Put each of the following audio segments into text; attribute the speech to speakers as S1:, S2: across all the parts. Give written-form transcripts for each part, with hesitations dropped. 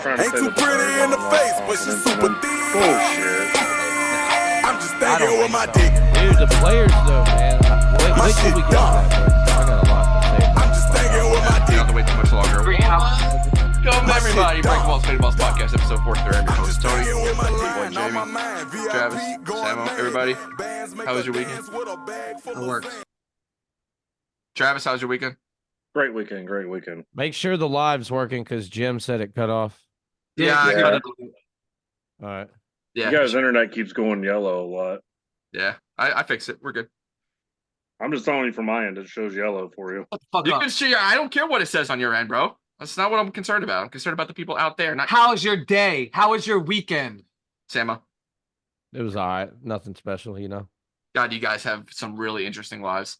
S1: trying to
S2: Ain't
S1: say
S2: too
S1: that the
S2: pretty
S1: Bears
S2: in the
S1: don't
S2: face,
S1: have
S2: but she's
S1: confidence in
S2: super
S1: them.
S2: thick.
S1: Bullshit.
S2: I'm just
S3: I don't
S2: thinking with
S3: think
S2: my
S3: so.
S2: dick.
S3: Dude, the players, though, man. Wait
S2: My
S3: till
S2: shit
S3: we get to
S2: dumb.
S3: that, bro. I got a lot to say.
S2: I'm just thinking with my
S4: You don't
S2: dick.
S4: have to wait too much longer. Welcome
S2: My
S4: everybody,
S2: shit
S4: Breaking
S2: dumb.
S4: Balls, Fading Balls podcast, episode 43. I'm your
S2: I'm
S4: host,
S2: just
S4: Tony.
S2: thinking with my
S4: My boy,
S2: line on my
S4: Jamie,
S2: mind. VIP
S4: Travis,
S2: going
S4: Samo,
S2: mad.
S4: everybody.
S2: Bands make
S4: How was
S2: a
S4: your weekend?
S2: dance with a bag full
S5: It
S2: of
S5: works.
S2: sand.
S4: Travis, how was your weekend?
S1: Great weekend. Great weekend.
S3: Make sure the live's working because Jim said it cut off.
S4: Yeah, I
S1: Yeah.
S4: got it.
S3: All right.
S4: Yeah,
S1: You guys' internet keeps going yellow a lot.
S4: yeah. I fixed it. We're good.
S1: I'm just telling you from my end, it shows yellow for you.
S5: What the fuck
S4: You
S5: up?
S4: can see. I don't care what it says on your end, bro. That's not what I'm concerned about. I'm concerned about the people out there, not
S5: How was your day? How was your weekend?
S4: Samo.
S3: It was all right. Nothing special, you know.
S4: God, you guys have some really interesting lives.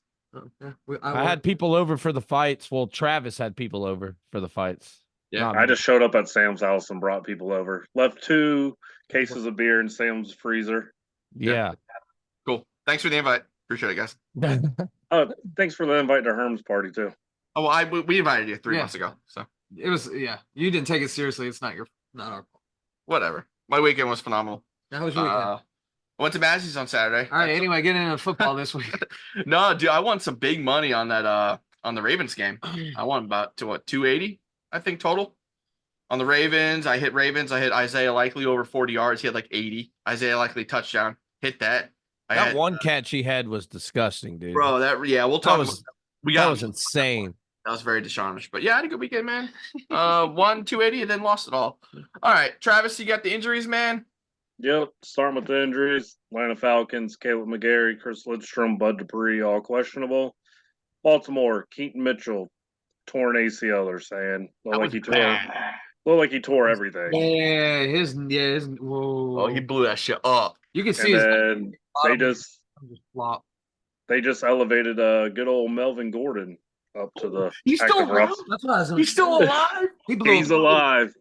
S3: I had people over for the fights. Well, Travis had people over for the fights.
S4: Yeah.
S3: Not
S1: I
S3: me.
S1: just showed up at Sam's house and brought people over. Left 2 cases of beer in Sam's freezer.
S3: Yeah.
S4: Cool. Thanks for the invite. Appreciate it, guys.
S1: Thanks for the invite to Herm's party, too.
S4: Oh, well, we invited you 3
S5: Yeah.
S4: months ago, so
S5: It was You didn't take it seriously. It's not our fault.
S4: whatever. My weekend was phenomenal.
S5: How was your weekend?
S4: I went to Massey's on Saturday.
S5: All right. Anyway, getting into football this week.
S4: No, dude, I won some big money on that on the Ravens game. I won about to what 280, I think, total. On the Ravens, I hit Isaiah Likely over 40 yards. He had like 80. Isaiah Likely touchdown. Hit that.
S3: That one catch he had was disgusting, dude.
S4: Bro, we'll talk about
S3: that was insane.
S4: That was very dishonest. But yeah, I had a good weekend, man. Won 280 and then lost it all. All right, Travis, you got the injuries, man.
S1: Yep, starting with the injuries. Atlanta Falcons, Caleb McGarry, Chris Lidstrom, Bud Dupree, all questionable. Baltimore, Keaton Mitchell, torn ACL, they're saying. Looked like he tore everything.
S5: Yeah, his. Whoa.
S4: Oh, he blew that shit up.
S5: You can see
S1: And
S5: his
S1: then they
S5: bottom
S1: just
S5: flop.
S1: elevated good old Melvin Gordon up to the
S4: He's still
S1: active
S4: alive.
S1: roster.
S5: That's what I was.
S4: He's still alive.
S5: He blew.
S1: He's alive.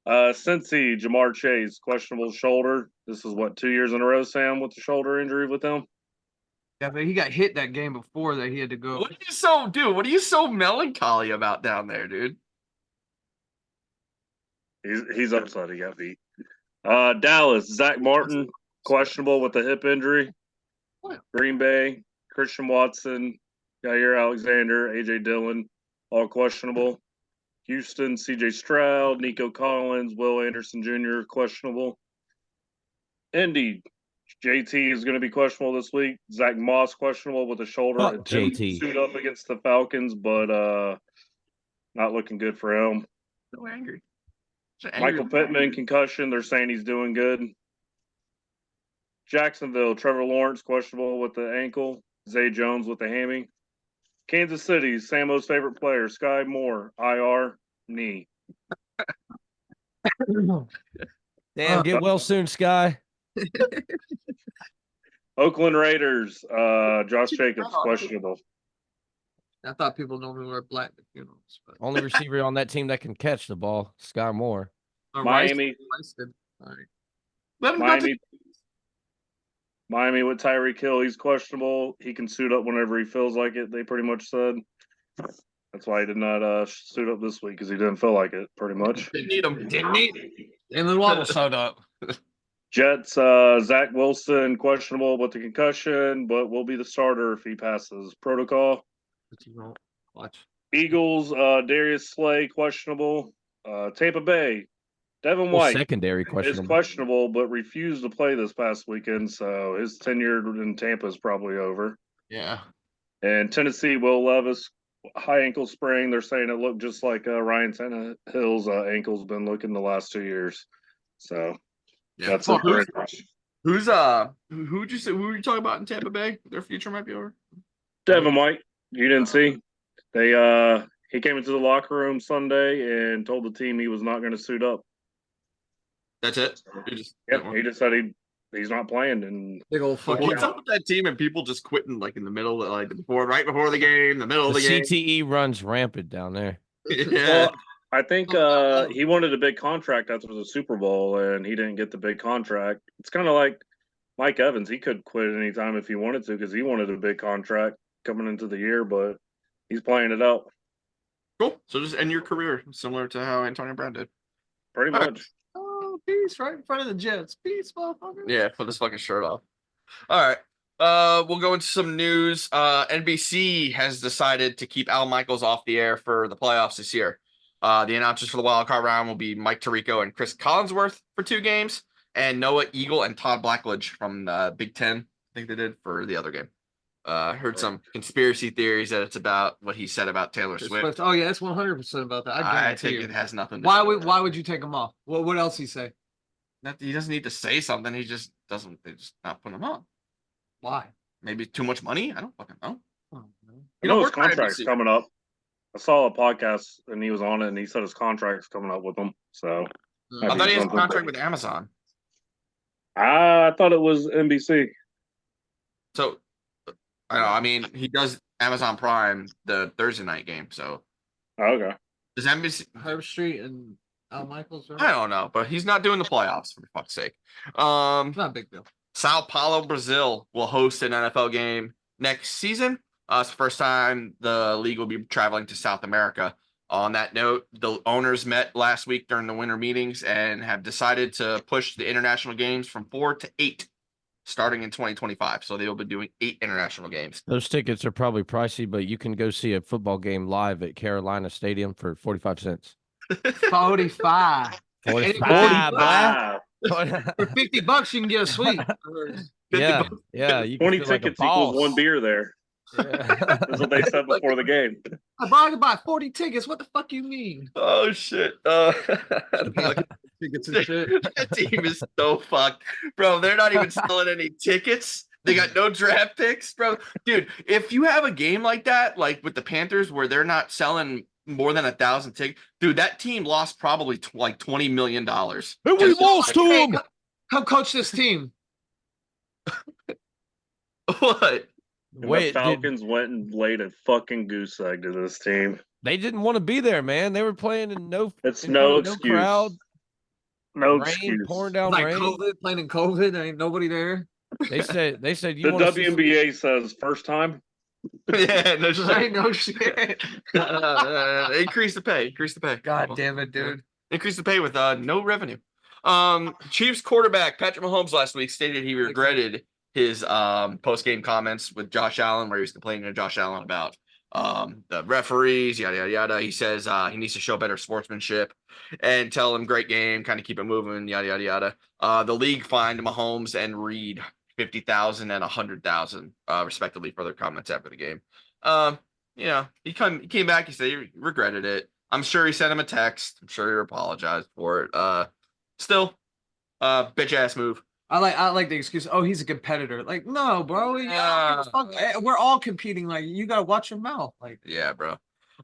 S1: Cincy, Jamar Chase, questionable shoulder. This is what, 2 years in a row, Sam, with the shoulder injury with him?
S5: Yeah, but he got hit that game before that. He had to go.
S4: What are you so melancholy about down there, dude?
S1: He's upset he got beat. Dallas, Zach Martin, questionable with the hip injury. Green Bay, Christian Watson, Jair Alexander, AJ Dillon, all questionable. Houston, CJ Stroud, Nico Collins, Will Anderson Jr., questionable. Indy, JT is going to be questionable this week. Zach Moss, questionable with a shoulder.
S3: Fuck
S1: Attempt to
S3: JT.
S1: suit up against the Falcons, but not looking good for him.
S4: So angry.
S1: Michael Pittman, concussion. They're saying he's doing good. Jacksonville, Trevor Lawrence, questionable with the ankle. Zay Jones with the hammy. Kansas City, Samo's favorite player, Sky Moore, IR, knee.
S3: Damn, get well soon, Sky.
S1: Oakland Raiders, Josh Jacobs, questionable.
S5: I thought people normally wear black at funerals, but
S3: Only receiver on that team that can catch the ball, Sky Moore.
S1: Miami.
S5: Rice did. All right.
S4: Let him go to-
S1: Miami with Tyreek Hill, he's questionable. He can suit up whenever he feels like it, they pretty much said. That's why he did not suit up this week, because he didn't feel like it, pretty much.
S4: Didn't need him.
S5: And then Waddle showed up.
S1: Jets, Zach Wilson, questionable with the concussion, but will be the starter if he passes protocol.
S5: But you won't watch.
S1: Eagles, Darius Slay, questionable. Tampa Bay, Devin White
S3: Secondary
S1: is
S3: questionable.
S1: questionable, but refused to play this past weekend, so his tenure in Tampa is probably over.
S5: Yeah.
S1: And Tennessee, Will Levis, high ankle sprain. They're saying it looked just like Ryan Tannehill's ankle's been looking the last 2 years. So that's it.
S4: Who'd you say? Who were you talking about in Tampa Bay? Their future might be over.
S1: Devin White, you didn't see? He came into the locker room Sunday and told the team he was not going to suit up.
S4: That's it.
S1: He just said he's not playing. And
S5: Big old fucking.
S4: What's up with that team and people just quitting like in the middle, right before the game, the middle of
S3: The
S4: the game?
S3: CTE runs rampant down there.
S4: Yeah.
S1: Well, I think he wanted a big contract after the Super Bowl, and he didn't get the big contract. It's kind of like Mike Evans. He could quit at any time if he wanted to, because he wanted a big contract coming into the year, but he's playing it out.
S4: Cool. So just end your career similar to how Antonio Brown did.
S1: Pretty
S4: All right.
S1: much.
S5: Oh, peace, right in front of the Jets. Peace, motherfucker.
S4: Yeah, put this fucking shirt off. All right. We'll go into some news. NBC has decided to keep Al Michaels off the air for the playoffs this year. The announcers for the wild card round will be Mike Tirico and Chris Collinsworth for 2 games, and Noah Eagle and Todd Blackledge from Big Ten. I think they did for the other game. Heard some conspiracy theories that it's about what he said about Taylor Swift.
S5: Oh yeah, it's 100% about that. I
S4: I
S5: guarantee
S4: think
S5: you.
S4: it has nothing. To
S5: Why
S4: do
S5: would
S4: with
S5: Why would you take him off? What else he say?
S4: he doesn't need to say something. He just doesn't. They just not putting him on.
S5: Why?
S4: Maybe too much money. I don't fucking know.
S5: Oh, no.
S1: You know his
S4: work for
S1: contract's
S4: NBC.
S1: coming up. I saw a podcast and he was on it and he said his contract's coming up with him. So
S4: I thought he has a
S1: something.
S4: contract with Amazon.
S1: I thought it was NBC.
S4: So I know. I mean, he does Amazon Prime the Thursday night game. So
S1: Okay.
S4: does NBC?
S5: Herb Street and Al Michaels. Right?
S4: I don't know, but he's not doing the playoffs for fuck's sake.
S5: It's not a big deal.
S4: Sao Paulo, Brazil will host an NFL game next season. It's the first time the league will be traveling to South America. On that note, the owners met last week during the winter meetings and have decided to push the international games from 4 to 8 starting in 2025. So they will be doing 8 international games.
S3: Those tickets are probably pricey, but you can go see a football game live at Carolina Stadium for 45 cents.
S5: 45.
S3: 45,
S1: Wow.
S5: For $50, you can get a suite.
S3: yeah, yeah. You can
S1: 20
S3: feel like a
S1: tickets equals
S3: boss.
S1: 1 beer there.
S3: Yeah.
S1: That's what they said before the game.
S5: I buy 40 tickets. What the fuck you mean?
S4: Oh shit!
S5: Tickets and shit.
S4: That team is so fucked, bro. They're not even selling any tickets. They got no draft picks, bro. Dude, if you have a game like that, like with the Panthers, where they're not selling more than 1,000 tickets, dude, that team lost probably like $20 million.
S3: And we lost to
S5: Hey,
S3: him.
S5: come coach this team.
S4: What?
S1: And
S3: Wait,
S1: the Falcons went and laid a fucking goose egg to this team.
S3: they didn't want to be there, man. They were playing in
S1: It's
S3: in front
S1: no
S3: of
S1: excuse.
S3: crowd,
S1: No
S3: rain
S1: excuse.
S3: pouring down
S5: Like
S3: rain.
S5: COVID, playing in COVID. There ain't nobody there.
S3: They said you
S1: The
S3: want to see some-
S1: WNBA says first time.
S4: Yeah, no
S5: There
S4: shit.
S5: ain't no shit.
S4: Increase the pay. Increase the pay.
S5: God damn it, dude.
S4: Increase the pay with no revenue. Chiefs quarterback Patrick Mahomes last week stated he regretted his post-game comments with Josh Allen, where he was complaining to Josh Allen about the referees, yada yada yada. He says he needs to show better sportsmanship and tell him great game, kind of keep it moving, yada yada yada. The league fined Mahomes and Reed $50,000 and $100,000 respectively for their comments after the game. He came back. He said he regretted it. I'm sure he sent him a text. I'm sure he apologized for it. Still, bitch ass move.
S5: I like the excuse. Oh, he's a competitor. Like, no, bro. We're all competing. Like, you gotta watch your mouth. Like,
S4: Yeah, bro.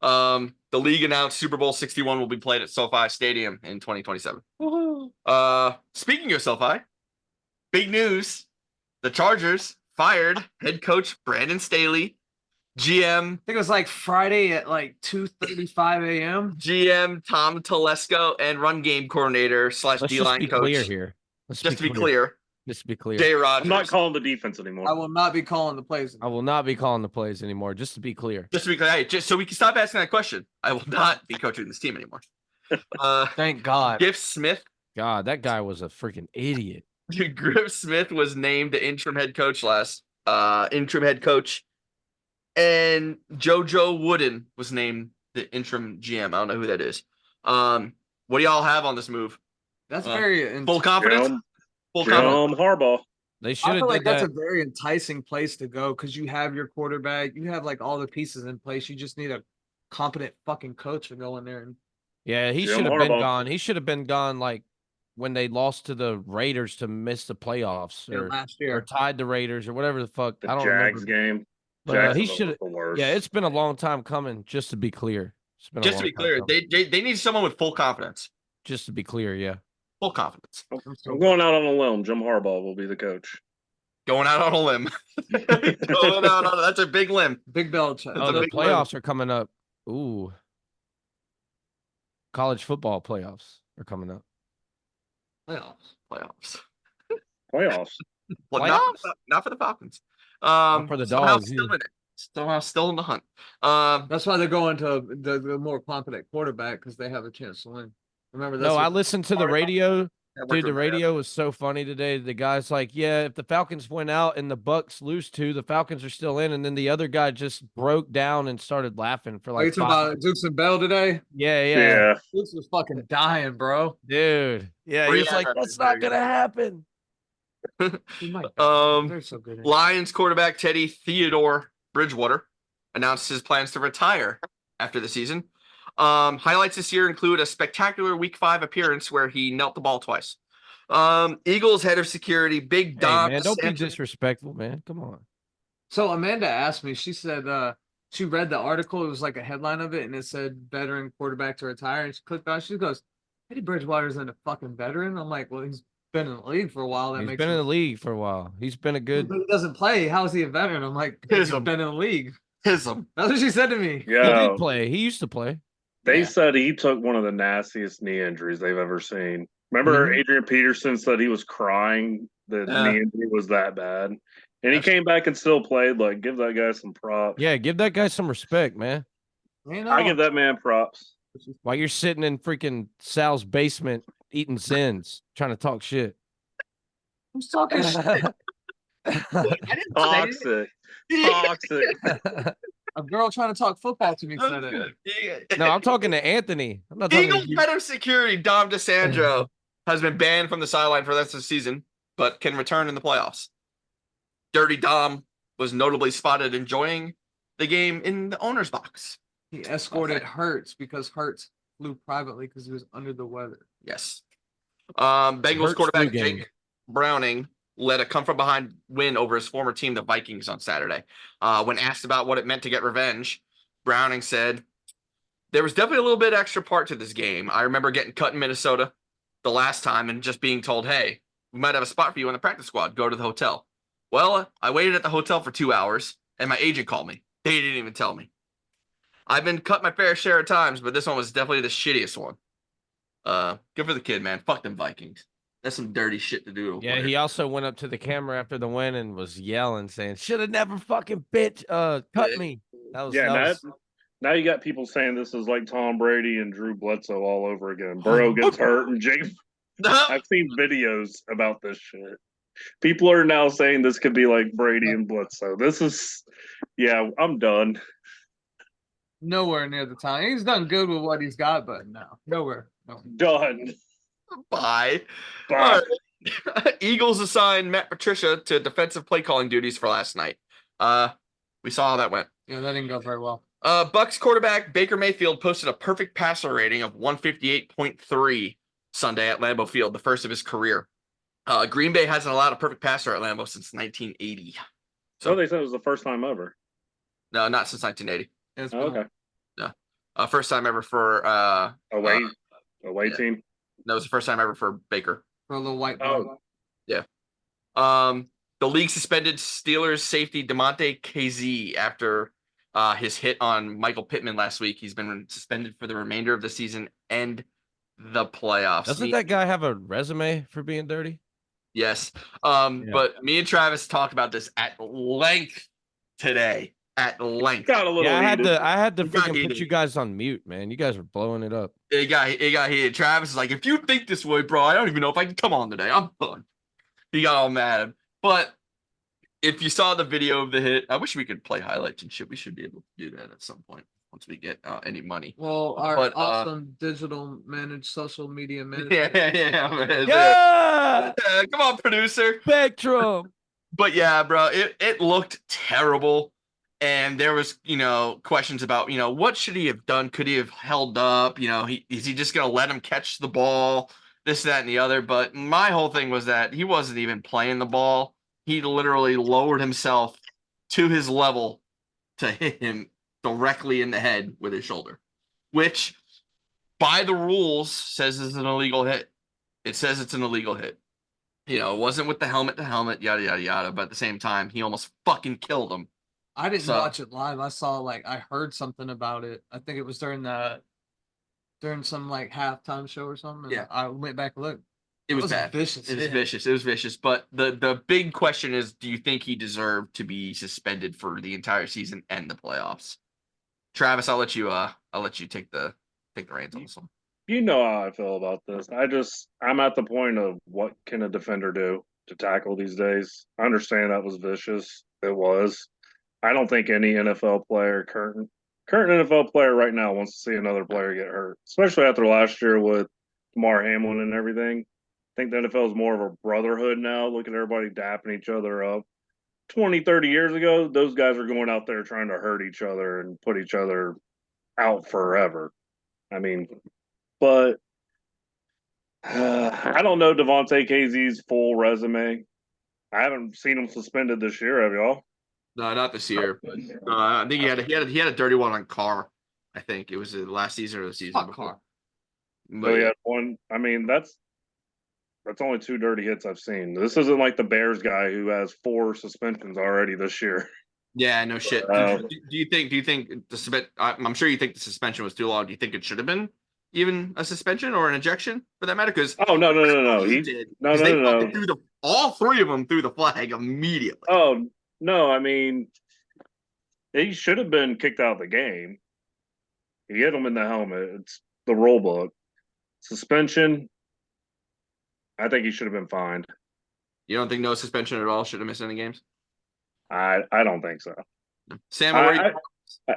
S4: The league announced Super Bowl 61 will be played at SoFi Stadium in 2027. Speaking of SoFi, big news: the Chargers fired head coach Brandon Staley, GM
S5: I think it was like Friday at like 2:35 a.m.
S4: GM Tom Telesco, and run game coordinator /
S3: Let's just
S4: D-line
S3: be
S4: coach.
S3: clear here.
S4: Just to be clear,
S3: Just to be clear.
S4: Jay
S1: I'm
S4: Rodgers.
S1: not calling the defense anymore.
S5: I will not be calling the plays.
S3: I will not be calling the plays anymore. Just to be clear.
S4: Just to be clear, hey, just so we can stop asking that question, I will not be coaching this team anymore.
S5: Thank God.
S4: Giff Smith.
S3: God, that guy was a freaking idiot.
S4: Griff Smith was named the interim head coach and JoJo Wooden was named the interim GM. I don't know who that is. What do y'all have on this move?
S5: That's very
S4: Full confidence.
S1: Jim,
S4: Full confidence.
S1: Harbaugh.
S3: They should
S5: I
S3: have
S5: feel
S3: did
S5: like that's
S3: that.
S5: a very enticing place to go because you have your quarterback, you have like all the pieces in place. You just need a competent fucking coach to go in there and
S3: Yeah, he
S1: Jim
S3: should have been
S1: Harbaugh.
S3: gone. He should have been gone like when they lost to the Raiders to miss the playoffs or
S5: last
S3: or
S5: year.
S3: tied the Raiders or whatever the fuck.
S1: The
S3: I don't
S1: Jags
S3: remember.
S1: game.
S3: But he
S1: Jacksonville
S3: should
S1: was
S3: have.
S1: the worst.
S3: Yeah, it's been a long time coming. Just to be clear. It's been a
S4: Just to
S3: long
S4: be
S3: time
S4: clear,
S3: coming.
S4: they need someone with full confidence.
S3: Just to be clear, yeah.
S4: Full confidence.
S1: I'm going out on a limb. Jim Harbaugh will be the coach.
S4: Going out on a limb. Going out on that's a big limb.
S5: Big Belichick.
S3: Oh,
S4: a
S3: the
S4: big
S3: playoffs are coming up. Ooh. College football playoffs are coming up.
S5: Playoffs.
S1: Playoffs.
S4: Well,
S3: Playoffs?
S4: not for the Falcons.
S3: for the
S4: somehow
S3: Dogs,
S4: still
S3: either.
S4: in it. Still in the hunt.
S5: That's why they're going to the more competent quarterback because they have a chance to win. Remember
S3: No, I
S5: what-
S3: listened to the radio.
S4: That worked
S3: Dude, the
S4: with Brad.
S3: radio was so funny today. The guy's like, yeah, if the Falcons went out and the Bucks lose 2, the Falcons are still in. And then the other guy just broke down and started laughing for
S5: Are you
S3: like
S5: talking
S3: 5
S5: about Dukes and Bell today?
S3: Yeah, yeah.
S1: Yeah.
S5: Dukes was fucking dying, bro.
S3: Dude. Yeah,
S4: Where
S3: he's
S4: you at
S3: like,
S4: that
S3: that's
S4: day?
S3: not gonna happen.
S5: He might.
S4: Um,
S5: They're so good.
S4: Lions quarterback Teddy Theodore Bridgewater announced his plans to retire after the season. Highlights this year include a spectacular Week 5 appearance where he knelt the ball twice. Eagles head of security, Big
S3: Hey,
S4: Dom.
S3: man, don't be
S4: DeSantis-
S3: disrespectful, man. Come on.
S5: So Amanda asked me, she said she read the article, it was like a headline of it, and it said veteran quarterback to retire. And she clicked on it, she goes, Teddy Bridgewater isn't a fucking veteran. I'm like, well, he's been in the league for a while. That
S3: He's
S5: makes
S3: been in the
S5: sense.
S3: league for a while. He's been a good.
S5: But he doesn't play. How is he a veteran? I'm like, he's
S4: Hism.
S5: been in the league.
S4: Hism.
S5: That's what she said to me.
S3: He
S1: Yeah.
S3: did play. He used to play.
S1: They
S5: Yeah.
S1: said he took one of the nastiest knee injuries they've ever seen. Remember,
S3: Mhm.
S1: Adrian Peterson said he was crying. The
S4: Yeah.
S1: knee injury was that bad, and he came back and still played. Like, give that guy some props.
S3: Yeah, give that guy some respect, man.
S5: You know,
S1: I give that man props.
S3: While you're sitting in freaking Sal's basement eating Zins, trying to talk shit.
S5: who's talking shit?
S4: I didn't say it.
S1: Toxic, toxic.
S5: A girl trying to talk football to me said
S4: That's
S5: it.
S4: good.
S3: No, I'm talking to Anthony. I'm not talking
S4: Eagles
S3: to you.
S4: head of security Dom DeSandro has been banned from the sideline for the rest of the season, but can return in the playoffs. Dirty Dom was notably spotted enjoying the game in the owner's box.
S5: He escorted Hurts because Hurts flew privately because he was under the weather.
S4: Yes. Bengals
S3: Hurts
S4: quarterback
S3: flu game.
S4: Jake Browning led a come from behind win over his former team, the Vikings, on Saturday. When asked about what it meant to get revenge, Browning said, "There was definitely a little bit extra part to this game. I remember getting cut in Minnesota the last time and just being told, hey, we might have a spot for you on the practice squad. Go to the hotel. Well, I waited at the hotel for 2 hours and my agent called me. They didn't even tell me. I've been cut my fair share of times, but this one was definitely the shittiest one. Good for the kid, man. Fuck them Vikings. That's some dirty shit to do. To a
S3: Yeah,
S4: player.
S3: he also went up to the camera after the win and was yelling, saying, "Should have never fucking cut me." That was
S1: Yeah,
S3: that was
S1: now you got people saying this is like Tom Brady and Drew Bledsoe all over again. Burrow gets hurt, and Jake. I've seen videos about this shit. People are now saying this could be like Brady and Bledsoe. This is, yeah, I'm done.
S5: Nowhere near the time. He's done good with what he's got, but no, nowhere. No.
S1: Done.
S4: Bye.
S1: Bye.
S4: All right. Eagles assigned Matt Patricia to defensive play calling duties for last night. We saw how that went.
S5: Yeah, that didn't go very well.
S4: Bucks quarterback Baker Mayfield posted a perfect passer rating of 158.3 Sunday at Lambeau Field, the first of his career. Green Bay hasn't allowed a perfect passer at Lambeau since 1980.
S1: So they said it was the first time ever.
S4: No, not since 1980.
S5: It's
S1: Oh,
S5: been-
S1: okay.
S4: First time ever for
S1: Away
S4: yeah.
S1: team.
S4: that was the first time ever for Baker.
S5: For a little white boy.
S1: Oh,
S4: The league suspended Steelers safety DeMonte KZ after his hit on Michael Pittman last week. He's been suspended for the remainder of the season and the playoffs.
S3: Doesn't that guy have a resume for being dirty?
S4: Yes.
S3: Yeah.
S4: But me and Travis talked about this at length today. At length.
S1: got a little.
S3: Yeah,
S1: heated.
S3: I had to
S4: It got
S3: freaking put
S4: heated.
S3: you guys on mute, man. You guys are blowing it up.
S4: It got heated. Travis is like, if you think this way, bro, I don't even know if I can come on today. I'm done. He got all mad. But if you saw the video of the hit, I wish we could play highlights and shit. We should be able to do that at some point once we get any money.
S5: Well, our
S4: But,
S5: awesome digital managed social media manager.
S4: Yeah. Man.
S3: Yeah,
S4: Come on, producer.
S3: Spectrum.
S4: But yeah, bro, it looked terrible. And there was, questions about, what should he have done? Could he have held up? Is he just going to let him catch the ball? This, that, and the other. But my whole thing was that he wasn't even playing the ball. He literally lowered himself to his level to hit him directly in the head with his shoulder, which by the rules says is an illegal hit. It says it's an illegal hit. It wasn't with the helmet to helmet, yada, yada, yada. But at the same time, he almost fucking killed him.
S5: I didn't
S4: So-
S5: watch it live. I saw I heard something about it. I think it was during some halftime show or something. And
S4: Yeah.
S5: I went back and looked.
S4: It was
S5: a
S4: bad.
S5: vicious.
S4: It was
S5: hit.
S4: vicious. It was vicious. But the big question is, do you think he deserved to be suspended for the entire season and the playoffs? Travis, I'll let you take the reins on this one.
S1: You know how I feel about this. I'm at the point of what can a defender do to tackle these days. I understand that was vicious. It was. I don't think any NFL player, current NFL player right now, wants to see another player get hurt, especially after last year with Damar Hamlin and everything. I think the NFL is more of a brotherhood now. Look at everybody dapping each other up. 20, 30 years ago, those guys were going out there trying to hurt each other and put each other out forever. I mean, but I don't know Devontae KZ's full resume. I haven't seen him suspended this year. Have y'all?
S4: No, not this year. But I think he had a dirty one on Carr. I think it was the last season or the season
S5: Fuck
S4: before.
S5: Carr.
S4: But
S1: So he had one. I mean, that's only 2 dirty hits I've seen. This isn't like the Bears guy who has 4 suspensions already this year.
S4: yeah, no shit. Do you think the I'm sure you think the suspension was too long. Do you think it should have been even a suspension or an ejection for that matter? Because
S1: Oh no.
S4: he did. They fucking threw all 3 of them threw the flag immediately.
S1: Oh no, I mean, he should have been kicked out of the game. He hit him in the helmet. It's the rule book. Suspension. I think he should have been fined.
S4: You don't think no suspension at all should have missed any games?
S1: I don't think so.
S4: Sam, where are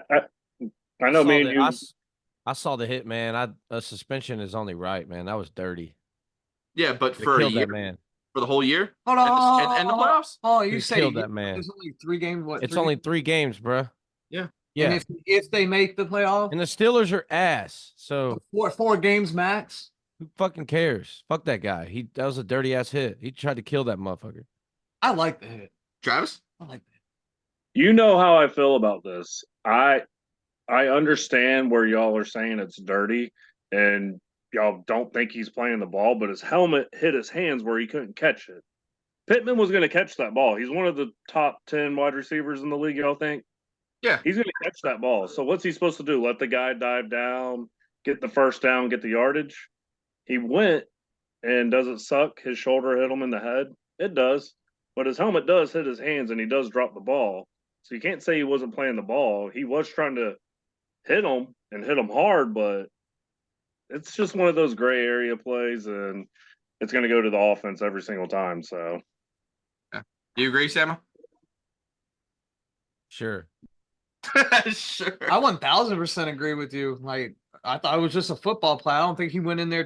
S4: you?
S1: I know me and you.
S3: I saw the hit, man. A suspension is only right, man. That was dirty.
S4: Yeah, but
S3: They
S4: for a
S3: killed
S4: year,
S3: that man.
S4: for the whole year,
S5: Hold on.
S4: and the playoffs.
S5: Oh, you
S3: They
S5: say
S3: killed that man.
S5: There's only 3 games. What?
S3: It's
S5: 3
S3: only 3 games, bro.
S4: Yeah.
S3: Yeah.
S5: And if they make the playoff,
S3: And the Steelers are ass. So
S5: 4 games max.
S3: who fucking cares? Fuck that guy. That was a dirty ass hit. He tried to kill that motherfucker.
S5: I like the hit.
S4: Travis?
S5: I like the hit.
S1: You know how I feel about this. I understand where y'all are saying it's dirty and y'all don't think he's playing the ball, but his helmet hit his hands where he couldn't catch it. Pittman was going to catch that ball. He's one of the top 10 wide receivers in the league, y'all think?
S4: Yeah.
S1: He's going to catch that ball. So what's he supposed to do? Let the guy dive down, get the first down, get the yardage? He went, and does it suck? His shoulder hit him in the head? It does. But his helmet does hit his hands, and he does drop the ball. So you can't say he wasn't playing the ball. He was trying to hit him and hit him hard, but it's just one of those gray area plays, and it's going to go to the offense every single time. So,
S4: Do you agree, Sam?
S3: Sure.
S4: Sure.
S5: I 1000% agree with you. Like, I thought it was just a football play. I don't think he went in there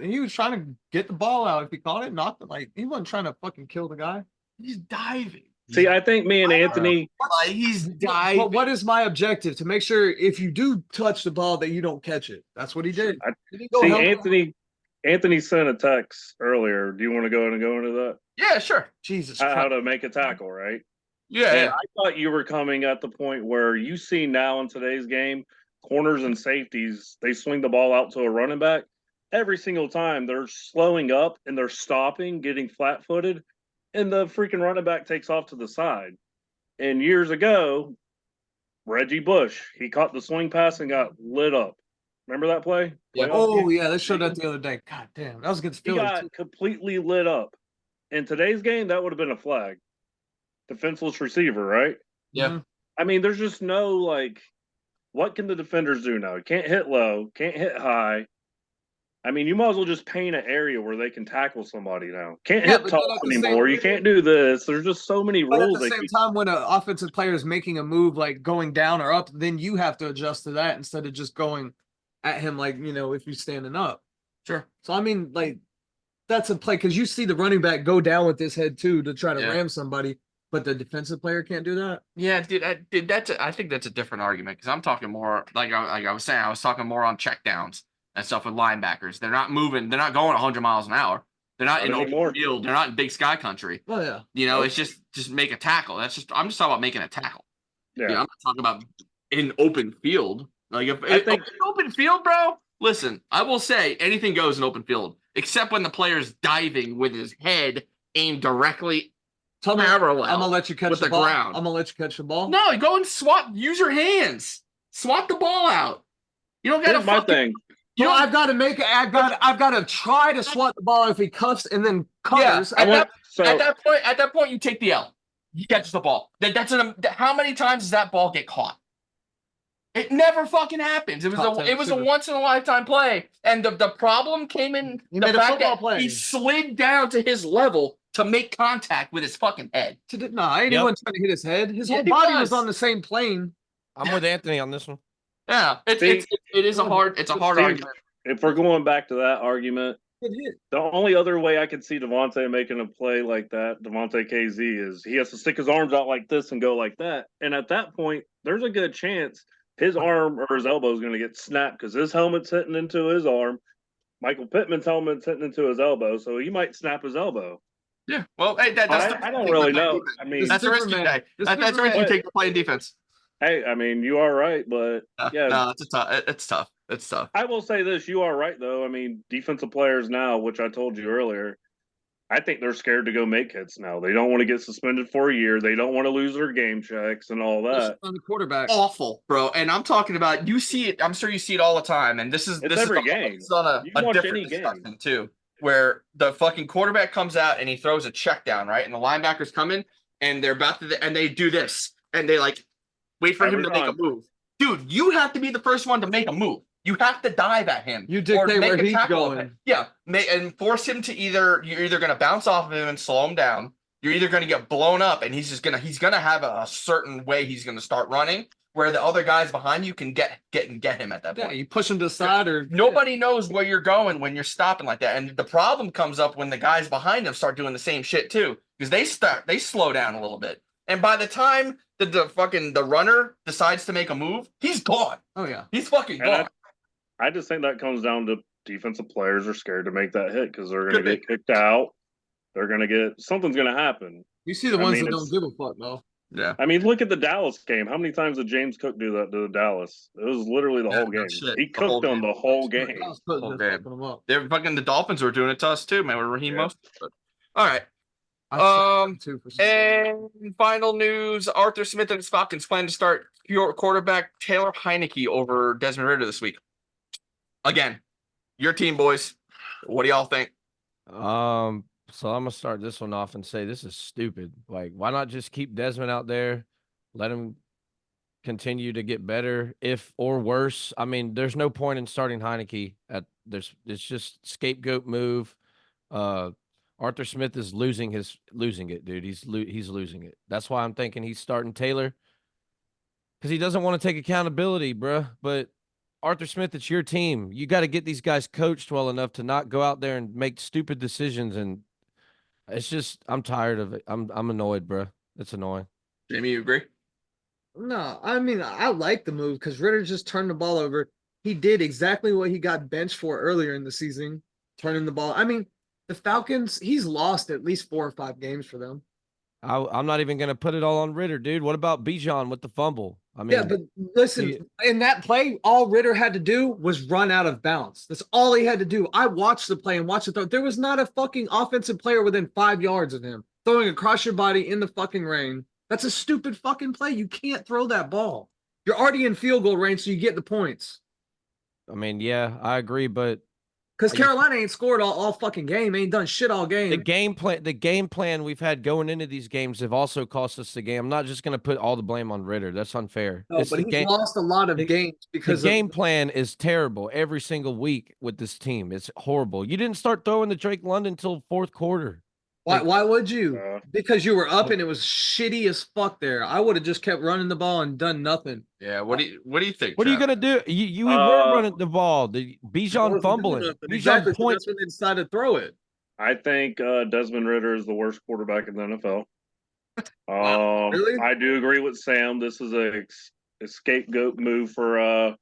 S5: he was trying to get the ball out. If he caught it, knocked it. Like, he wasn't trying to fucking kill the guy.
S4: He's diving.
S1: see, I think me and Anthony,
S4: Like, he's diving.
S5: But what is my objective? To make sure if you do touch the ball that you don't catch it. That's what he did. He didn't go
S1: see,
S5: help him.
S1: Anthony sent a text earlier. Do you want to go into that?
S4: Yeah, sure.
S5: Jesus
S1: How
S5: Christ.
S1: to make a tackle, right?
S4: Yeah,
S1: And I thought you were coming at the point where you see now in today's game, corners and safeties, they swing the ball out to a running back. Every single time they're slowing up and they're stopping, getting flat footed, and the freaking running back takes off to the side. And years ago, Reggie Bush, he caught the swing pass and got lit up. Remember that play?
S4: Yeah.
S5: Oh, yeah. They showed that the other day. God damn. That was against
S1: He
S5: Philly.
S1: got
S5: too.
S1: completely lit up. In today's game, that would have been a flag. Defenseless receiver, right?
S4: Yeah.
S5: Mhm.
S1: I mean, there's just no, like, what can the defenders do now? Can't hit low, can't hit high. I mean, you might as well just paint an area where they can tackle somebody now. Can't
S5: Yeah,
S1: hit
S5: but
S1: tough
S5: then at the same-
S1: anymore. You can't do this. There's just so many
S5: But at
S1: rules.
S5: the same time, when an offensive player is making a move like going down or up, then you have to adjust to that instead of just going at him like, if you're standing up.
S4: Sure.
S5: So, I mean, like, that's a play because you see the running back go down with his head too to try to ram somebody, but the defensive player can't do that.
S4: Yeah, dude. I think that's a different argument because I'm talking more like I was saying. I was talking more on checkdowns and stuff with linebackers. They're not moving. They're not going 100 miles an hour. They're not in open field. They're not in big sky country.
S5: Oh yeah.
S4: It's just make a tackle. I'm just talking about making a tackle.
S1: Yeah.
S4: I'm not talking about in open field. Like if
S1: I think
S4: in open field, bro. Listen, I will say anything goes in open field, except when the player's diving with his head aimed directly parallel.
S5: I'm gonna let you catch
S4: with
S5: the
S4: the
S5: ball.
S4: ground.
S5: I'm gonna let you catch the ball.
S4: No, go and swat. Use your hands. Swat the ball out. You don't got
S1: here's my thing.
S5: You know, I've got to try to swat the ball if he cuffs and then covers.
S4: At that point, you take the L. You catch the ball. How many times does that ball get caught? It never fucking happens. It was
S5: Top 10
S4: a
S5: receiver.
S4: once in a lifetime play, and the problem came in
S5: He
S4: the
S5: made a
S4: fact
S5: football
S4: that
S5: play.
S4: he slid down to his level to make contact with his fucking head.
S5: Nah, anyone trying to hit his head. His
S4: Yeah,
S5: whole
S4: he
S5: body was
S4: was.
S5: on the same plane.
S3: I'm with Anthony on this one.
S4: Yeah, it is a hard argument.
S1: If we're going back to that argument,
S5: Good hit.
S1: the only other way I could see Devontae making a play like that, Devontae KZ, is he has to stick his arms out like this and go like that. And at that point, there's a good chance his arm or his elbow is going to get snapped because his helmet's hitting into his arm. Michael Pittman's helmet's hitting into his elbow, so he might snap his elbow.
S4: Yeah, well, hey, that's
S1: I don't really know. I mean,
S4: that's the risk you take. That's the risk you take to play in defense.
S1: hey, I mean, you are right, but yeah,
S4: no, it's tough. It's tough. It's tough.
S1: I will say this: you are right, though. I mean, defensive players now, which I told you earlier, I think they're scared to go make hits now. They don't want to get suspended for a year. They don't want to lose their game checks and all that.
S5: On the quarterback.
S4: Awful, bro. And I'm talking about, you see it. I'm sure you see it all the time. And this is
S1: Every game.
S4: This is on
S1: You can watch
S4: different
S1: any game.
S4: discussion too, where the fucking quarterback comes out and he throws a check down, right? And the linebackers come in and they're about to, and they do this and they like wait for him
S1: Every
S4: to make a
S1: time.
S4: move. Dude, you have to be the first one to make a move. You have to dive at him.
S5: You
S4: or
S5: dictate
S4: make
S5: where
S4: a
S5: he's
S4: tackle of
S5: going.
S4: him. Yeah, and force him to you're either going to bounce off of him and slow him down. You're either going to get blown up, and he's going to have a certain way he's going to start running, where the other guys behind you can get him at that point.
S5: Yeah, you push him to the side or
S4: Nobody knows where you're going when you're stopping like that, and the problem comes up when the guys behind him start doing the same shit too, because they slow down a little bit, and by the time the runner decides to make a move, he's gone.
S5: Oh yeah,
S4: He's fucking gone.
S1: I just think that comes down to defensive players are scared to make that hit because they're going to
S4: Could
S1: get kicked out. They're going to get something's going to happen.
S5: you see the
S1: I
S5: ones
S1: mean,
S5: that don't give a fuck though.
S4: Yeah.
S1: I mean, look at the Dallas game. How many times did James Cook do that to Dallas? It was literally the
S4: Yeah,
S1: whole
S4: no
S1: game.
S4: shit.
S1: He
S4: The whole
S1: cooked them
S4: game.
S1: the whole game.
S5: I was putting
S4: Whole
S5: this
S4: game.
S5: fucking him up.
S4: They're fucking the Dolphins were doing it to us too, man. With Raheem
S1: Yeah.
S4: Mostert. All right.
S5: I saw him too for some reason.
S4: And final news: Arthur Smith and his Falcons plan to start pure quarterback Taylor Heineke over Desmond Ridder this week. Again, your team, boys. What do y'all think?
S3: So I'm gonna start this one off and say this is stupid. Like, why not just keep Desmond out there, let him continue to get better, if or worse? I mean, there's no point in starting Heineke it's just scapegoat move. Arthur Smith is losing it, dude. He's losing it. That's why I'm thinking he's starting Taylor, because he doesn't want to take accountability, bruh. But Arthur Smith, it's your team. You got to get these guys coached well enough to not go out there and make stupid decisions. And it's just, I'm tired of it. I'm annoyed, bruh. It's annoying.
S4: Jamie, you agree?
S5: No, I mean I like the move because Ritter just turned the ball over. He did exactly what he got benched for earlier in the season, turning the ball. I mean, the Falcons, he's lost at least 4 or 5 games for them.
S3: I'm not even going to put it all on Ritter, dude. What about Bijan with the fumble? I mean,
S5: Yeah, but listen, in that play, all Ritter had to do was run out of bounds. That's all he had to do. I watched the play and watched the throw. There was not a fucking offensive player within 5 yards of him throwing across your body in the fucking rain. That's a stupid fucking play. You can't throw that ball. You're already in field goal range, so you get the points.
S3: I mean, yeah, I agree, but
S5: Because Carolina ain't scored all fucking game, ain't done shit all game.
S3: the game plan we've had going into these games have also cost us the game. I'm not just going to put all the blame on Ritter. That's unfair.
S5: No, but he's lost a lot of games because
S3: the game plan is terrible every single week with this team. It's horrible. You didn't start throwing the Drake London until fourth quarter.
S5: Why would you? Because you were up and it was shitty as fuck there. I would have just kept running the ball and done nothing.
S4: Yeah. What do you think?
S3: What are you
S4: Trav?
S3: gonna do? You were running the ball. The Bijan fumbling.
S5: Exactly.
S3: Bijan point.
S5: That's when they decided to throw it.
S1: I think Desmond Ridder is the worst quarterback in the NFL.
S5: Wow, really?
S1: I do agree with Sam. This is a scapegoat move for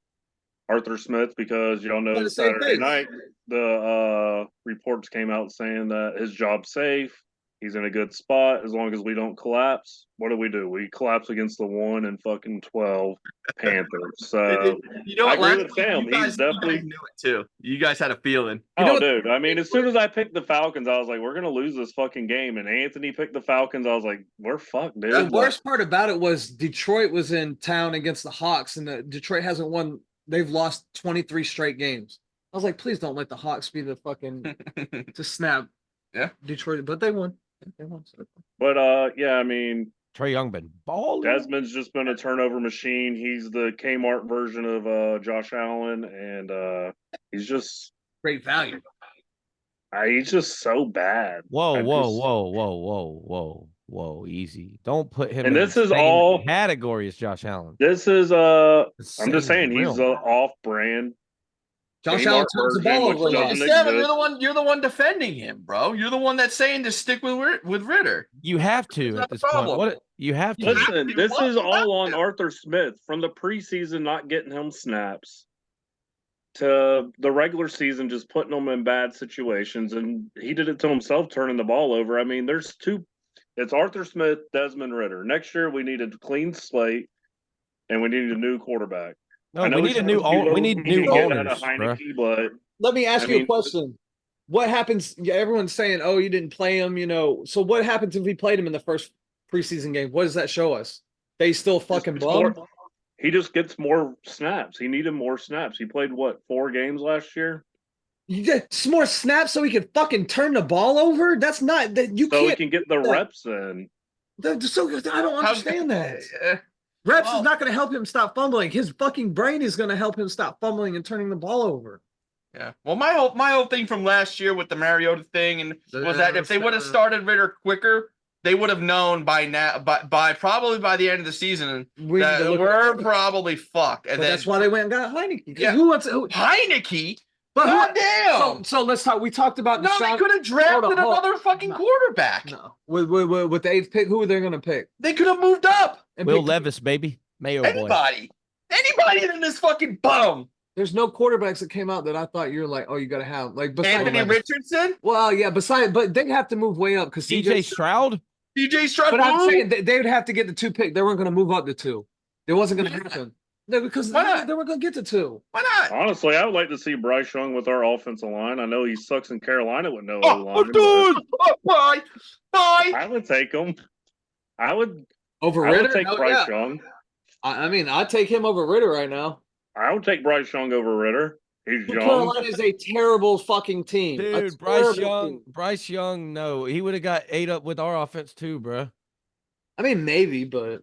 S1: Arthur Smith because y'all know Saturday night the reports came out saying that his job's safe. He's in a good spot as long as we don't collapse. What do? We collapse against the 1 and fucking 12 Panthers. So
S4: you know what?
S1: I agree with Sam. He's definitely
S4: knew it too. You guys had a feeling.
S1: Dude. I mean, as soon as I picked the Falcons, I was like, we're gonna lose this fucking game. And Anthony picked the Falcons. I was like, we're fucked, dude.
S5: The worst part about it was Detroit was in town against the Hawks, and Detroit hasn't won. They've lost 23 straight games. I was like, please don't let the Hawks be the fucking to snap.
S4: Yeah,
S5: Detroit, but they won. They won.
S1: But yeah, I mean,
S3: Trey Young been balling.
S1: Desmond's just been a turnover machine. He's the Kmart version of Josh Allen, and he's just
S5: Great value.
S1: he's just so bad.
S3: Whoa, easy. Don't put him
S1: And
S3: in
S1: this
S3: the
S1: is
S3: same
S1: all-
S3: category as Josh Allen.
S1: This is
S3: The
S1: I'm just
S3: same
S1: saying he's
S3: realm.
S1: off-brand.
S5: Josh
S1: Kmart
S5: Allen turns the
S1: version,
S5: ball
S1: which
S5: over a lot.
S1: doesn't
S4: Seven,
S1: exist.
S4: you're the one defending him, bro. You're the one that's saying to stick with Ritter.
S3: You have to
S4: That's
S3: at
S4: the
S3: this point.
S4: problem.
S3: What you have to.
S1: Listen, this
S4: What?
S1: is all on Arthur Smith from the preseason not getting him snaps to the regular season just putting him in bad situations, and he did it to himself turning the ball over. I mean, there's two. It's Arthur Smith, Desmond Ritter. Next year we need a clean slate, and we need a new quarterback.
S3: No,
S1: I know
S3: we
S1: he's
S3: need a new
S1: supposed to be
S3: we need
S1: looking
S3: new
S1: to get out
S3: owners,
S1: of
S3: bro.
S1: Heineke, but
S5: Let me ask
S1: I
S5: you
S1: mean-
S5: a question. What happens? Yeah, everyone's saying, "Oh, you didn't play him," So what happens if we played him in the first preseason game? What does that show us? That he's still fucking
S1: It's
S5: bum.
S1: he just gets more snaps. He needed more snaps. He played what 4 games last year,
S5: You get some more snaps so he can fucking turn the ball over. That's not that you
S1: so he
S5: can't.
S1: can get the
S5: that.
S1: reps in.
S5: So I don't understand that. Reps
S4: Well-
S5: is not going to help him stop fumbling. His fucking brain is going to help him stop fumbling and turning the ball over.
S4: Yeah. Well, my whole thing from last year with the Mariota thing and was that if they would have started Ritter quicker, they would have known by now, by probably by the end of the season
S5: We need
S4: that
S5: to look
S4: we're
S5: at-
S4: probably fucked. And
S5: But
S4: then
S5: that's why they went and got Heineke. Because
S4: Yeah.
S5: who wants?
S4: Heineke.
S5: But who?
S4: God damn.
S5: So let's talk. We talked about
S4: No, they
S5: Deshaun.
S4: could have drafted
S5: hold on.
S4: another fucking
S5: No.
S4: quarterback.
S5: No, with the 8th pick, who are they going to pick?
S4: They could have moved up.
S5: And
S3: Will
S5: pick-
S3: Levis, baby. Mayo boy.
S4: Anybody than this fucking bum.
S5: There's no quarterbacks that came out that I thought you're like, oh, you got to have like besides
S4: Anthony
S5: Levis.
S4: Richardson,
S5: Well, yeah, but they have to move way up because
S3: DJ Stroud?
S4: DJ Stroud.
S5: But I'm saying they would have to get the 2 pick. They weren't going to move up to 2. It wasn't going to happen. No, because
S4: Why not?
S5: they weren't going to get to 2.
S4: Why not?
S1: Honestly, I would like to see Bryce Young with our offensive line. I know he sucks in Carolina with no
S4: Oh,
S1: O-line.
S4: dude. Oh, bye.
S1: but
S4: Bye.
S1: I would take him. I would
S5: Over
S1: I
S5: Ritter?
S1: would take
S5: No,
S1: Bryce
S5: yeah.
S1: Young.
S5: I mean, I'd take him over Ritter right now.
S1: I would take Bryce Young over Ritter. He's
S5: But
S1: young.
S5: Carolina is a terrible fucking team. A
S3: Dude, Bryce
S5: terrible
S3: Young.
S5: team.
S3: Bryce Young, no. He would have got ate up with our offense too, bro.
S5: I mean, maybe, but
S1: We have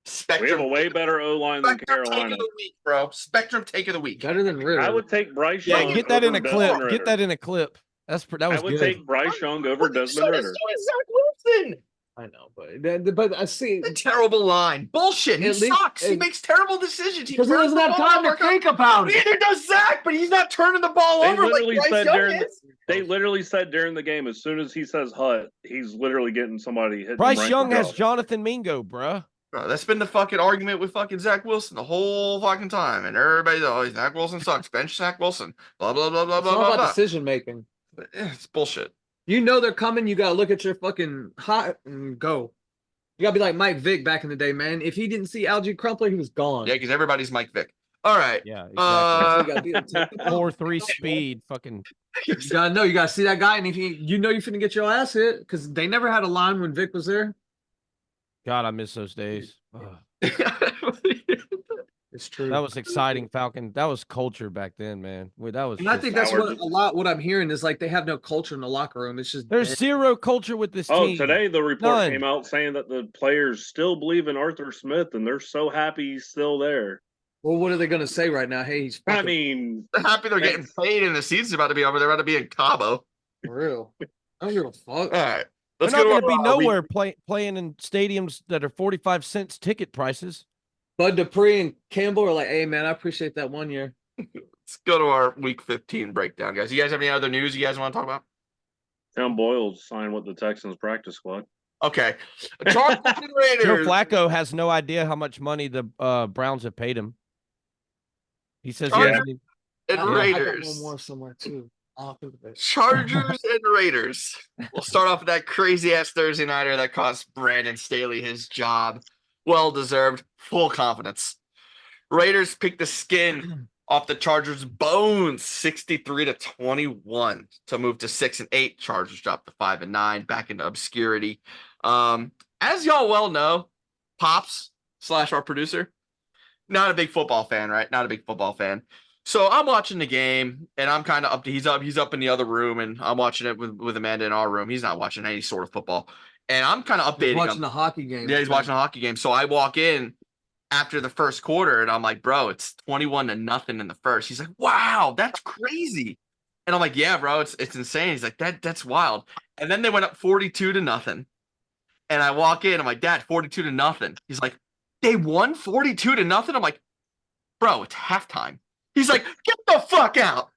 S1: a
S4: Spectrum.
S1: way better O-line than
S4: Spectrum take
S1: Carolina.
S4: of the week, bro. Spectrum take of the week.
S5: better than Ritter.
S1: I would take Bryce
S3: Yeah,
S1: Young.
S3: get that in
S1: over
S3: a clip.
S1: Desmond
S3: Get
S1: Ritter.
S3: that in a clip. That was
S1: I would
S3: good.
S1: take Bryce Young over Desmond
S4: So
S1: Ritter.
S4: is Zach Wilson.
S5: I know, but I see
S4: A terrible line. Bullshit. He
S5: At least-
S4: sucks. He makes terrible decisions.
S5: because he
S4: turns
S5: doesn't
S4: the
S5: have
S4: ball
S5: time to
S4: over.
S5: think about it.
S4: Neither does Zach, but he's not turning the ball
S1: They
S4: over like
S1: literally
S4: Bryce
S1: said
S4: Young
S1: during the-
S4: is.
S1: They literally said during the game, as soon as he says "hut," he's literally getting somebody hit.
S3: Bryce Young has Jonathan Mingo, bro.
S4: Bro, that's been the fucking argument with fucking Zach Wilson the whole fucking time. And everybody's, oh, Zach Wilson sucks. Bench Zach Wilson. Blah, blah, blah, blah,
S5: It's
S4: blah,
S5: all
S4: blah,
S5: about
S4: blah.
S5: decision making.
S4: But, it's bullshit.
S5: You know they're coming. You gotta look at your fucking hot and go. You gotta be like Mike Vick back in the day, man. If he didn't see Algie Crumpler, he was gone.
S4: Yeah, because everybody's Mike Vick. All right.
S3: Yeah,
S5: So
S3: exactly.
S5: you gotta be able to take
S3: 4-3 speed. Fucking
S5: You gotta know. You gotta see that guy, and if you know you're finna get your ass hit, because they never had a line when Vic was there.
S3: God, I miss those days. Ugh.
S5: It's true.
S3: That was exciting, Falcon. That was culture back then, man. That was.
S5: and I
S3: just-
S5: think that's
S1: Howard.
S5: what I'm hearing is like they have no culture in the locker room. It's just
S3: There's
S5: dead.
S3: zero culture with this
S1: Oh,
S3: team.
S1: today the report
S3: None.
S1: came out saying that the players still believe in Arthur Smith and they're so happy he's still there.
S5: Well, what are they gonna say right now? Hey, he's
S1: I
S5: fucking
S1: mean,
S4: They're happy they're getting paid and the season's about to be over. They're about to be in Cabo.
S5: for real. I don't give a fuck.
S4: All right.
S3: They're
S4: Let's
S3: not
S4: go
S3: going
S4: to
S3: to be
S4: our
S3: nowhere playing in stadiums that are 45 cents ticket prices.
S5: Bud Dupree and Campbell are like, hey man, I appreciate that 1 year.
S4: Let's go to our week 15 breakdown, guys. You guys have any other news you guys want to talk about?
S1: Tim Boyle signed with the Texans practice squad.
S4: Okay. Chargers and
S3: Joe
S4: Raiders.
S3: Flacco has no idea how much money the Browns have paid him. He says he
S4: Yeah.
S3: hasn't even-
S4: And
S5: I got
S4: Raiders.
S5: one more somewhere too. I'll think of it.
S4: Chargers and Raiders. We'll start off with that crazy ass Thursday nighter that cost Brandon Staley his job. Well deserved, full confidence. Raiders picked the skin off the Chargers' bones, 63-21 to move to 6-8. Chargers dropped to 5-9, back into obscurity. As y'all well know, Pops / our producer, not a big football fan, right? Not a big football fan. So I'm watching the game, and I'm kind of up. He's up in the other room, and I'm watching it with Amanda in our room. He's not watching any sort of football, and I'm kind of
S5: He's
S4: updating
S5: watching
S4: him.
S5: the hockey game.
S4: Yeah, he's watching a hockey game. So I walk in after the first quarter, and I'm like, bro, it's 21-0 in the first. He's like, wow, that's crazy. And I'm like, yeah, bro, it's insane. He's like, that's wild. And then they went up 42-0. And I walk in, I'm like, Dad, 42-0. He's like, they won 42-0. I'm like, bro, it's halftime. He's like, get the fuck out.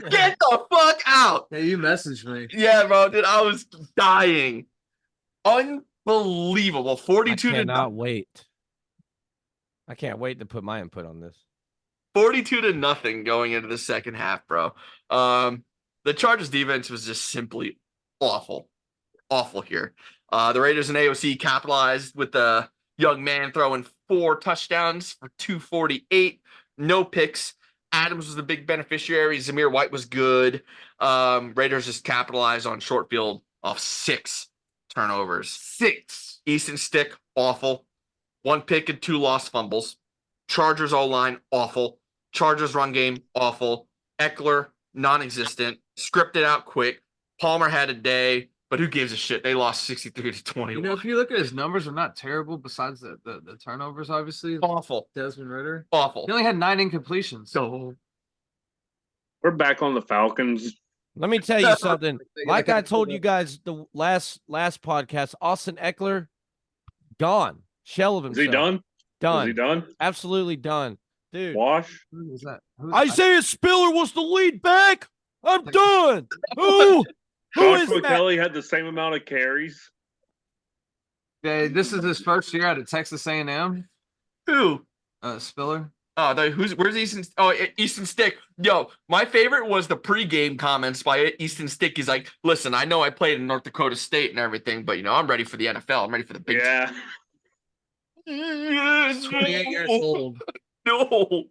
S4: Get the fuck out.
S5: Yeah, you messaged me.
S4: Yeah, bro, dude, I was dying. Unbelievable.
S3: I
S4: 42 to
S3: cannot wait. I can't wait to put my input on this.
S4: 42-0 going into the second half, bro. The Chargers defense was just simply awful. Awful here. The Raiders and AOC capitalized with the young man throwing 4 touchdowns for 248, no picks. Adams was the big beneficiary. Zamir White was good. Raiders just capitalized on short field off 6 turnovers. 6. Easton Stick, awful. 1 pick and 2 lost fumbles. Chargers O-line, awful. Chargers run game, awful. Eckler, non-existent. Scripted out quick. Palmer had a day, but who gives a shit? They lost 63-21.
S5: You know, if you look at his numbers, they're not terrible. Besides the turnovers, obviously.
S4: Awful.
S5: Desmond Ritter.
S4: Awful.
S5: He only had 9 incompletions.
S4: So
S1: We're back on the Falcons.
S3: Let me tell you something. Like I told you guys the last podcast, Austin Eckler, gone. Shell of
S1: Is
S3: himself.
S1: he done?
S3: Done.
S1: Is he done?
S3: Absolutely done. Dude.
S1: Wash?
S5: Who was that? Who
S3: Isaiah Spiller was the lead back. I'm done. Who
S1: Josh
S3: is that?
S1: McKelly had the same amount of carries.
S5: Yeah, this is his first year out of Texas A&M.
S4: who?
S5: Spiller.
S4: Oh, where's Easton? Oh, Easton Stick. Yo, my favorite was the pregame comments by Easton Stick. He's like, listen, I know I played in North Dakota State and everything, but, I'm ready for the NFL. I'm ready for the big
S1: Yeah.
S5: 28 years old.
S4: No.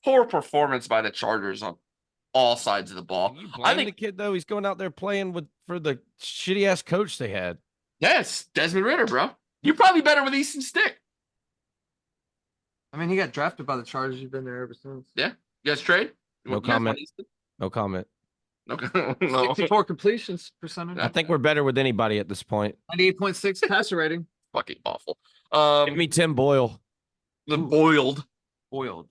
S4: Poor performance by the Chargers on all sides of the ball.
S3: You
S4: I
S3: blame
S4: think
S3: the kid though. He's going out there playing for the shitty ass coach they had.
S4: yes, Desmond Ritter, bro. You're probably better with Easton Stick.
S5: I mean, he got drafted by the Chargers. You've been there ever since.
S4: You guys trade?
S3: No
S4: You guys
S3: comment.
S4: want Easton?
S3: No comment.
S4: Okay. No.
S5: 64 completions percentage.
S3: I think we're better with anybody at this point.
S5: 98.6 passer rating.
S4: Fucking awful.
S3: Give me Tim Boyle.
S4: The boiled
S5: Boiled.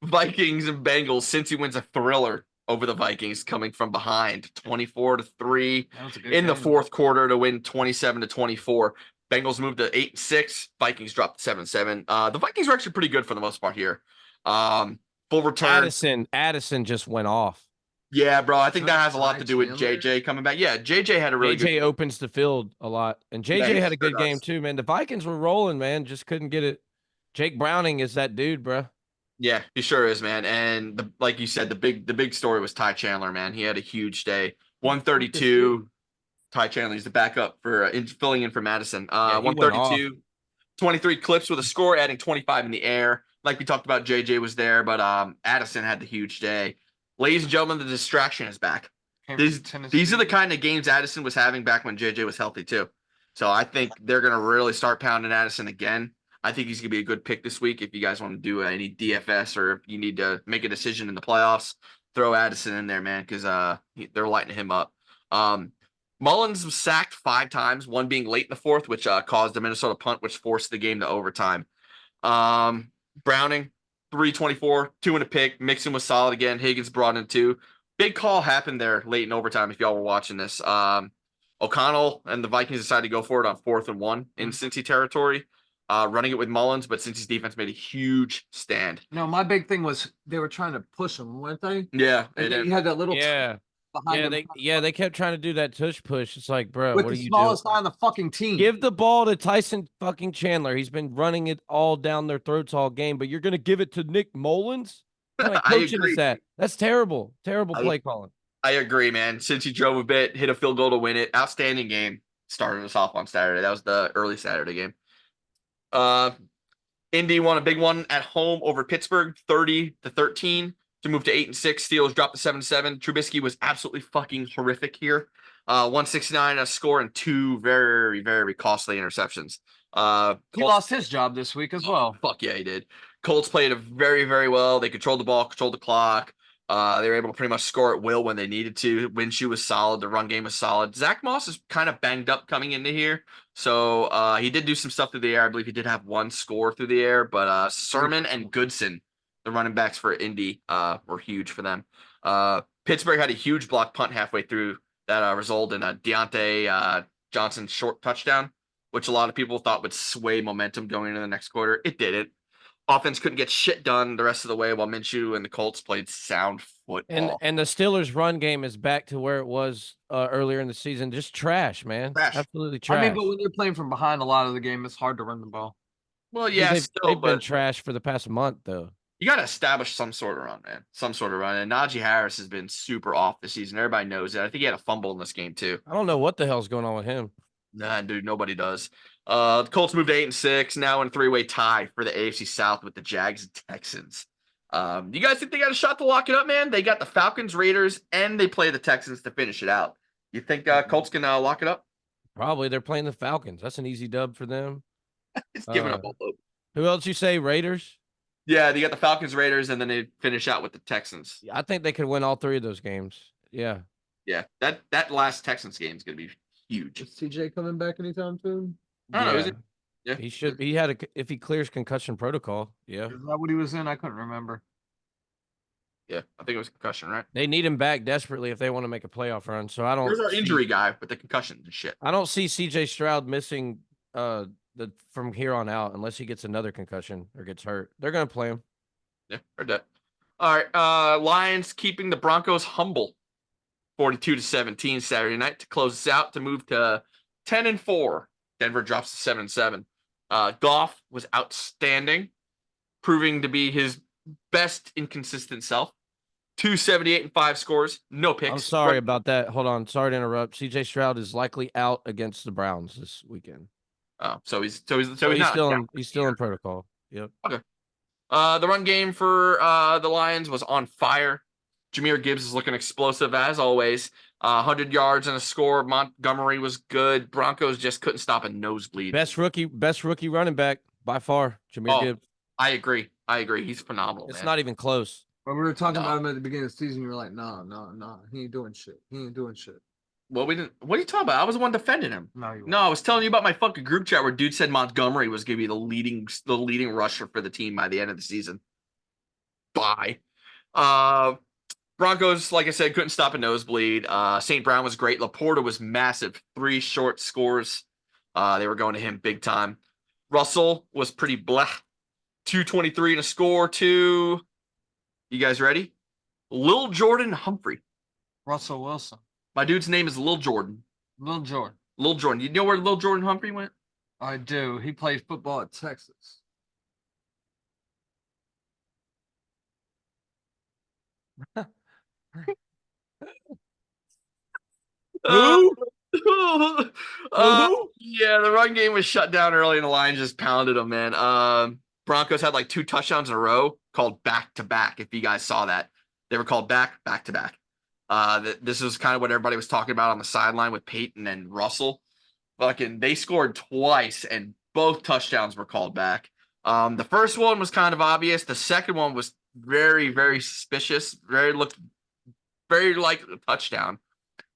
S4: Vikings and Bengals. Cincy wins a thriller over the Vikings coming from behind 24-3
S5: That was a good
S4: in the
S5: game.
S4: fourth quarter to win 27-24. Bengals moved to 8-6. Vikings dropped to 7-7. The Vikings were actually pretty good for the most part here. Full return.
S3: Addison just went off.
S4: Yeah, bro. I think that has a lot
S5: Ty
S4: to do with
S5: Chandler?
S4: JJ coming back. Yeah, JJ had a really
S3: JJ
S4: good.
S3: opens the field a lot, and JJ
S4: Yeah,
S3: had a
S4: he sure
S3: good game
S4: does.
S3: too, man. The Vikings were rolling, man. Just couldn't get it. Jake Browning is that dude, bro.
S4: Yeah, he sure is, man. And like you said, the big story was Ty Chandler, man. He had a huge day. 132. Ty Chandler, he's the backup for filling in for Madison.
S3: Yeah, he went
S4: 132, 23 clips with a score, adding 25 in the air. Like we talked about, JJ was there, but Addison had the huge day. Ladies and gentlemen, the distraction is back.
S5: Came
S4: These
S5: from Tennessee.
S4: are the kind of games Addison was having back when JJ was healthy too. So I think they're going to really start pounding Addison again. I think he's going to be a good pick this week. If you guys want to do any DFS or if you need to make a decision in the playoffs, throw Addison in there, man, because they're lighting him up. Mullins was sacked 5 times, one being late in the fourth, which caused the Minnesota punt, which forced the game to overtime. Browning, 324, 2 and a pick. Mixon was solid again. Higgins brought in 2. Big call happened there late in overtime if y'all were watching this. O'Connell and the Vikings decided to go for it on 4th and 1 in Cincy territory, running it with Mullins, but Cincy's defense made a huge stand.
S5: No, my big thing was they were trying to push him, weren't they?
S4: Yeah.
S5: And then you had that little
S3: Yeah,
S5: behind him
S3: they kept trying to do that tush push. It's like, bro,
S5: with
S3: what
S5: the
S3: are you doing?
S5: smallest guy on the fucking team.
S3: Give the ball to Tyson fucking Chandler. He's been running it all down their throats all game, but you're gonna give it to Nick Mullins? What kind of
S4: I
S3: coaching
S4: agree.
S3: is that? That's terrible. Terrible play calling.
S4: I agree, man. Since he drove a bit, hit a field goal to win it. Outstanding game. Started us off on Saturday. That was the early Saturday game. Indy won a big one at home over Pittsburgh, 30-13 to move to 8-6. Steelers dropped to 7-7. Trubisky was absolutely fucking horrific here. 169 a score and 2 very, very costly interceptions.
S5: He lost his job this week as well.
S4: Fuck yeah, he did. Colts played it very, very well. They controlled the ball, controlled the clock. They were able to pretty much score at will when they needed to. Minshew was solid. The run game was solid. Zach Moss is kind of banged up coming into here. So he did do some stuff through the air. I believe he did have one score through the air. But Sermon and Goodson, the running backs for Indy, were huge for them. Pittsburgh had a huge block punt halfway through that resulted in a Deontay Johnson short touchdown, which a lot of people thought would sway momentum going into the next quarter. It didn't. Offense couldn't get shit done the rest of the way while Minshew and the Colts played sound football.
S3: And the Steelers' run game is back to where it was earlier in the season. Just trash, man.
S4: Trash.
S3: Absolutely trash.
S5: I mean, but when you're playing from behind a lot of the game, it's hard to run the ball.
S4: Well, yeah,
S3: they've been trash for the past month, though.
S4: You got to establish some sort of run, man. Some sort of run. And Najee Harris has been super off this season. Everybody knows it. I think he had a fumble in this game, too.
S3: I don't know what the hell's going on with him.
S4: Nah, dude, nobody does. The Colts moved to 8-6, now in a three-way tie for the AFC South with the Jags and Texans. You guys think they got a shot to lock it up, man? They got the Falcons, Raiders, and they play the Texans to finish it out. You think Colts can lock it up?
S3: Probably. They're playing the Falcons. That's an easy dub for them.
S4: It's giving up a loop.
S3: Who else you say? Raiders?
S4: Yeah, they got the Falcons, Raiders, and then they finish out with the Texans.
S3: I think they could win all three of those games. Yeah.
S4: Yeah, that last Texans game is going to be huge.
S5: Is TJ coming back anytime soon?
S4: I don't know. Is it? Yeah.
S3: He should. He had if he clears concussion protocol. Yeah.
S5: Is that what he was in? I couldn't remember.
S4: Yeah, I think it was concussion, right?
S3: They need him back desperately if they want to make a playoff run. So I don't.
S4: Where's our injury guy with the concussion and shit?
S3: I don't see CJ Stroud missing from here on out unless he gets another concussion or gets hurt. They're gonna play him.
S4: Yeah, heard that. All right, Lions keeping the Broncos humble, 42-17 Saturday night to close this out to move to 10-4. Denver drops to 7-7. Goff was outstanding, proving to be his best inconsistent self. 278 and 5 scores, no picks.
S3: I'm sorry about that. Hold on, sorry to interrupt. CJ Stroud is likely out against the Browns this weekend.
S4: Oh, so he's
S3: still in protocol. Yep.
S4: Okay. The run game for the Lions was on fire. Jahmyr Gibbs is looking explosive as always. 100 yards and a score. Montgomery was good. Broncos just couldn't stop a nosebleed.
S3: Best rookie running back by far, Jahmyr Gibbs.
S4: I agree. He's phenomenal.
S3: It's not even close.
S5: When we were talking about him at the beginning of the season, you were like, nah. He ain't doing shit.
S4: Well, we didn't. What are you talking about? I was the one defending him.
S5: No,
S4: I was telling you about my fucking group chat where dude said Montgomery was going to be the leading rusher for the team by the end of the season. Bye. Broncos, like I said, couldn't stop a nosebleed. St. Brown was great. Laporta was massive. 3 short scores. They were going to him big time. Russell was pretty blah. 223 and a score to, you guys ready? Lil Jordan Humphrey.
S5: Russell Wilson.
S4: My dude's name is Lil Jordan.
S5: Lil Jordan.
S4: Lil Jordan. You know where Lil Jordan Humphrey went?
S5: I do. He played football at Texas.
S4: Who? Yeah, the run game was shut down early and the Lions just pounded them, man. Broncos had like 2 touchdowns in a row called back-to-back, if you guys saw that. They were called back-to-back. This is kind of what everybody was talking about on the sideline with Peyton and Russell. They scored twice and both touchdowns were called back. The first one was kind of obvious. The second one was very, very suspicious. Looked very like a touchdown.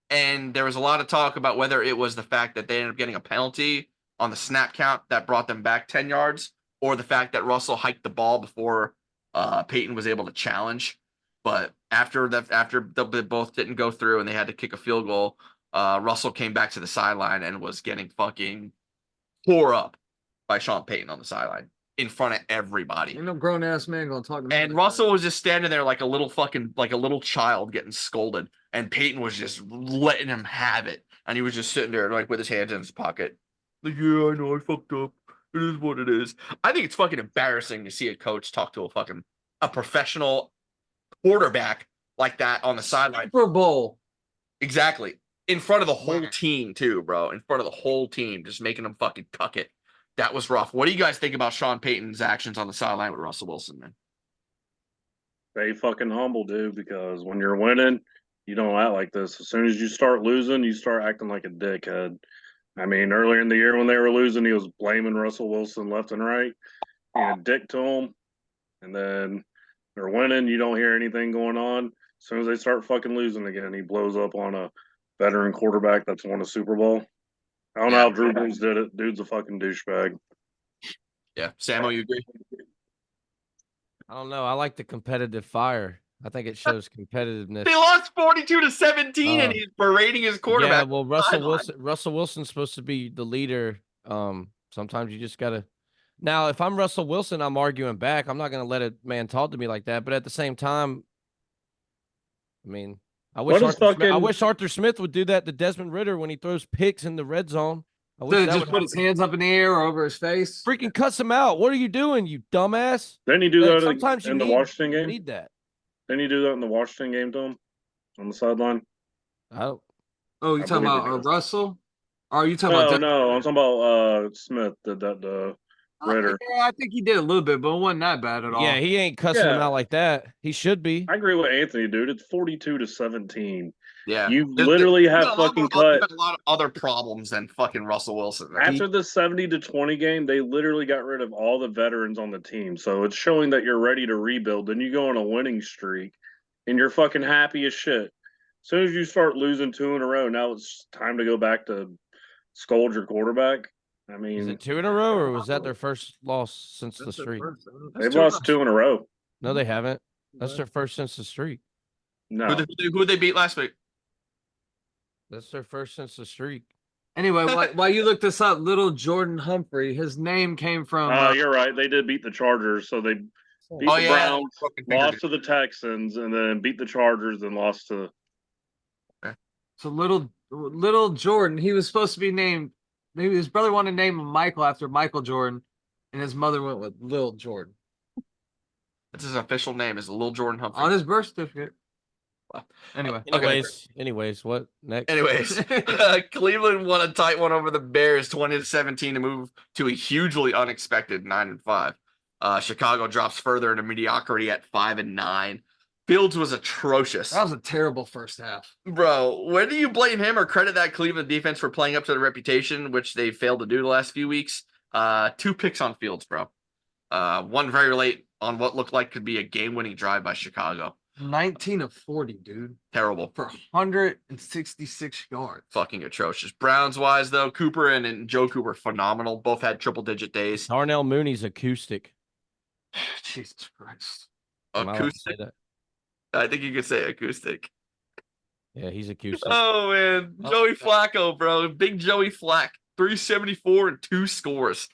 S4: And there was a lot of talk about whether it was the fact that they ended up getting a penalty on the snap count that brought them back 10 yards, or the fact that Russell hiked the ball before Peyton was able to challenge. But after they both didn't go through and they had to kick a field goal, Russell came back to the sideline and was getting fucking tore up by Sean Payton on the sideline in front of everybody.
S5: Ain't no grown ass man gonna talk to me.
S4: And Russell was just standing there like a little child getting scolded, and Peyton was just letting him have it, and he was just sitting there like with his hands in his pocket, like, yeah, I know I fucked up. It is what it is. I think it's fucking embarrassing to see a coach talk to a professional quarterback like that on the sideline.
S5: Super Bowl.
S4: Exactly. In front of the whole team too, bro. In front of the whole team, just making them fucking cuck it. That was rough. What do you guys think about Sean Payton's actions on the sideline with Russell Wilson, man?
S1: Stay fucking humble, dude, because when you're winning, you don't act like this. As soon as you start losing, you start acting like a dickhead. I mean, earlier in the year when they were losing, he was blaming Russell Wilson left and right. And dick to him. and then they're winning. You don't hear anything going on. As soon as they start fucking losing again, he blows up on a veteran quarterback that's won a Super Bowl. I don't know how Drew Brees did it. Dude's a fucking douchebag.
S4: Yeah, Samo, you agree?
S3: I don't know. I like the competitive fire. I think it shows competitiveness.
S4: They lost 42-17, and he's berating his quarterback.
S3: Yeah, well, Russell Wilson's supposed to be the leader. Sometimes you just gotta. Now, if I'm Russell Wilson, I'm arguing back. I'm not gonna let a man talk to me like that. But at the same time, I mean, I wish Arthur Smith would do that to Desmond Ridder when he throws picks in the red zone. I wish
S5: Dude,
S3: that
S5: just
S3: would
S5: put his hands up in the air or over his face.
S3: freaking cuss him out. What are you doing, you dumbass?
S1: Didn't he do that
S3: Sometimes
S1: in the Washington game?
S3: You need that.
S1: Didn't he do that in the Washington game to him on the sideline?
S5: Oh, you talking about Russell? Or are you talking about?
S1: No, I'm talking about Smith did that to Ridder.
S5: Yeah, I think he did a little bit, but it wasn't that bad at all.
S3: Yeah, he ain't cussing him out like that. He should be.
S1: I agree with Anthony, dude. It's 42-17.
S4: Yeah,
S1: you literally have fucking cut
S4: a lot of other problems than fucking Russell Wilson.
S1: After the 70-20 game, they literally got rid of all the veterans on the team. So it's showing that you're ready to rebuild. Then you go on a winning streak, and you're fucking happy as shit. As soon as you start losing 2 in a row, now it's time to go back to scold your quarterback. I mean,
S3: is it 2 in a row, or was that their first loss since the streak?
S1: They've lost 2 in a row.
S3: No, they haven't. That's their first since the streak.
S1: No.
S4: Who they beat last week?
S3: That's their first since the streak.
S5: Anyway, while you look this up, little Jordan Humphrey, his name came from.
S1: You're right. They did beat the Chargers, so they beat the Browns, lost to the Texans, and then beat the Chargers and lost to.
S5: So little Jordan, he was supposed to be named. Maybe his brother wanted to name him Michael after Michael Jordan, and his mother went with Lil Jordan.
S4: That's his official name, is Lil Jordan Humphrey.
S5: On his birth certificate. Anyway.
S3: Anyways, what next?
S4: Anyways, Cleveland won a tight one over the Bears, 20-17, to move to a hugely unexpected 9-5. Chicago drops further into mediocrity at 5-9. Fields was atrocious.
S5: That was a terrible first half.
S4: Bro, where do you blame him or credit that Cleveland defense for playing up to the reputation, which they failed to do the last few weeks? 2 picks on Fields, bro. One very late on what looked like could be a game-winning drive by Chicago.
S5: 19 of 40, dude.
S4: Terrible.
S5: For 166 yards.
S4: Fucking atrocious. Browns-wise, though, Cooper and Joe Cooper, phenomenal. Both had triple-digit days.
S3: Darnell Mooney's acoustic.
S5: Jesus Christ.
S4: Acoustic? I think you could say acoustic.
S3: Yeah, he's acoustic.
S4: Oh, man. Joey Flacco, bro. Big Joey Flack. 374 and 2 scores.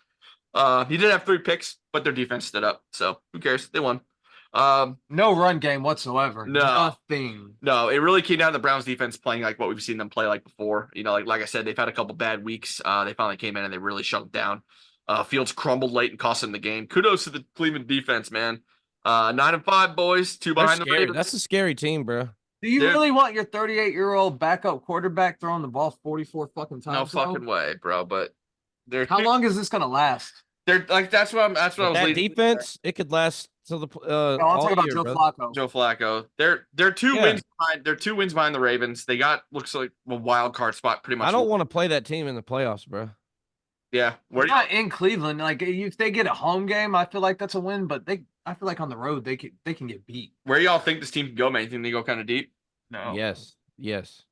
S4: He did have 3 picks, but their defense stood up. So who cares? They won.
S5: No run game whatsoever.
S4: No.
S5: Nothing.
S4: No, it really came down to the Browns defense playing like what we've seen them play like before. You know, like I said, they've had a couple bad weeks. They finally came in and they really shut down. Fields crumbled late and cost them the game. Kudos to the Cleveland defense, man. 9-5, boys. 2 behind the Ravens.
S3: That's a scary team, bro.
S5: Do you really want your 38-year-old backup quarterback throwing the ball 44 fucking times?
S4: No fucking way, bro. But
S5: how long is this gonna last?
S4: They're like that's what I was leading.
S3: Defense, it could last till the
S5: I'll talk about Joe Flacco.
S4: Joe Flacco. They're 2 wins behind. They're 2 wins behind the Ravens. They got looks like a wild card spot pretty much.
S3: I don't want to play that team in the playoffs, bro.
S4: Yeah,
S5: we're not in Cleveland. Like if they get a home game, I feel like that's a win. But I feel like on the road they can get beat.
S4: Where y'all think this team can go, man? You think they go kind of deep?
S3: No. Yes.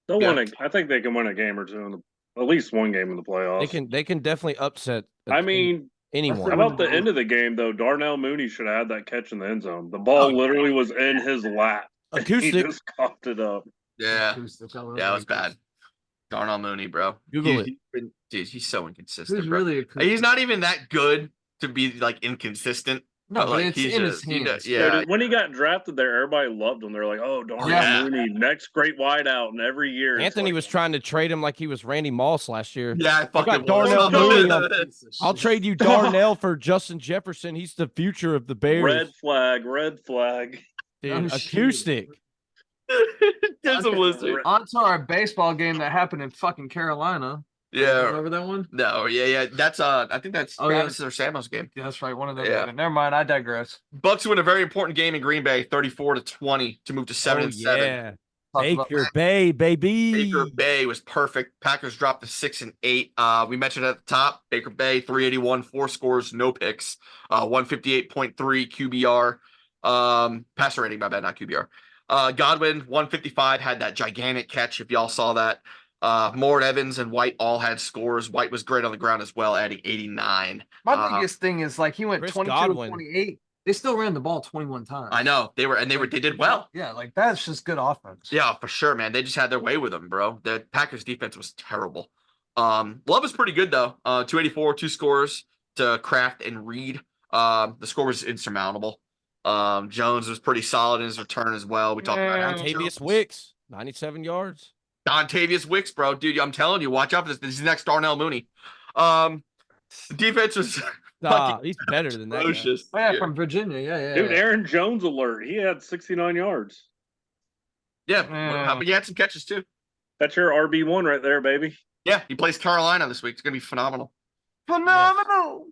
S1: They'll win. I think they can win a game or two at least one game in the playoffs.
S3: They can definitely upset.
S1: I mean,
S3: anyone.
S1: How about the end of the game though? Darnell Mooney should have had that catch in the end zone. The ball literally was in his lap.
S3: Acoustic.
S1: He just coughed it up.
S4: Yeah, yeah, it was bad. Darnell Mooney, bro.
S3: Google it.
S4: Dude, he's so inconsistent.
S5: He's really
S4: he's not even that good to be like inconsistent.
S5: No, but like, it's in his hands.
S1: Yeah. When he got drafted there, everybody loved him. They're like, oh, Darnell Mooney, next great wideout. And every year.
S3: Anthony was trying to trade him like he was Randy Moss last year.
S4: Yeah, I fucking
S3: Darnell Mooney. I'll trade you Darnell for Justin Jefferson. He's the future of the Bears.
S1: Red flag.
S3: Dude, acoustic.
S4: There's a blizzard.
S5: On to our baseball game that happened in fucking Carolina.
S4: Yeah.
S5: Remember that one?
S4: No, yeah. That's I think that's Travis or Samuel's game.
S5: Yeah, that's right. One of them.
S4: Yeah.
S5: Never mind, I digress.
S4: Bucks win a very important game in Green Bay, 34-20 to move to 7-7.
S3: Yeah.
S5: talked about
S3: Baker Bay, baby.
S4: Baker Bay was perfect. Packers dropped to 6 and 8. We mentioned at the top, Baker Bay 381, 4 scores, no picks, 158.3 QBR. Passer rating, my bad, not QBR. Godwin 155 had that gigantic catch. If y'all saw that, Moore, Evans, and White all had scores. White was great on the ground as well, adding 89.
S5: My biggest thing is like he went
S3: Chris
S5: 22
S3: Godwin.
S5: and 28. They still ran the ball 21 times.
S4: I know they did well.
S5: Yeah, like that's just good offense.
S4: Yeah, for sure, man. They just had their way with them, bro. The Packers defense was terrible. Love was pretty good though. 284, 2 scores to Kraft and Reed. The score was insurmountable. Jones was pretty solid in his return as well. We talked about
S3: Dontavious Wicks, 97 yards.
S4: Dontavious Wicks, bro. Dude, I'm telling you, watch out for this. This is the next Darnell Mooney. The defense was
S3: He's better than that guy.
S4: atrocious.
S5: Oh, yeah, from Virginia. Yeah.
S1: Dude, Aaron Jones alert. He had 69 yards.
S4: Yeah, but he had some catches too.
S1: That's your RB1 right there, baby.
S4: Yeah, he plays Carolina this week. It's gonna be phenomenal.
S5: Phenomenal.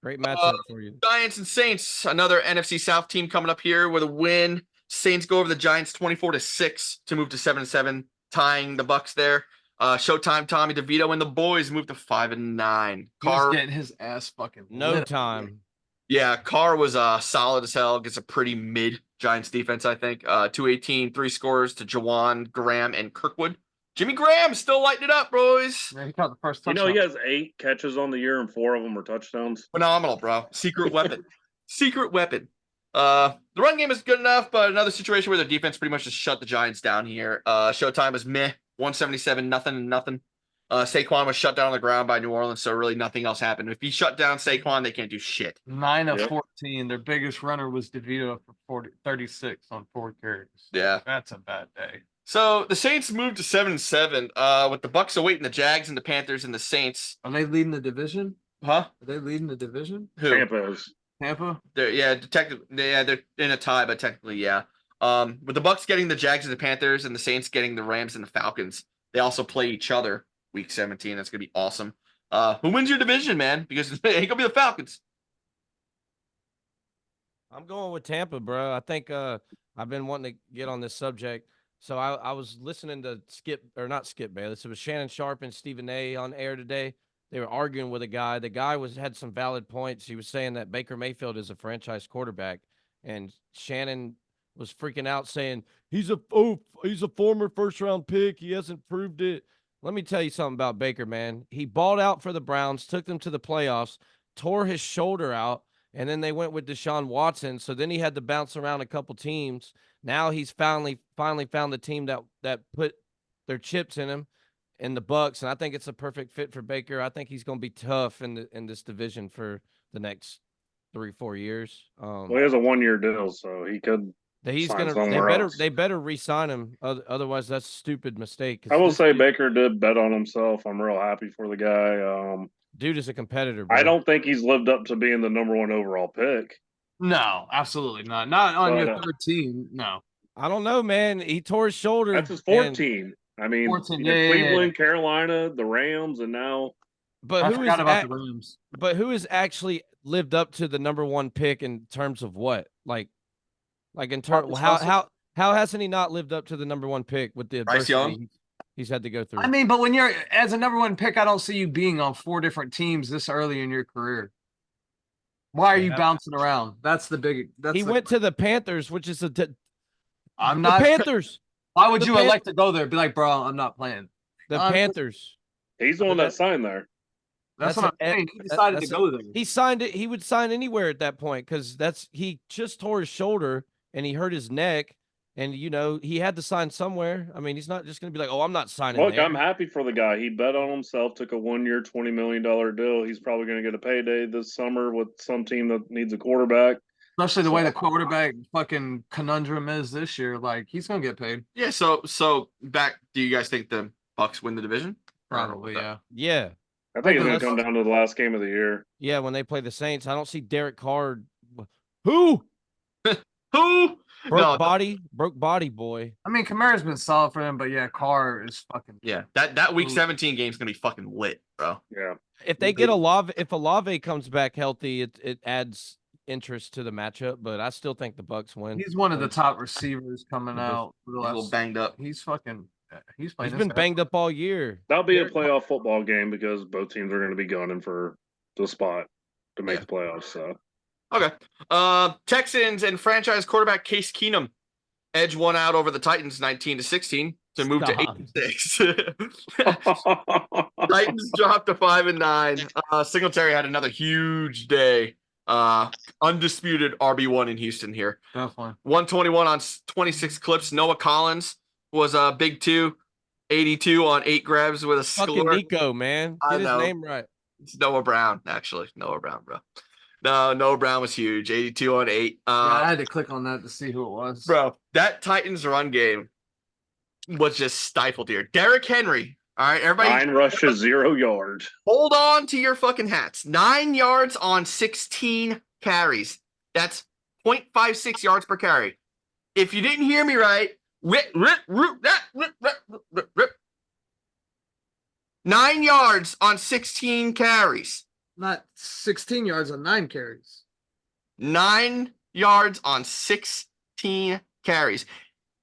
S3: Great matchup for you.
S4: Giants and Saints, another NFC South team coming up here with a win. Saints go over the Giants 24-6 to move to 7-7, tying the Bucks there. Showtime Tommy DeVito and the boys moved to 5-9.
S5: Carr getting his ass fucking
S3: No
S5: lit.
S3: time.
S4: Yeah, Carr was solid as hell. Gets a pretty mid Giants defense, I think. 218, 3 scores to Jawan, Graham, and Kirkwood. Jimmy Graham still lighting it up, boys.
S5: Yeah, he caught the first
S1: You
S5: touchdown.
S1: know, he has 8 catches on the year and 4 of them were touchdowns.
S4: Phenomenal, bro. Secret weapon. Secret weapon. The run game is good enough, but another situation where their defense pretty much just shut the Giants down here. Showtime was meh. 177, nothing. Saquon was shut down on the ground by New Orleans, so really nothing else happened. If he shut down Saquon, they can't do shit.
S5: 9 of
S1: Yep.
S5: 14. Their biggest runner was DeVito for 36 on 4 carries.
S4: Yeah.
S5: That's a bad day.
S4: So the Saints moved to 7-7, with the Bucks awaiting the Jags and the Panthers and the Saints.
S5: Are they leading the division?
S4: Huh?
S5: Are they leading the division?
S4: Who?
S1: Tampa is.
S5: Tampa?
S4: They're in a tie, but technically, yeah. With the Bucks getting the Jags and the Panthers and the Saints getting the Rams and the Falcons, they also play each other week 17. That's gonna be awesome. Who wins your division, man? Because it ain't gonna be the Falcons.
S3: I'm going with Tampa, bro. I think I've been wanting to get on this subject. So I was listening to not Skip Bayless. It was Shannon Sharp and Stephen A on air today. They were arguing with a guy. The guy had some valid points. He was saying that Baker Mayfield is a franchise quarterback, and Shannon was freaking out saying he's a former first-round pick. He hasn't proved it. Let me tell you something about Baker, man. He balled out for the Browns, took them to the playoffs, tore his shoulder out, and then they went with Deshaun Watson. So then he had to bounce around a couple teams. Now he's finally found the team that put their chips in him, in the Bucks, and I think it's a perfect fit for Baker. I think he's going to be tough in this division for the next 3-4 years.
S1: Well, he has a 1-year deal, so he could.
S3: He's
S1: sign
S3: gonna.
S1: somewhere else.
S3: They better re-sign him. Otherwise, that's a stupid mistake.
S1: I will say Baker did bet on himself. I'm real happy for the guy.
S3: Dude is a competitor, bro.
S1: I don't think he's lived up to being the #1 overall pick.
S5: No, absolutely not. Not on
S1: But,
S5: your 13. No.
S3: I don't know, man. He tore his shoulder.
S1: That's his
S3: and-
S1: 14. I mean,
S5: 14,
S1: Cleveland, Carolina, the Rams, and now
S3: But
S5: I
S3: who
S5: forgot
S3: is
S5: about the Rams.
S3: But who has actually lived up to the #1 pick in terms of what? Like in terms
S5: Marcus Russell?
S3: how hasn't he not lived up to the #1 pick with the
S4: Bryce Young?
S3: adversity he's had to go through?
S5: I mean, but when you're as a #1 pick, I don't see you being on 4 different teams this early in your career. Why are you
S3: Yeah.
S5: bouncing around? That's the big.
S3: He went to the Panthers, which is
S5: I'm
S3: the
S5: not.
S3: Panthers.
S5: Why would
S3: the
S5: you
S3: Pan-
S5: elect to go there? Be like, bro, I'm not playing.
S3: The
S5: I'm-
S3: Panthers.
S1: he's the one that signed there.
S5: That's
S3: That's
S5: what
S3: a-
S5: I'm saying. He decided to
S3: that's
S5: go there.
S3: He signed it. He would sign anywhere at that point because he just tore his shoulder and he hurt his neck, and he had to sign somewhere. I mean, he's not just going to be like, oh, I'm not signing.
S1: Look,
S3: there.
S1: I'm happy for the guy. He bet on himself, took a 1-year, $20 million deal. He's probably going to get a payday this summer with some team that needs a quarterback.
S5: Especially the way the quarterback fucking conundrum is this year. Like, he's gonna get paid.
S4: Yeah, so back, do you guys think the Bucks win the division?
S5: Probably, yeah.
S3: Yeah.
S1: I think it's going
S3: Unless-
S1: to come down to the last game of the year.
S3: Yeah, when they play the Saints, I don't see Derek Carr. Who
S4: Who?
S3: broke body boy.
S5: I mean, Kamara's been solid for them, but yeah, Carr is fucking.
S4: Yeah, that week
S5: Ooh.
S4: 17 game's gonna be fucking lit, bro.
S1: Yeah.
S3: If they get if Olave comes back healthy, it interest to the matchup, but I still think the Bucks win.
S5: He's one of the top receivers coming
S3: The best-
S5: out. For the
S4: He's a little
S5: last,
S4: banged up.
S5: he's fucking. He's playing.
S3: He's
S5: his
S3: been
S5: ass
S3: banged
S5: off.
S3: up all year.
S1: That'll be a
S5: Derek-
S1: playoff football game because both teams are going to be gunning for the spot to make
S4: Yeah.
S1: the playoffs. So
S4: Okay. Texans and franchise quarterback Case Keenum edge one out over the Titans 19-16 to move
S3: Stop.
S4: to 8-6. Titans dropped to 5-9. Singletary had another huge day. Undisputed RB1 in Houston here.
S5: Definitely.
S4: 121 on 26 clips. Noah Collins was a big 2. 82 on 8 grabs with a
S3: Fucking
S4: score.
S3: Nico, man.
S4: I
S3: Get his
S4: know.
S3: name right.
S4: It's Noah Brown, actually. Noah Brown, bro. No, Noah Brown was huge. 82 on 8.
S5: Yeah, I had to click on that to see who it was.
S4: Bro, that Titans run game was just stifled here. Derrick Henry. All right, everybody
S1: 9 rushes, 0 yards.
S4: hold on to your fucking hats. 9 yards on 16 carries. That's 0.56 yards per carry. If you didn't hear me right, rip. 9 yards on 16 carries.
S5: Not 16 yards on 9 carries.
S4: 9 yards on 16 carries.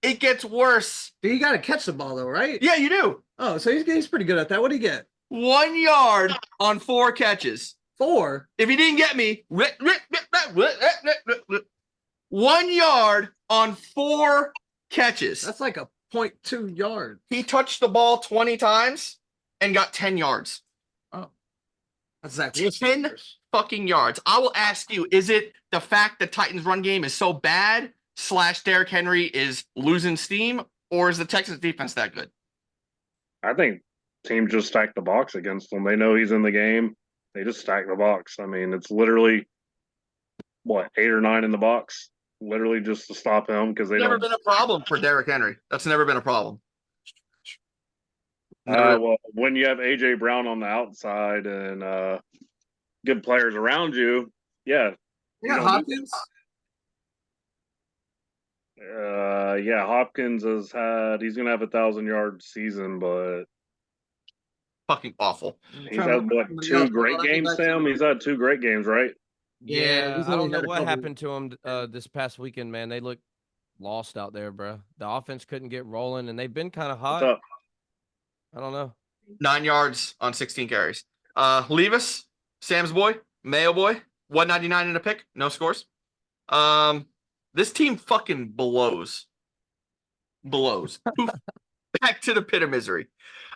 S4: It gets worse.
S5: You got to catch the ball though, right?
S4: Yeah, you do.
S5: Oh, so he's pretty good at that. What do you get?
S4: 1 yard on 4 catches.
S5: 4.
S4: If you didn't get me, 1 yard on 4 catches.
S5: That's like a 0.2 yard.
S4: He touched the ball 20 times and got 10 yards.
S5: That's Zach
S4: 10
S5: Wilson.
S4: fucking yards. I will ask you, is it the fact the Titans run game is so bad / Derrick Henry is losing steam, or is the Texans defense that good?
S1: I think teams just stack the box against him. They know he's in the game. They just stack the box. I mean, it's literally, 8 or 9 in the box, literally just to stop him because they
S4: Never
S1: don't.
S4: been a problem for Derrick Henry. That's never been a problem.
S1: Well, when you have AJ Brown on the outside and good players around you, yeah.
S5: You got
S1: don't
S5: Hopkins?
S1: Hopkins he's gonna have 1,000-yard season, but
S4: Fucking awful.
S1: he's had what, 2 great games, Sam? He's had 2 great games, right?
S5: Yeah, he's
S3: I don't
S5: only
S3: know
S5: had a
S3: what
S5: couple-
S3: happened to him this past weekend, man. They look lost out there, bro. The offense couldn't get rolling, and they've been kind of hot.
S1: What's up?
S3: I don't know.
S4: 9 yards on 16 carries. Levis, Sam's boy, Mayo boy, 199 in a pick, no scores. This team fucking blows. Poof. Back to the pit of misery.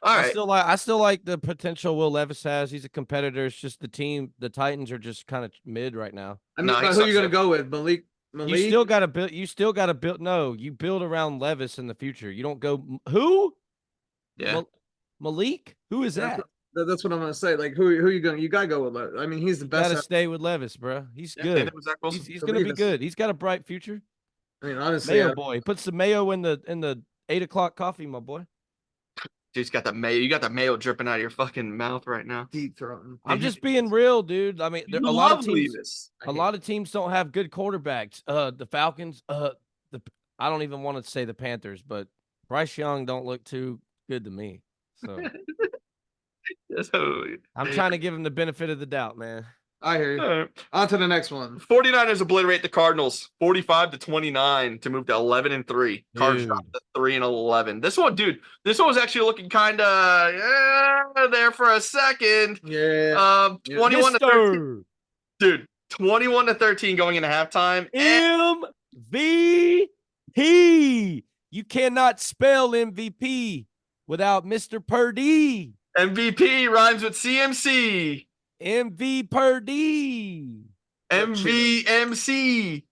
S4: All right.
S3: I still like the potential Will Levis has. He's a competitor. It's just the Titans are just kind of mid right now.
S5: I mean,
S4: No, he
S5: but who
S4: sucks
S5: you gonna
S4: too.
S5: go with? Malik?
S3: You still got to build. No, you build around Levis in the future. You don't go who?
S4: Yeah.
S3: Malik? Who is that?
S5: That's what I'm gonna say. Like, who you going? You gotta go with. I mean, he's the
S3: Got
S5: best.
S3: to stay with Levis, bro. He's
S4: Yeah,
S3: good.
S4: and it was Zach Wilson.
S3: He's gonna be
S5: Levis.
S3: good. He's got a bright future.
S5: I mean, honestly,
S3: Mayo boy. He puts the mayo in the 8 o'clock coffee, my boy.
S4: Dude's got the mayo. You got the mayo dripping out of your fucking mouth right now.
S5: deep throating.
S3: I'm just being real, dude. I mean,
S4: You
S3: a lot of
S4: love
S3: teams.
S4: Levis.
S3: A lot of teams don't have good quarterbacks. The Falcons. I don't even want to say the Panthers, but Bryce Young don't look too good to me. So
S4: So,
S3: I'm trying to give him the benefit of the doubt, man.
S5: I hear you. On to the next one.
S4: 49ers obliterate the Cardinals 45-29 to move to 11-3. Cards
S3: Dude.
S4: dropped to 3-11. This one was actually looking kind of there for a second.
S5: Yeah.
S4: 21-13. Dude, 21-13 going into halftime.
S3: MVP. You cannot spell MVP without Mr. Purdy.
S4: MVP rhymes with CMC.
S3: MV Purdy.
S4: MVMC.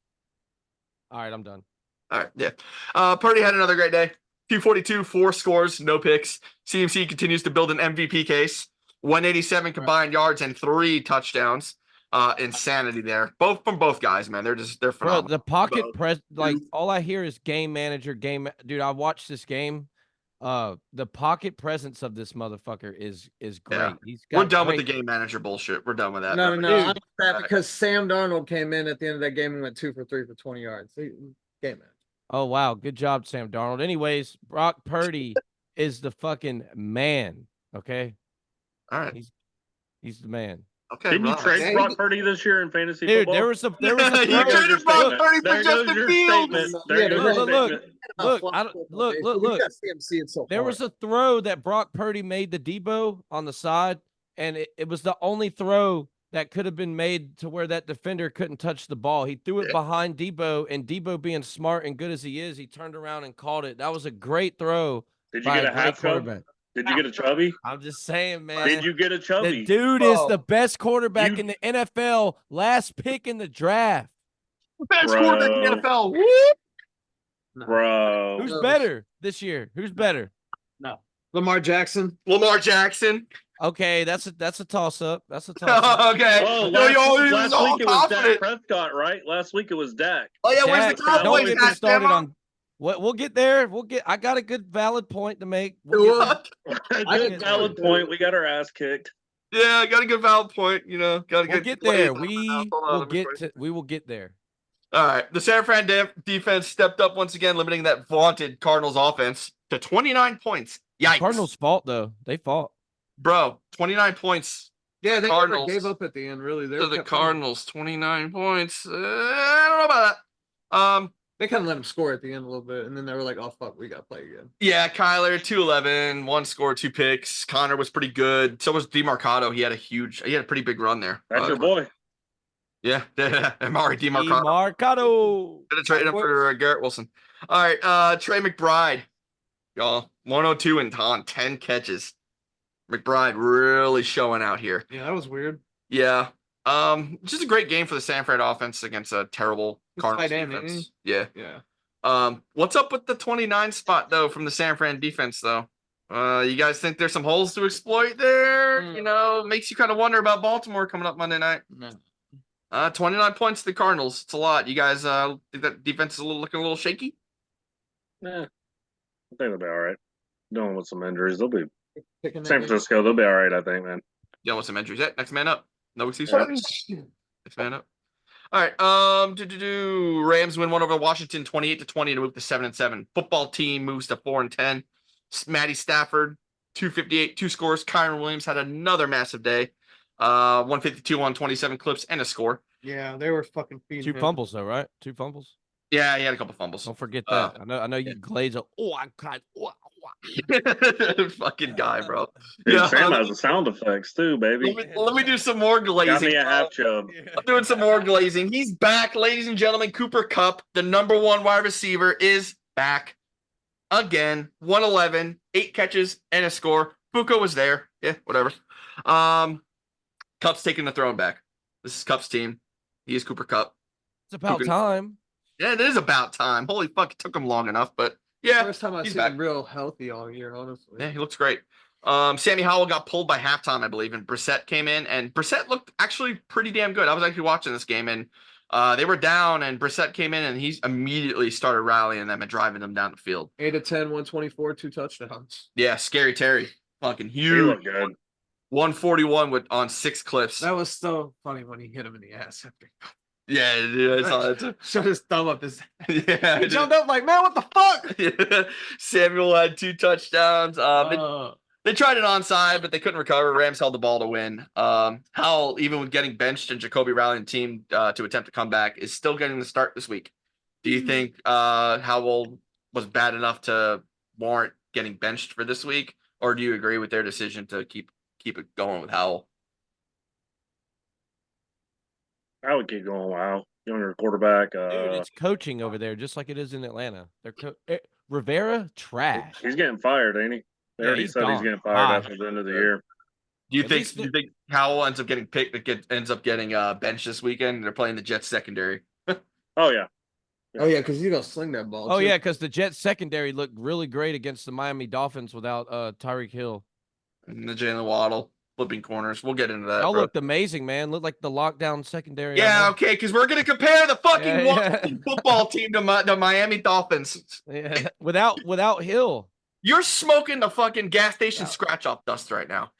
S3: All right, I'm done.
S4: All right, yeah. Purdy had another great day. 242, 4 scores, no picks. CMC continues to build an MVP case. 187 combined yards and 3 touchdowns. Insanity there. Both from both guys, man. They're
S3: Bro,
S4: phenomenal.
S3: the pocket
S4: Both.
S3: all I hear is game manager, dude. I watched this game. The pocket presence of this motherfucker is great.
S4: Yeah.
S3: He's
S4: We're
S3: got
S4: done with
S3: great-
S4: the game manager bullshit. We're done with that.
S5: No,
S3: Dude.
S5: I'm sad because Sam Darnold came in at the end of that game and went 2 for 3 for 20 yards. Game man.
S3: Oh wow, good job, Sam Darnold. Anyways, Brock Purdy is the fucking man. Okay,
S4: All right.
S3: he's the man.
S4: Okay,
S1: Didn't you
S4: relax.
S1: trade
S5: Yeah,
S1: Brock Purdy this year in fantasy
S3: Dude,
S1: football?
S3: there was a throw.
S4: You traded Brock Purdy for
S1: There goes
S4: Justin
S1: your
S4: Fields.
S1: statement. There
S5: Yeah,
S1: goes
S5: look,
S1: your
S3: look,
S1: statement.
S3: Look, I don't, look.
S5: We got CMC and so
S3: There was a throw that Brock Purdy made to Debo on the side, and it was the only throw that could have been made to where that defender couldn't touch the ball. He threw it behind Debo, and Debo, being smart and good as he is, he turned around and caught it. That was a great throw.
S1: Did you
S3: by
S1: get a
S3: great
S1: half chub?
S3: quarterback.
S1: Did you get a chubby?
S3: I'm just saying, man.
S1: Did you get a
S3: The
S1: chubby?
S3: dude is
S5: Bro.
S3: the best quarterback
S1: You-
S3: in the NFL. Last pick in the draft.
S4: Best quarterback in the
S1: Bro.
S4: NFL. Woo!
S1: Bro.
S3: Who's
S5: No.
S3: better this year? Who's better?
S5: No. Lamar Jackson.
S4: Lamar Jackson.
S3: Okay, that's a toss up. That's a toss up.
S4: Okay.
S1: Oh,
S4: Yo, yo, he was
S1: last
S4: all
S1: week it was Dak
S4: confident.
S1: Prescott, right? Last week it was Dak.
S4: Oh yeah, where's
S3: Dak,
S4: the
S3: don't
S4: Cowboys?
S3: get me
S4: hat,
S3: started
S4: Bama?
S3: on what we'll get there. I got a good valid point to make. We'll get,
S1: Good valid point. We got our ass kicked.
S4: Yeah, got a good valid point. You know, got a
S3: we'll
S4: good.
S3: get there.
S4: Hold on,
S3: We will get there.
S4: All right, the San Fran defense stepped up once again, limiting that vaunted Cardinals offense to 29 points. Yikes.
S3: Cardinals fought though. They fought.
S4: Bro, 29 points
S5: Yeah, they
S4: Cardinals.
S5: never gave up at the end, really. They
S4: to
S5: were
S4: the
S5: kept
S4: Cardinals. 29 points. I don't know about that.
S5: They kind of let them score at the end a little bit, and then they were like, "Oh fuck, we got to play again."
S4: Yeah, Kyler 211, one score, 2 picks. Connor was pretty good. So was DeMarcado. He had a pretty big run there.
S1: That's your boy.
S4: Yeah, Amari DeMarcado.
S3: Marcado.
S4: Gonna trade him for Garrett Wilson. All right, Trey McBride, y'all, 102 and on 10 catches. McBride really showing out here.
S5: Yeah, that was weird.
S4: Yeah. Just a great game for the San Fran offense against a terrible Cardinals
S5: tight end,
S4: defense. Yeah.
S5: Yeah.
S4: What's up with the 29 spot though from the San Fran defense though? You guys think there's some holes to exploit there? You know, makes you kind of wonder about Baltimore coming up Monday night.
S5: No.
S4: 29 points to the Cardinals. It's a lot. You guys think that defense is looking a little shaky?
S1: Yeah. I think they'll be all right. Dealing with some injuries. They'll be
S5: Picking
S1: San Francisco, they'll be all right, I think, man.
S4: Dealing with some injuries. Yeah, next man up. No excuses.
S1: Yeah.
S4: Next man up. All right. Rams win one over Washington 28-20 to move to 7-7. Football team moves to 4-10. Matty Stafford, 258, 2 scores. Kyron Williams had another massive day. 152 on 27 clips and a score.
S5: Yeah, they were fucking feeding
S3: 2
S5: him.
S3: fumbles though, right? 2 fumbles.
S4: Yeah, he had a couple fumbles.
S3: Don't forget that. I know you glaze. I cried.
S4: Fucking guy, bro.
S1: Dude,
S4: Yeah,
S1: Sam has the sound effects too, baby.
S4: let me do some more glazing.
S1: Got me a
S4: bro.
S1: half chub.
S4: I'm doing some more glazing. He's back, ladies and gentlemen. Cooper Kupp, the number 1 wide receiver, is back again. 111, 8 catches and a score. Fuko was there. Yeah, whatever. Kupp's taking the throne back. This is Kupp's team. He is Cooper Kupp.
S3: It's about
S4: Fucking-
S3: time.
S4: Yeah, it is about time. Holy fuck, it took him long enough, but yeah.
S5: First time I've
S4: he's
S5: seen
S4: back.
S5: him real healthy all year, honestly.
S4: Yeah, he looks great. Sammy Howell got pulled by halftime, I believe, and Brissett came in, and Brissett looked actually pretty damn good. I was actually watching this game, and they were down, and Brissett came in, and he immediately started rallying them and driving them down the field.
S5: 8 of 10, 124, 2 touchdowns.
S4: Yeah, Scary Terry, fucking
S1: He
S4: huge.
S1: looked good.
S4: 141 on 6 clips.
S5: That was so funny when he hit him in the ass.
S4: Yeah, dude, I saw that too.
S5: Shut his thumb up his.
S4: Yeah,
S5: He jumped up like, man, what the fuck?
S4: Samuel had 2 touchdowns. They tried an onside, but they couldn't recover. Rams held the ball to win. Howell, even with getting benched and Jacoby rallying the team to attempt to come back, is still getting the start this week. Do you think Howell was bad enough to warrant getting benched for this week, or do you agree with their decision to keep it going with Howell?
S1: I would keep going. Wow. Younger quarterback.
S3: Dude, it's coaching over there, just like it is in Atlanta. Rivera, trash.
S1: He's getting fired, ain't he? They
S3: Yeah,
S1: already
S3: he's
S1: said he's
S3: gone.
S1: getting fired
S3: Bye.
S1: after the end of the year.
S4: Do you
S3: At
S4: think
S3: least
S4: Howell ends up getting picked? Ends up getting benched this weekend? They're playing the Jets secondary.
S1: Oh yeah.
S5: Oh, yeah, because he's going to sling that ball.
S3: Oh
S5: too.
S3: yeah, because the Jets secondary looked really great against the Miami Dolphins without Tyreek Hill.
S4: And the Jalen Waddle flipping corners. We'll get into that.
S3: Y'all
S4: bro.
S3: looked amazing, man. Looked like the lockdown secondary.
S4: Yeah, okay, because we're gonna compare the fucking
S3: Yeah,
S4: Washington football team to the Miami Dolphins.
S3: yeah. Without Hill.
S4: You're smoking the fucking gas station scratch off dust right now.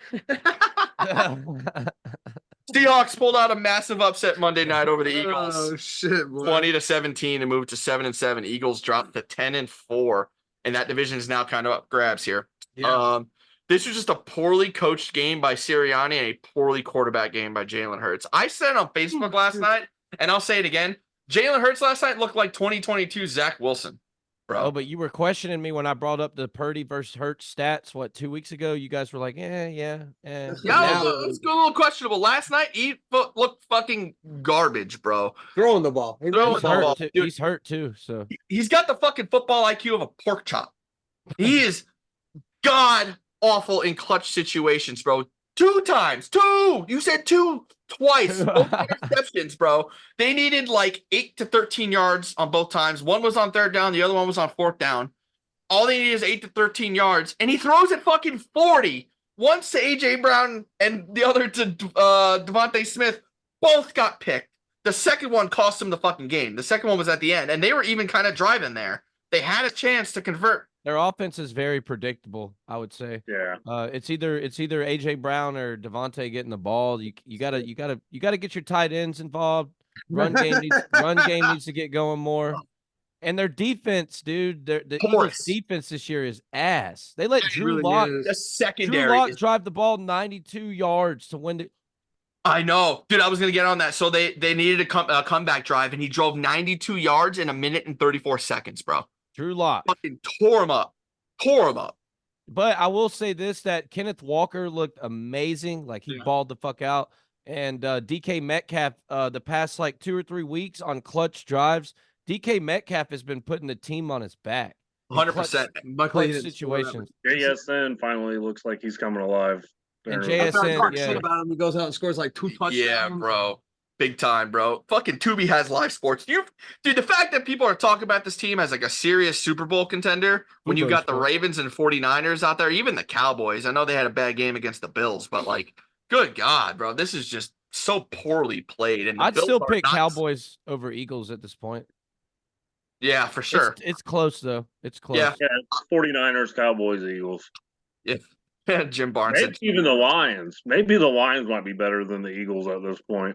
S4: Seahawks pulled out a massive upset Monday night over the Eagles.
S5: Oh, shit, boy.
S4: 20-17 and moved to 7-7. Eagles dropped to 10-4, and that division is now kind of up grabs here.
S5: Yeah.
S4: This was just a poorly coached game by Sirianni and a poorly quarterback game by Jalen Hurts. I said it on Facebook last night, and I'll say it again. Jalen Hurts last night looked like 2022 Zach Wilson, bro.
S3: Oh, but you were questioning me when I brought up the Purdy versus Hurts stats, 2 weeks ago? You guys were like, yeah.
S4: Yeah,
S3: Now-
S4: it's a little questionable. Last night, he looked fucking garbage, bro.
S5: Throwing the ball.
S4: Throwing
S3: He's
S4: the ball.
S3: hurt, too.
S4: Dude,
S3: He's hurt too, so.
S4: he's got the fucking football IQ of a pork chop. He is god awful in clutch situations, bro. 2 times. 2. You said 2 twice. Both interceptions, bro. They needed like 8 to 13 yards on both times. One was on 3rd down. The other one was on 4th down. All they need is 8 to 13 yards. And he throws it fucking 40. Once to A.J. Brown and the other to Devontae Smith. Both got picked. The second one cost him the fucking game. The second one was at the end. And they were even kind of driving there. They had a chance to convert.
S3: Their offense is very predictable, I would say.
S1: Yeah.
S3: It's either AJ Brown or Devontae getting the ball. You gotta get your tight ends involved. Run game needs to get going more. And their defense, dude, the Eagles defense this year is ass. They let Drew Lock drive the ball 92 yards to win the.
S4: I know, dude. I was gonna get on that. So they needed a comeback drive, and he drove 92 yards in 1 minute and 34 seconds, bro.
S3: Drew Lock
S4: fucking tore him up.
S3: But I will say this: that Kenneth Walker looked amazing. Like he balled the fuck out. And DK Metcalf, the past 2 or 3 weeks on clutch drives, DK Metcalf has been putting the team on his back.
S4: 100%.
S3: Clutch situations.
S1: JSN finally looks like he's coming alive.
S3: And
S5: I
S3: JSN,
S5: talk shit about him. He goes out and scores 2 touchdowns.
S4: Yeah, bro. Big time, bro. Fucking Tubi has live sports. Dude, the fact that people are talking about this team as a serious Super Bowl contender when you got the Ravens and 49ers out there, even the Cowboys. I know they had a bad game against the Bills, but good God, bro. This is just so poorly played. And
S3: I'd still pick Cowboys over Eagles at this point.
S4: Yeah, for sure.
S3: It's close, though. It's close.
S1: Yeah, 49ers, Cowboys, Eagles.
S4: Yeah. Jim Barnes.
S1: Maybe even the Lions. Maybe the Lions might be better than the Eagles at this point.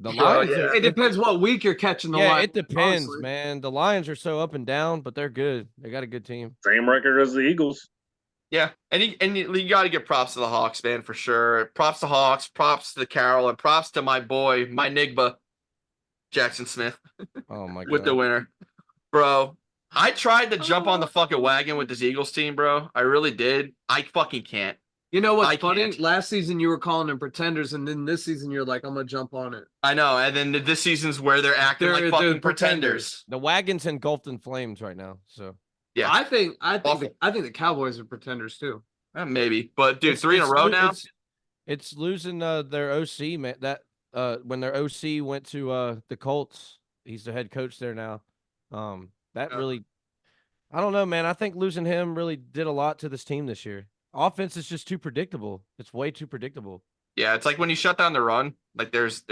S3: The Lions.
S5: It depends what week you're catching the Lions.
S3: It depends,
S5: honestly.
S3: man. The Lions are so up and down, but they're good. They got a good team.
S1: Same record as the Eagles.
S4: Yeah, and you got to give props to the Hawks, man, for sure. Props to Hawks, props to Carroll, and props to my boy, my Nigba, Jackson Smith.
S3: Oh my god,
S4: with the winner, bro. I tried to jump on the fucking wagon with this Eagles team, bro. I really did. I fucking can't.
S5: You know what's funny? Last season you were calling them pretenders, and then this season you're like, I'm gonna jump on it.
S4: I know, and then this season's where they're acting like fucking pretenders.
S3: The wagon's engulfed in flames right now. So
S5: yeah, I think the Cowboys are pretenders too.
S4: Maybe, but dude, 3 in a row now.
S3: It's losing their OC, man. That when their OC went to the Colts, he's the head coach there now. That really, I don't know, man. I think losing him really did a lot to this team this year. Offense is just too predictable. It's way too predictable.
S4: Yeah, it's like when you shut down the run, there's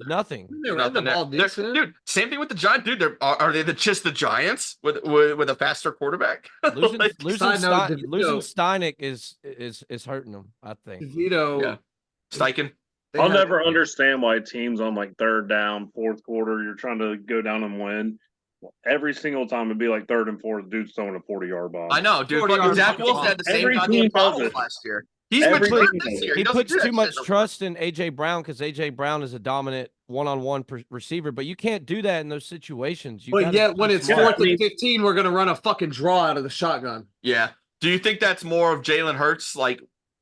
S3: nothing.
S4: Nothing there. Dude, same thing with the Giants. Dude, are they just the Giants with a faster quarterback?
S3: Losing Steinek is hurting them, I think.
S5: Vito.
S4: Yeah. Steichen.
S1: I'll never understand why teams on 3rd down, 4th quarter, you're trying to go down and win. Every single time it'd be 3rd and 4th, dude's throwing a 40-yard bomb.
S4: I know, dude. Zach Wilson had the same goddamn problem last year. He's been hurt this year.
S3: He puts too much trust in A.J. Brown because A.J. Brown is a dominant one-on-one receiver, but you can't do that in those situations.
S5: But yet, when it's 4th and 15, we're going to run a fucking draw out of the shotgun.
S4: Yeah. Do you think that's more of Jalen Hurts,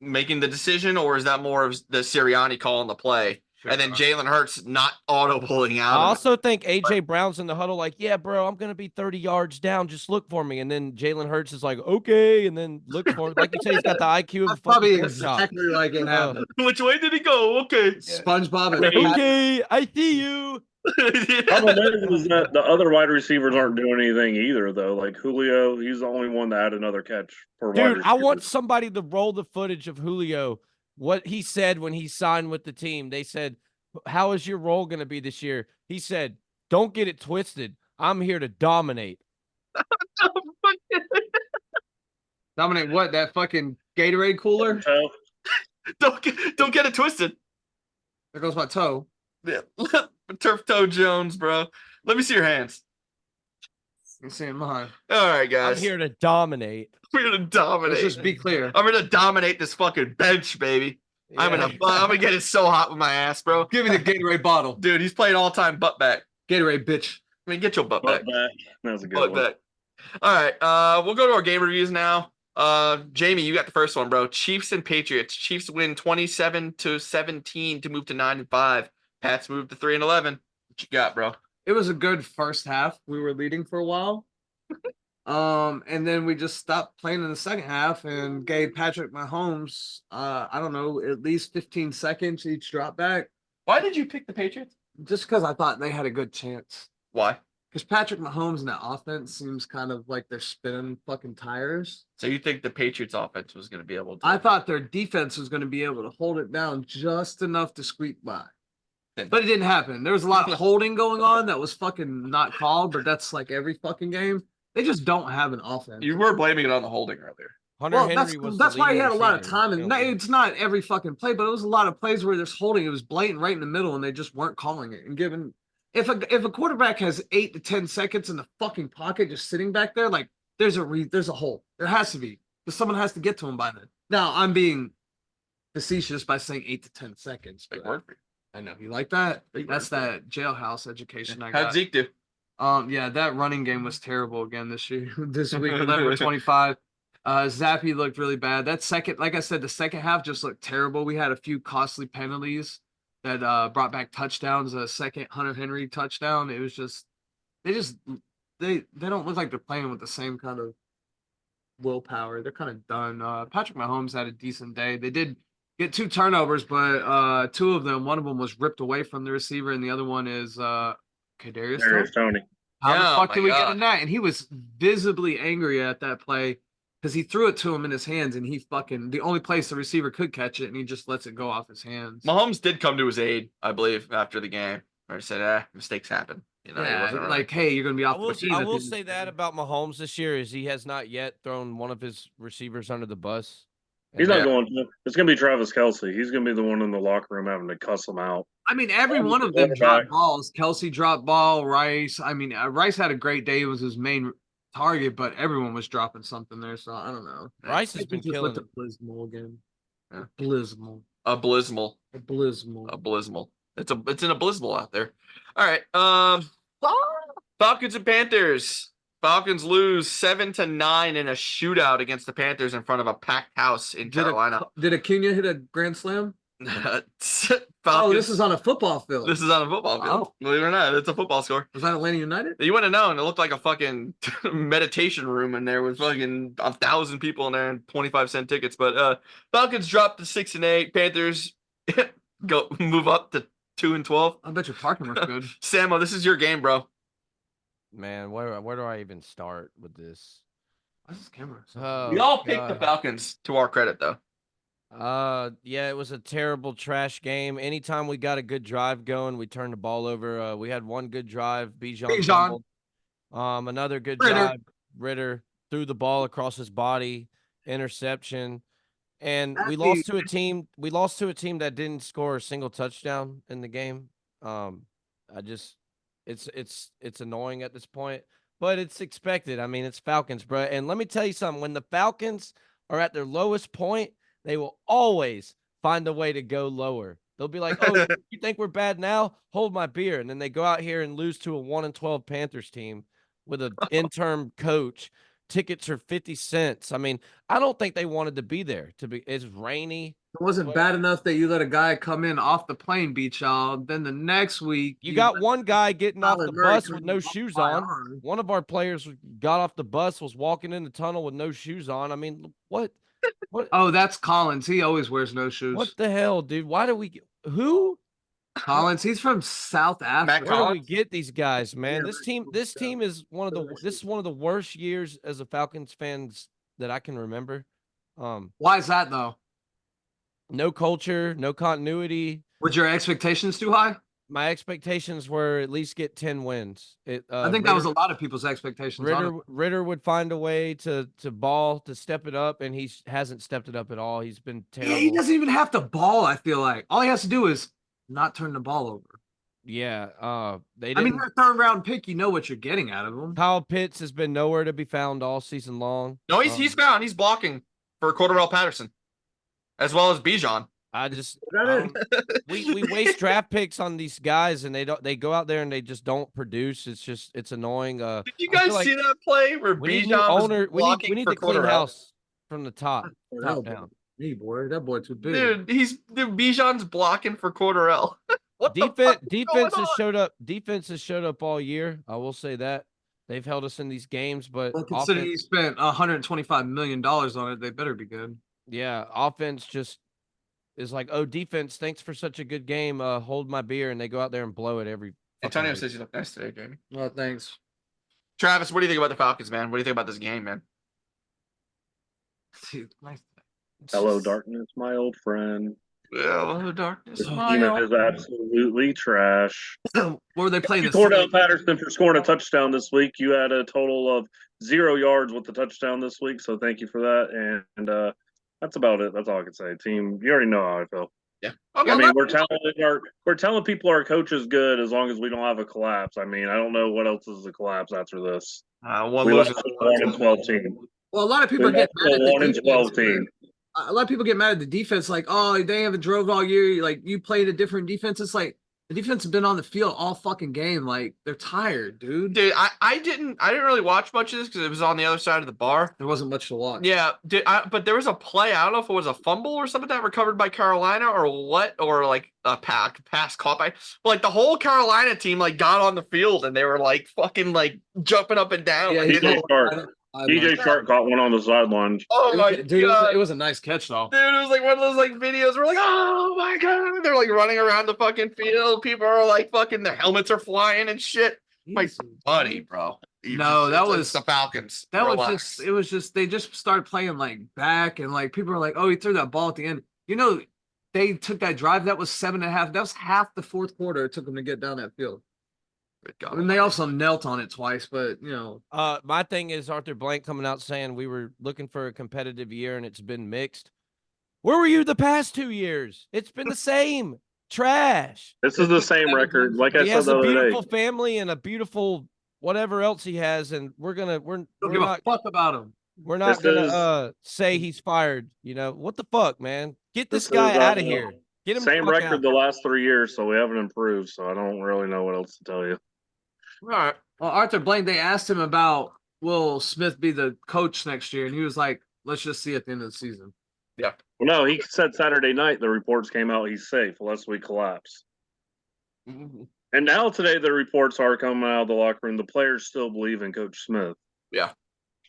S4: making the decision, or is that more of the Sirianni calling the play? And then Jalen Hurts not auto-pulling out.
S3: I also think A.J. Brown's in the huddle yeah, bro, I'm going to be 30 yards down. Just look for me. And then Jalen Hurts is like, okay. And then look for it. Like you said, he's got the IQ of
S5: probably exactly like it happened.
S4: Which way did he go? Okay.
S5: SpongeBob.
S3: Okay, I see you.
S1: Problem is that the other wide receivers aren't doing anything either, though. Julio, he's the only one that had another catch per wide receiver.
S3: Dude, I want somebody to roll the footage of Julio. What he said when he signed with the team. They said, how is your role going to be this year? He said, don't get it twisted. I'm here to dominate.
S5: Dominate what? That fucking Gatorade cooler?
S4: Don't get it twisted.
S5: There goes my toe.
S4: Yeah. Turf toe Jones, bro. Let me see your hands.
S5: You see mine.
S4: All right,
S3: I'm
S4: guys.
S3: here to dominate.
S4: We're gonna dominate.
S5: Let's just be clear.
S4: I'm gonna dominate this fucking bench, baby. I'm gonna get it so hot with my ass, bro.
S5: Give me the Gatorade bottle.
S4: Dude, he's playing all time butt back.
S5: Gatorade, bitch.
S4: I mean, get your butt back.
S1: Butt back. That was a good
S4: Butt
S1: one.
S4: back. All right. We'll go to our game reviews now. Jamie, you got the first one, bro. Chiefs and Patriots. Chiefs win 27-17 to move to 9-5. Pats move to 3-11. What you got, bro?
S5: It was a good first half. We were leading for a while. And then we just stopped playing in the second half and gave Patrick Mahomes, I don't know, at least 15 seconds each drop back.
S4: Why did you pick the Patriots?
S5: Just because I thought they had a good chance.
S4: Why?
S5: Because Patrick Mahomes and that offense seems kind of like they're spinning fucking tires.
S4: So you think the Patriots offense was going to be able to?
S5: I thought their defense was going to be able to hold it down just enough to squeak by. But it didn't happen. There was a lot of holding going on that was fucking not called, but that's like every fucking game. They just don't have an offense.
S4: You were blaming it on the holding earlier.
S3: Hunter
S5: Well,
S3: Henry was
S5: that's
S3: the
S5: why he
S3: leading
S5: had a lot of
S3: receiver.
S5: time. And
S3: Killed him.
S5: it's not every fucking play, but it was a lot of plays where there's holding. It was blatant right in the middle, and they just weren't calling it. And given if a quarterback has 8 to 10 seconds in the fucking pocket just sitting back there, like there's a hole. There has to be. Because someone has to get to him by then. Now I'm being facetious by saying 8 to 10 seconds.
S4: Big
S5: but
S4: word for you.
S5: I know you like that.
S4: Big
S5: That's
S4: word.
S5: that jailhouse education I
S4: How'd
S5: got.
S4: Zeke do?
S5: Yeah, that running game was terrible again this year. This week, 11 for 25. Zappy looked really bad. That second, like I said, the second half just looked terrible. We had a few costly penalties that brought back touchdowns. A second Hunter Henry touchdown. It was just they don't look like they're playing with the same kind of willpower. They're kind of done. Patrick Mahomes had a decent day. They did get 2 turnovers, but 2 of them, one of them was ripped away from the receiver, and the other one is Kadarius
S1: There's Tony.
S5: How
S4: Yeah,
S5: the fuck
S4: my
S5: did we get
S4: God.
S5: in that? And he was visibly angry at that play because he threw it to him in his hands, and he fucking the only place the receiver could catch it, and he just lets it go off his hands.
S4: Mahomes did come to his aid, I believe, after the game, where he said, mistakes happen. You know, he
S5: Yeah,
S4: wasn't
S5: like, hey, you're gonna be off the team.
S3: I
S5: at the
S3: will
S5: end of
S3: say
S5: the
S3: that
S5: game.
S3: about Mahomes this year is he has not yet thrown one of his receivers under the bus.
S1: He's
S3: And
S1: not going to. It's going to be Travis Kelce. He's going to be the one in the locker room having to cuss him out.
S5: I mean, every
S1: Mahomes
S5: one
S1: is
S5: of them
S1: the
S5: dropped
S1: quarterback.
S5: balls. Kelsey dropped ball. Rice. I mean, Rice had a great day. It was his main target, but everyone was dropping something there. So I don't know.
S3: Rice has
S5: I
S3: been
S5: just
S3: killing
S5: went
S3: it.
S5: to Blismal again.
S4: Yeah.
S5: Blismal.
S4: abysmal.
S5: Blismal.
S4: Abysmal. It's an abysmal out there. All right. Falcons and Panthers. Falcons lose 7-9 in a shootout against the Panthers in front of a packed house in Carolina.
S5: Did Acuna hit a grand slam?
S4: Falcons,
S5: Oh, this is on a football field.
S4: This is on a football field.
S5: Oh.
S4: Believe it or not, it's a football score.
S5: Was that Atlanta United?
S4: You wouldn't have known. It looked like a fucking meditation room in there with fucking 1,000 people in there and 25-cent tickets. But Falcons dropped to 6-8. Panthers move up to 2-12.
S5: I bet your parking was good.
S4: Samo, this is your game, bro.
S3: Man, where do I even start with this?
S5: What's this camera?
S3: Oh,
S4: We all picked the
S3: God.
S4: Falcons to our credit, though.
S3: Yeah, it was a terrible trash game. Anytime we got a good drive going, we turned the ball over. We had one good drive. Bijan fumbled. Another good drive. Ritter threw the ball across his body, interception, and we lost to a team. We lost to a team that didn't score a single touchdown in the game. It's annoying at this point, but it's expected. I mean, it's Falcons, bro. And let me tell you something. When the Falcons are at their lowest point, they will always find a way to go lower. They'll be like, oh, you think we're bad now? Hold my beer. And then they go out here and lose to a 1-12 Panthers team with an interim coach. Tickets are 50 cents. I mean, I don't think they wanted to be there. It's rainy.
S5: It wasn't bad enough that you let a guy come in off the plane, beat y'all. Then the next week,
S3: You got one guy getting off the bus with no
S5: come
S3: shoes
S5: off
S3: on. One of our players got off the bus, was walking in the tunnel with no shoes on. I mean, what?
S5: Oh, that's Collins. He always wears no shoes.
S3: What the hell, dude? Why do we who?
S5: Collins? He's from South Africa.
S3: Where do we
S4: Collins?
S3: get these guys, man?
S5: Yeah,
S3: This team is one of the worst years as a Falcons fans that I can remember.
S5: Why is that though?
S3: No culture, no continuity.
S5: Was your expectations too high?
S3: My expectations were at least get 10 wins.
S5: I think that was a lot of people's expectations.
S3: Ritter would find a way to ball, to step it up, and he hasn't stepped it up at all. He's been terrible.
S5: Yeah, he doesn't even have to ball, I feel like. All he has to do is not turn the ball over.
S3: Yeah. They
S5: I
S3: didn't.
S5: mean, they're a 3rd round pick. You know what you're getting out of them.
S3: Kyle Pitts has been nowhere to be found all season long.
S4: No, he's found. He's blocking for Cordarrelle Patterson, as well as Bijan.
S3: I just
S5: Is that
S3: I
S5: it?
S3: don't- we waste draft picks on these guys, and they go out there and they just don't produce. It's annoying.
S4: Did you
S3: I feel
S4: guys
S3: like
S4: see that play where
S3: we need new
S4: Bijan was
S3: owner. We
S4: blocking
S3: need
S4: for
S3: to clean
S4: Cordarrelle?
S3: house from the top
S5: That
S3: down.
S5: me, boy. That boy too big.
S4: Dude, Bijan's blocking for Cordarrelle. What the fuck is
S3: Defense
S4: going
S3: has
S4: on?
S3: showed up. Defense has showed up all year. I will say that they've held us in these games, but
S5: Well, considering you
S3: offense,
S5: spent $125 million on it, they better be good.
S3: yeah, offense just is like, oh, defense, thanks for such a good game. Hold my beer, and they go out there and blow it every.
S4: Antonio
S3: fucking
S4: says you look nice today, Jamie.
S5: Well, thanks.
S4: Travis, what do you think about the Falcons, man? What do you think about this game, man?
S5: Dude, nice.
S1: Hello, darkness, my old friend.
S4: Hello, darkness.
S1: This team is absolutely trash.
S5: What were they playing?
S1: Cordell Patterson for scoring a touchdown this week. You had a total of 0 yards with the touchdown this week, so thank you for that. And that's about it. That's all I can say. Team, you already know how I feel.
S4: Yeah. Okay.
S1: I mean, we're telling people our coach is good as long as we don't have a collapse. I mean, I don't know what else is a collapse after this.
S4: One
S1: We
S4: losing.
S1: lost to 1-12 team.
S5: Well, a lot of
S1: We
S5: people get
S1: lost
S5: mad
S1: to
S5: at the
S1: 1-12
S5: defense.
S1: team.
S5: A lot of people get mad at the defense, like, oh, they haven't drove all year. Like, you played a different defense. It's like the defense has been on the field all fucking game. Like, they're tired, dude.
S4: Dude, I didn't really watch much of this because it was on the other side of the bar.
S5: There wasn't much to watch.
S4: Yeah, but there was a play. I don't know if it was a fumble or something that recovered by Carolina or what, or like a pass caught by. Like the whole Carolina team like got on the field and they were like fucking like jumping up and down.
S5: Yeah,
S4: like,
S5: he
S1: DJ Shark. DJ Shark caught one on the sideline.
S4: oh my
S5: dude,
S4: god,
S5: it was a nice catch though.
S4: dude! It was like one of those like videos where like, oh my god, they're like running around the fucking field. People are like fucking their helmets are flying and shit. My buddy, bro.
S5: No, that was
S4: the Falcons.
S5: That
S4: Relax.
S5: was just. It was just. They just started playing like back, and like people are like, "Oh, he threw that ball at the end." You know, they took that drive. That was 7.5. That was half the 4th quarter. It took them to get down that field.
S4: Good God.
S5: I mean, they also knelt on it twice, but you know.
S3: My thing is Arthur Blank coming out saying we were looking for a competitive year and it's been mixed. Where were you the past 2 years? It's been the same. Trash.
S1: This is the same record. Like I
S3: He
S1: said
S3: has
S1: the
S3: a
S1: other
S3: beautiful
S1: day.
S3: family and a beautiful whatever else he has, and we're
S5: Don't give
S3: not
S5: a fuck about him.
S3: we're not
S1: This
S3: gonna say he's fired. You know what the fuck, man? Get this
S1: This
S3: guy
S1: is,
S3: out of here. Get him the
S1: Same
S3: fuck
S1: record
S3: out.
S1: the last 3 years, so we haven't improved. So I don't really know what else to tell you.
S4: All right.
S5: Well, Arthur Blank, they asked him about will Smith be the coach next year, and he was like, "Let's just see at the end of the season."
S1: Well, no, he said Saturday night the reports came out he's safe unless we collapse.
S4: Mhm.
S1: And now today the reports are coming out of the locker room. The players still believe in Coach Smith.
S4: Yeah.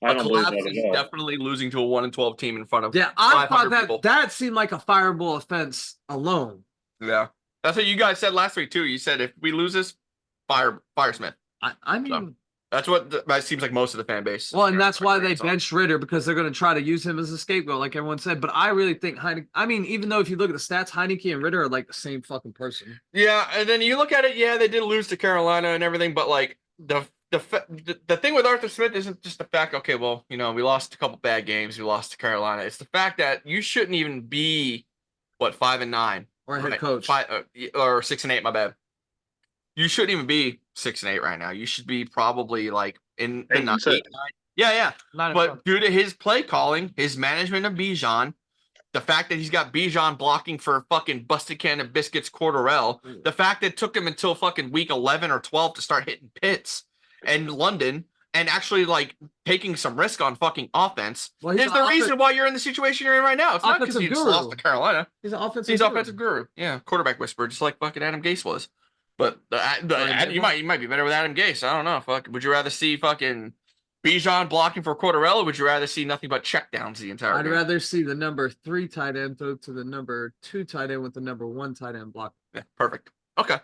S1: I don't believe
S4: collapse
S1: that
S4: is
S1: at all.
S4: definitely losing to a 1-12 team in front of
S5: Yeah, I
S4: 500
S5: thought
S4: people.
S5: that seemed like a fireable offense alone.
S4: Yeah. That's what you guys said last week too. You said if we lose this, fire Smith.
S5: I mean,
S4: That's what that seems like most of the fan base.
S5: well, and that's why they
S4: agrees on.
S5: benched Ritter because they're going to try to use him as a scapegoat, like everyone said. But I really think Heineke. I mean, even though if you look at the stats, Heineke and Ritter are like the same fucking person.
S4: Yeah, and then you look at it, yeah, they did lose to Carolina and everything, but like the thing with Arthur Smith isn't just the fact, okay, well, you know, we lost a couple bad games, we lost to Carolina. It's the fact that you shouldn't even be 5-9
S5: Or a head
S4: right?
S5: coach.
S4: Or 6-8, my bad. You shouldn't even be 6-8 right now. You should be probably like in the
S1: 8-9.
S4: 8-9. Yeah.
S5: Not
S4: But due to his play calling, his management of Bijan, the fact that he's got Bijan blocking for fucking busted can of biscuits Cordarrelle, the fact that it took him until fucking week 11 or 12 to start hitting Pitts and London and actually like taking some risk on fucking offense
S5: Well, he's
S4: is
S5: an
S4: the reason why you're in the situation you're in right now. It's not because
S5: offensive
S4: you just
S5: guru.
S4: lost to Carolina.
S5: He's an offensive.
S4: He's
S5: guru.
S4: offensive guru. Yeah, quarterback whisperer, just like fucking Adam Gase was. But you might be better with Adam Gase. I don't know. Fuck. Would you rather see fucking Bijan blocking for Cordarrelle, or would you rather see nothing but checkdowns the entire
S5: I'd
S4: game?
S5: rather see the number 3 tight end throw to the number 2 tight end with the number 1 tight end block.
S4: Yeah, perfect. Okay.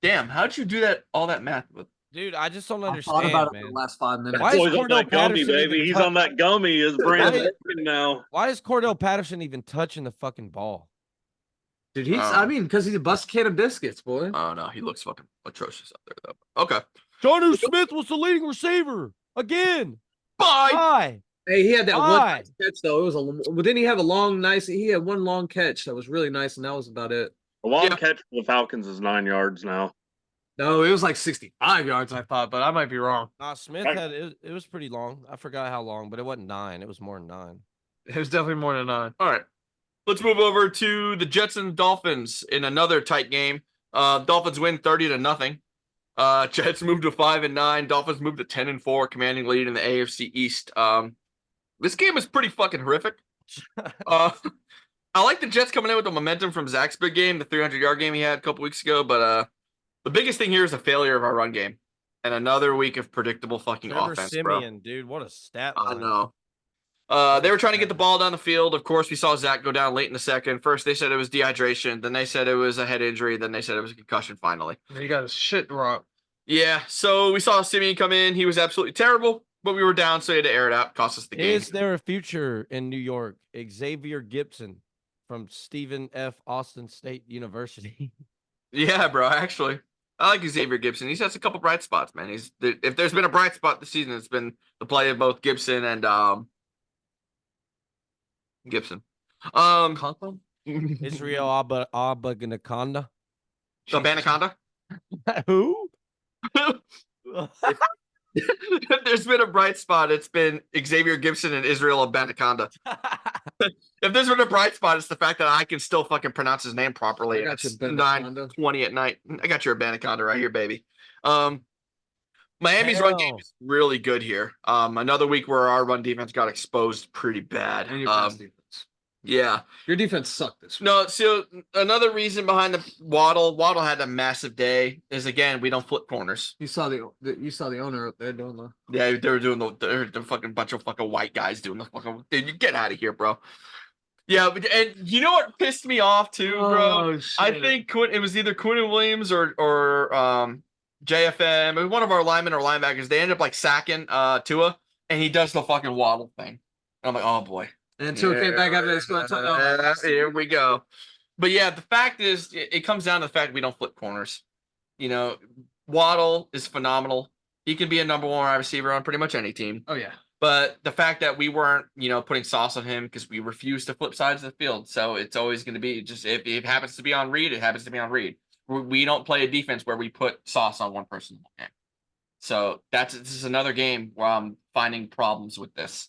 S4: Damn, how'd you do that? All that math with?
S3: Dude, I just don't
S5: I
S3: understand,
S5: thought about it
S3: man.
S5: for the last 5 minutes.
S3: Why is
S1: Boy's on
S3: Cordell
S1: that gummy,
S3: Patterson
S1: baby.
S3: even
S1: He's
S3: touch-
S1: on that gummy. His brain's
S3: Why-
S1: working now.
S3: Why is Cordell Patterson even touching the fucking ball?
S5: Dude, I mean, because he's a bust can of biscuits, boy.
S4: Oh no, he looks fucking atrocious out there though. Okay.
S3: Jonnu Smith was the leading receiver again.
S4: Bye.
S3: Why?
S5: Hey, he had that one
S3: Why?
S5: nice catch though. It was well, didn't he have a long, nice? He had one long catch that was really nice, and that was about it.
S1: The long
S4: Yeah.
S1: catch for the Falcons is 9 yards now.
S5: No, it was like 65 yards, I thought, but I might be wrong.
S3: Smith had it was pretty long. I forgot how long, but it wasn't 9. It was more than 9.
S5: It was definitely more than 9.
S4: All right. Let's move over to the Jets and Dolphins in another tight game. Dolphins win 30-0. Jets moved to 5-9. Dolphins moved to 10-4, commanding lead in the AFC East. This game is pretty fucking horrific. I like the Jets coming in with the momentum from Zach's big game, the 300-yard game he had a couple weeks ago. But the biggest thing here is the failure of our run game, and another week of predictable fucking
S3: Trevor
S4: offense,
S3: Simeon,
S4: bro.
S3: dude, what a stat
S4: I
S3: line.
S4: know. They were trying to get the ball down the field. Of course, we saw Zach go down late in the second. First, they said it was dehydration. Then they said it was a head injury. Then they said it was a concussion finally.
S5: He got his shit dropped.
S4: Yeah, so we saw Simeon come in. He was absolutely terrible, but we were down, so he had to air it out. Cost us the game.
S3: Is there a future in New York? Xavier Gibson from Stephen F. Austin State University.
S4: Yeah, bro, actually. I like Xavier Gibson. He's has a couple bright spots, man. If there's been a bright spot this season, it's been the play of both Gibson and Gibson.
S5: Conklin?
S3: Israel Abaganaconda.
S4: The Anaconda.
S3: Who?
S4: If there's been a bright spot, it's been Xavier Gibson and Israel Anaconda. If there's been a bright spot, it's the fact that I can still fucking pronounce his name properly.
S5: I got
S4: It's
S5: you, Anaconda.
S4: 9:20 at night. I got your Anaconda right here, baby. Miami's run game is really good here. Another week where our run defense got exposed pretty bad.
S5: And your pass defense.
S4: Yeah.
S5: Your defense sucked this week.
S4: No, so another reason behind the Waddle had a massive day is, again, we don't flip corners.
S5: You saw the owner up there doing the.
S4: Yeah, they were doing the fucking bunch of fucking white guys doing the fucking. Dude, you get out of here, bro. Yeah, and you know what pissed me off too, bro?
S5: Shit.
S4: I think it was either Quinn Williams or JFM. It was one of our linemen or linebackers. They ended up like sacking Tua, and he does the fucking Waddle thing. And I'm like, oh boy.
S5: And Tua came back after they scored.
S4: Here we go. But yeah, the fact is, it comes down to the fact we don't flip corners. You know, Waddle is phenomenal. He can be a number 1 wide receiver on pretty much any team.
S5: Oh yeah.
S4: But the fact that we weren't, putting sauce on him because we refuse to flip sides of the field. So it's always going to be just, if it happens to be on Reed, it happens to be on Reed. We don't play a defense where we put sauce on one person. So this is another game where I'm finding problems with this.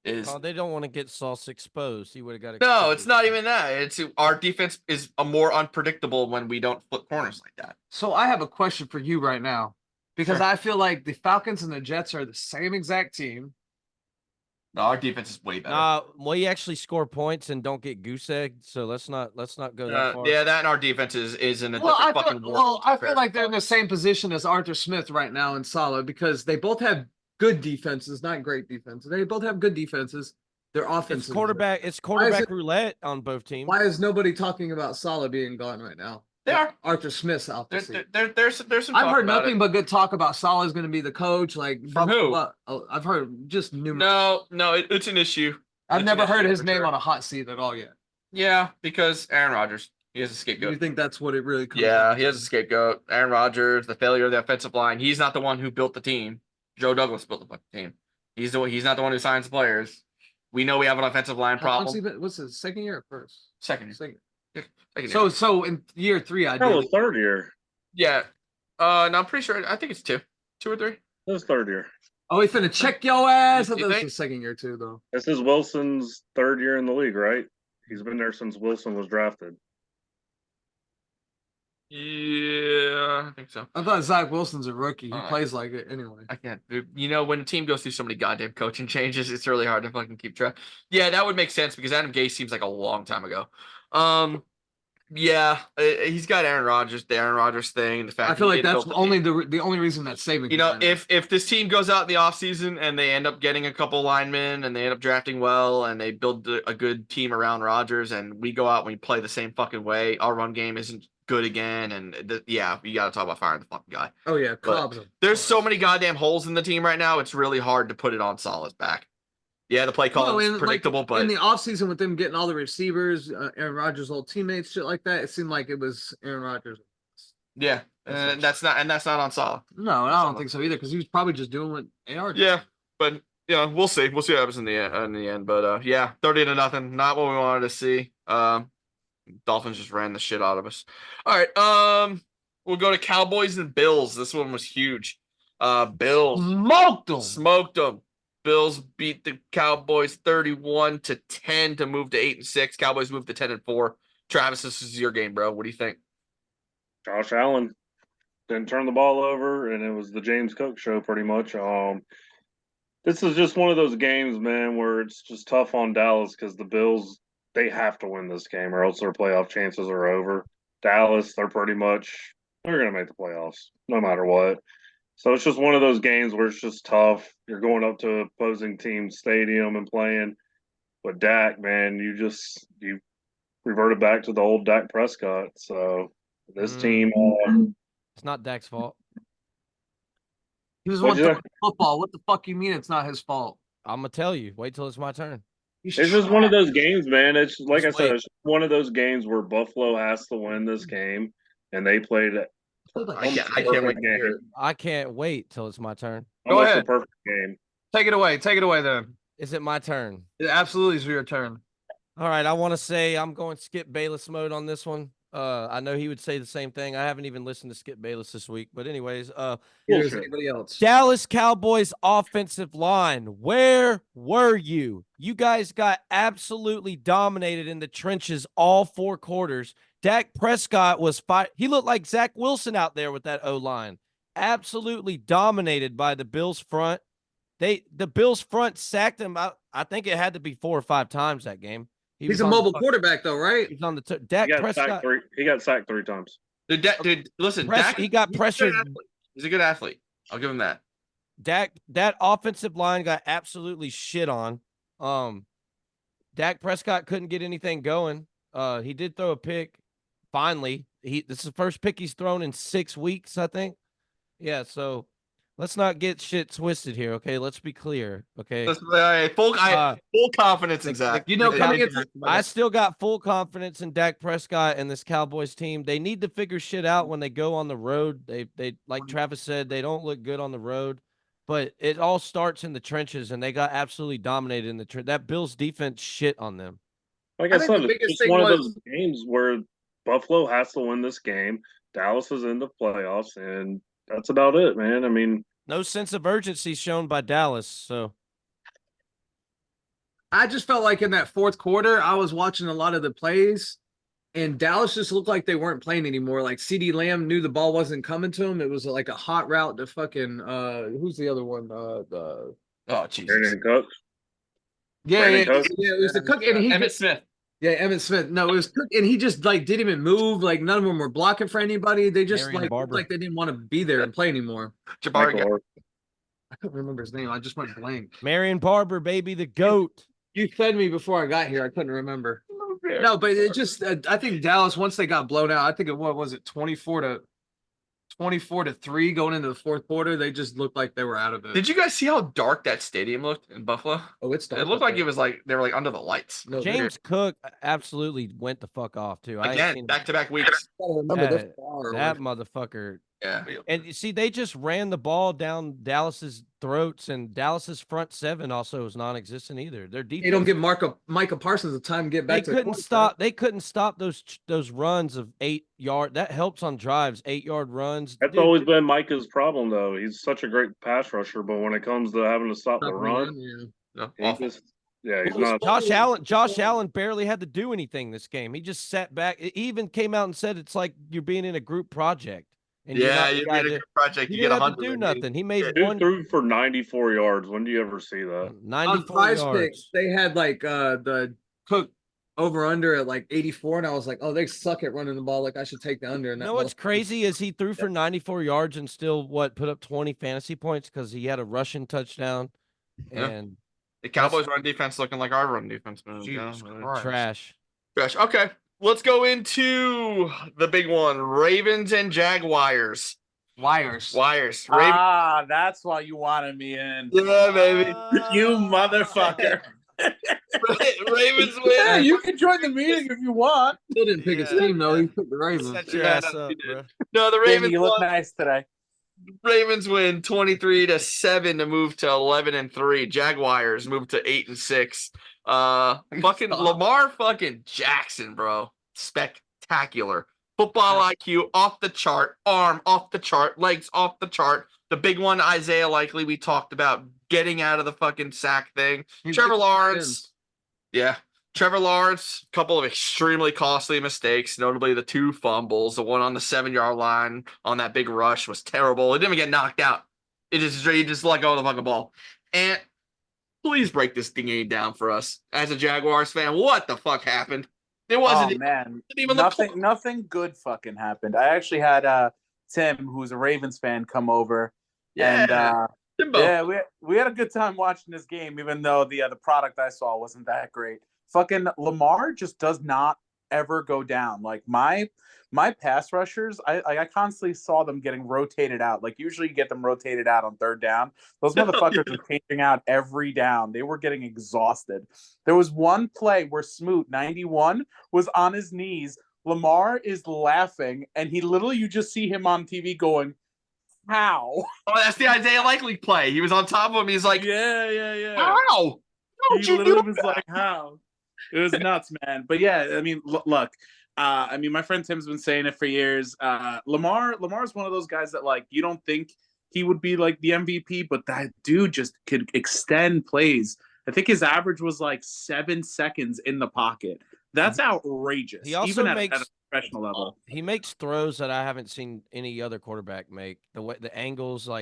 S3: They don't want to get Sauce exposed. He would have got exposed.
S4: No, it's not even that. It's our defense is more unpredictable when we don't flip corners like that.
S5: So I have a question for you right now, because
S4: Sure.
S5: I feel like the Falcons and the Jets are the same exact team.
S4: No, our defense is way better.
S3: We actually score points and don't get goose egged, so let's not go that far.
S4: Yeah, that and our defense is in a different fucking world.
S5: I feel like they're in the same position as Arthur Smith right now in Salah, because they both have good defenses, not great defenses. They both have good defenses. Their offense
S3: It's quarterback roulette on both teams.
S5: Why is nobody talking about Salah being gone right now?
S4: They are.
S5: Arthur Smith's out there.
S4: There's some.
S5: I've heard nothing but good talk about Salah is going to be the coach. Like
S4: From who?
S5: I've heard just numerous.
S4: No, it's an issue.
S5: I've
S4: It's
S5: never
S4: an
S5: heard
S4: issue
S5: his
S4: for
S5: name
S4: sure.
S5: on a hot seat at all yet.
S4: Yeah, because Aaron Rodgers, he has a
S5: Do
S4: scapegoat.
S5: you think that's what it really comes
S4: Yeah,
S5: down
S4: he has a scapegoat. Aaron Rodgers, the failure of the offensive line. He's not the one who built the team. Joe Douglas built the fucking team. He's not the one who signs the players. We know we have an offensive line
S5: How long's he
S4: problem.
S5: been- What's his second year or first?
S4: Second.
S5: Second.
S4: Second.
S5: So in year 3, I
S1: No,
S5: did.
S1: third year.
S4: Yeah. No, I'm pretty sure. I think it's 2 or 3.
S1: It was third year.
S5: Oh, he finna check your ass. I
S4: You
S5: thought this
S4: think?
S5: was second year too, though.
S1: This is Wilson's third year in the league, right? He's been there since Wilson was drafted.
S4: Yeah, I think so.
S5: I thought Zach Wilson's a rookie. He
S4: Alright.
S5: plays like it anyway.
S4: I can't. When a team goes through so many goddamn coaching changes, it's really hard to fucking keep track. Yeah, that would make sense because Adam Gase seems like a long time ago. Yeah, he's got Aaron Rodgers, the Aaron Rodgers thing. The fact
S5: I feel
S4: he
S5: like
S4: didn't
S5: that's
S4: build the
S5: only
S4: team.
S5: the only reason that's saving. him right now.
S4: If this team goes out in the offseason and they end up getting a couple linemen and they end up drafting well and they build a good team around Rodgers and we go out and we play the same fucking way, our run game isn't good again. And yeah, you got to talk about firing the fucking guy.
S5: Oh yeah,
S4: But
S5: Cobb's.
S4: There's so many goddamn holes in the team right now. It's really hard to put it on Salah's back. Yeah, the play call is predictable, but
S5: in the offseason with them getting all the receivers, Aaron Rodgers' old teammates, shit like that, it seemed like it was Aaron Rodgers.
S4: yeah, that's not on Salah.
S5: No, I don't think so either, because he was probably just doing what AR did.
S4: Yeah, but yeah, we'll see. We'll see what happens in the end. But yeah, 30-0, not what we wanted to see. Dolphins just ran the shit out of us. All right, We'll go to Cowboys and Bills. This one was huge. Bills
S5: Smoked them.
S4: Bills beat the Cowboys 31-10 to move to 8-6. Cowboys moved to 10-4. Travis, this is your game, bro. What do you think?
S1: Josh Allen didn't turn the ball over, and it was the James Cook show pretty much. This is just one of those games, man, where it's just tough on Dallas because the Bills, they have to win this game or else their playoff chances are over. Dallas, they're going to make the playoffs no matter what. So it's just one of those games where it's just tough. You're going up to opposing team stadium and playing. But Dak, man, you reverted back to the old Dak Prescott. So this team,
S3: It's not Dak's fault.
S5: He was
S1: What'd
S5: one
S1: you
S5: throwing football. What the fuck you mean it's not his fault?
S3: I'm gonna tell you. Wait till it's my turn.
S1: it's just one of those games, man. It's like
S3: Just
S1: I said,
S3: wait.
S1: it's one of those games where Buffalo has to win this game, and they played
S4: I can't wait to hear it.
S3: I can't wait till it's my turn.
S5: Go
S1: almost
S5: ahead.
S1: a perfect game.
S5: Take it away. Take it away then.
S3: Is it my turn?
S5: It absolutely is your turn.
S3: All right. I want to say I'm going Skip Bayless mode on this one. I know he would say the same thing. I haven't even listened to Skip Bayless this week, but anyways,
S5: Neither is anybody else.
S3: Dallas Cowboys offensive line. Where were you? You guys got absolutely dominated in the trenches all 4 quarters. Dak Prescott was he looked like Zach Wilson out there with that O-line. Absolutely dominated by the Bills front. The Bills front sacked him out. I think it had to be 4 or 5 times that game.
S5: He's a mobile quarterback though, right?
S3: He's on the Dak Prescott.
S1: He got sacked 3 times.
S4: Listen,
S3: Dak, he got pressured.
S4: He's a good athlete. I'll give him that.
S3: That offensive line got absolutely shit on. Dak Prescott couldn't get anything going. He did throw a pick. Finally, this is the first pick he's thrown in 6 weeks, I think. Yeah, so let's not get shit twisted here, okay? Let's be clear, okay?
S4: Full confidence in Zach.
S5: You know, coming into
S3: I still got full confidence in Dak Prescott and this Cowboys team. They need to figure shit out when they go on the road. They like Travis said, they don't look good on the road, but it all starts in the trenches, and they got absolutely dominated in the trench. That Bills defense shit on them.
S1: Like
S5: I
S1: I
S5: think
S1: said,
S5: the biggest
S1: it's
S5: thing
S1: one of
S5: was-
S1: those games where Buffalo has to win this game. Dallas is in the playoffs, and that's about it, man. I mean,
S3: No sense of urgency shown by Dallas, so.
S5: I just felt like in that 4th quarter, I was watching a lot of the plays, and Dallas just looked like they weren't playing anymore. Like CeeDee Lamb knew the ball wasn't coming to him. It was like a hot route to fucking who's the other one?
S4: Oh Jesus.
S1: Brandon Cooks.
S5: Yeah,
S1: Cooks?
S5: it was the Cook, and he
S4: Emmitt Smith.
S5: Yeah, Emmitt Smith. No, it was Cook, and he just like didn't even move. Like none of them were blocking for anybody. They just
S3: Marion
S5: like
S3: Barber.
S5: looked like they didn't want to be there and play anymore.
S4: Jabari.
S1: Michael Orr.
S5: I couldn't remember his name. I just went blank.
S3: Marion Barber, baby, the GOAT.
S5: You fed me before I got here. I couldn't remember. No, but it just I think Dallas, once they got blown out, I think what was it, 24-3 going into the 4th quarter, they just looked like they were out of it.
S4: Did you guys see how dark that stadium looked in Buffalo?
S5: Oh, it's dark
S4: It looked
S5: up
S4: like
S5: there.
S4: it was like they were like under the lights.
S5: No,
S3: James Cook absolutely went the fuck off, too. I ain't
S4: Again,
S3: seen
S4: back-to-back weeks.
S5: I don't remember this
S3: that-
S5: far
S3: that
S5: away.
S3: motherfucker.
S4: Yeah.
S3: And you see, they just ran the ball down Dallas's throats, and Dallas's front 7 also was non-existent either. Their defense.
S5: They don't give Micah Parsons the time to get
S3: They
S5: back to the
S3: couldn't
S5: quarterback.
S3: stop. They couldn't stop those runs of 8-yard. That helps on drives. 8-yard runs.
S1: That's
S3: Dude,
S1: always been Micah's problem, though. He's such a great pass rusher, but when it comes to having to stop the
S5: Stop
S1: run,
S5: yeah.
S4: No,
S1: he
S4: awful.
S1: just, he's not.
S3: Josh Allen barely had to do anything this game. He just sat back. He even came out and said it's like you're being in a group project. And you're
S4: Yeah,
S3: not the
S4: you
S3: guy
S4: made a
S3: to-
S4: good project.
S3: He
S4: You get
S3: didn't have
S4: 100.
S3: to do nothing. He made
S1: Dude
S3: one
S1: threw for 94 yards. When do you ever see that?
S5: On
S3: 94
S5: Prize
S3: yards.
S5: Picks, they had like the Cook over under at like 84, and I was like, oh, they suck at running the ball. Like I should take the under. And
S3: You know what's crazy is he threw for 94 yards and still put up 20 fantasy points because he had a rushing touchdown
S4: Yeah.
S3: and
S4: The Cowboys run defense looking like our run defense. Man.
S5: Jesus
S4: Yeah.
S5: Christ.
S3: trash.
S4: Gosh, okay. Let's go into the big one. Ravens and Jaguars.
S5: Wires.
S4: Ravens.
S6: That's why you wanted me in.
S4: Yeah, baby.
S6: You motherfucker.
S4: Ravens
S6: Yeah,
S4: win.
S6: you can join the meeting if you want.
S5: Still didn't pick his
S3: Yeah.
S5: team though. He picked the Ravens.
S4: Set
S3: Your
S4: your
S3: ass
S4: ass
S3: up,
S4: you did.
S3: bro.
S4: No, the
S6: Jamie,
S4: Ravens
S6: you look
S4: won.
S6: nice today.
S4: Ravens win 23-7 to move to 11-3. Jaguars move to 8-6. Fucking
S5: Stop.
S4: Lamar fucking Jackson, bro. Spectacular. Football IQ off the chart, arm off the chart, legs off the chart. The big one, Isaiah Likely, we talked about getting out of the fucking sack thing. Trevor Lawrence. Yeah. Trevor Lawrence, a couple of extremely costly mistakes, notably the 2 fumbles. The one on the 7-yard line on that big rush was terrible. It didn't even get knocked out. He just let go of the fucking ball. And please break this game down for us as a Jaguars fan. What the fuck happened? It wasn't.
S6: Oh man,
S4: even
S6: nothing good fucking happened. I actually had Tim, who's a Ravens fan, come over.
S4: Yeah.
S6: And yeah, we had a good time watching this game, even though the product I saw wasn't that great. Fucking Lamar just does not ever go down. Like my pass rushers, I constantly saw them getting rotated out. Like usually you get them rotated out on 3rd down. Those motherfuckers are changing out every down. They were getting exhausted. There was one play where Smoot 91 was on his knees. Lamar is laughing, and he literally, you just see him on TV going, "How?"
S4: Oh, that's the Isaiah Likely play. He was on top of him. He's like,
S6: Yeah.
S4: "How?
S6: He literally was like, "How?" It was nuts, man. But yeah, I mean, look. I mean, my friend Tim's been saying it for years. Lamar's one of those guys that, like, you don't think he would be like the MVP, but that dude just could extend plays. I think his average was like 7 seconds in the pocket. That's outrageous.
S3: He also
S6: even at
S3: makes
S6: a professional level.
S3: He makes throws that I haven't seen any other quarterback make. The way the angles, he's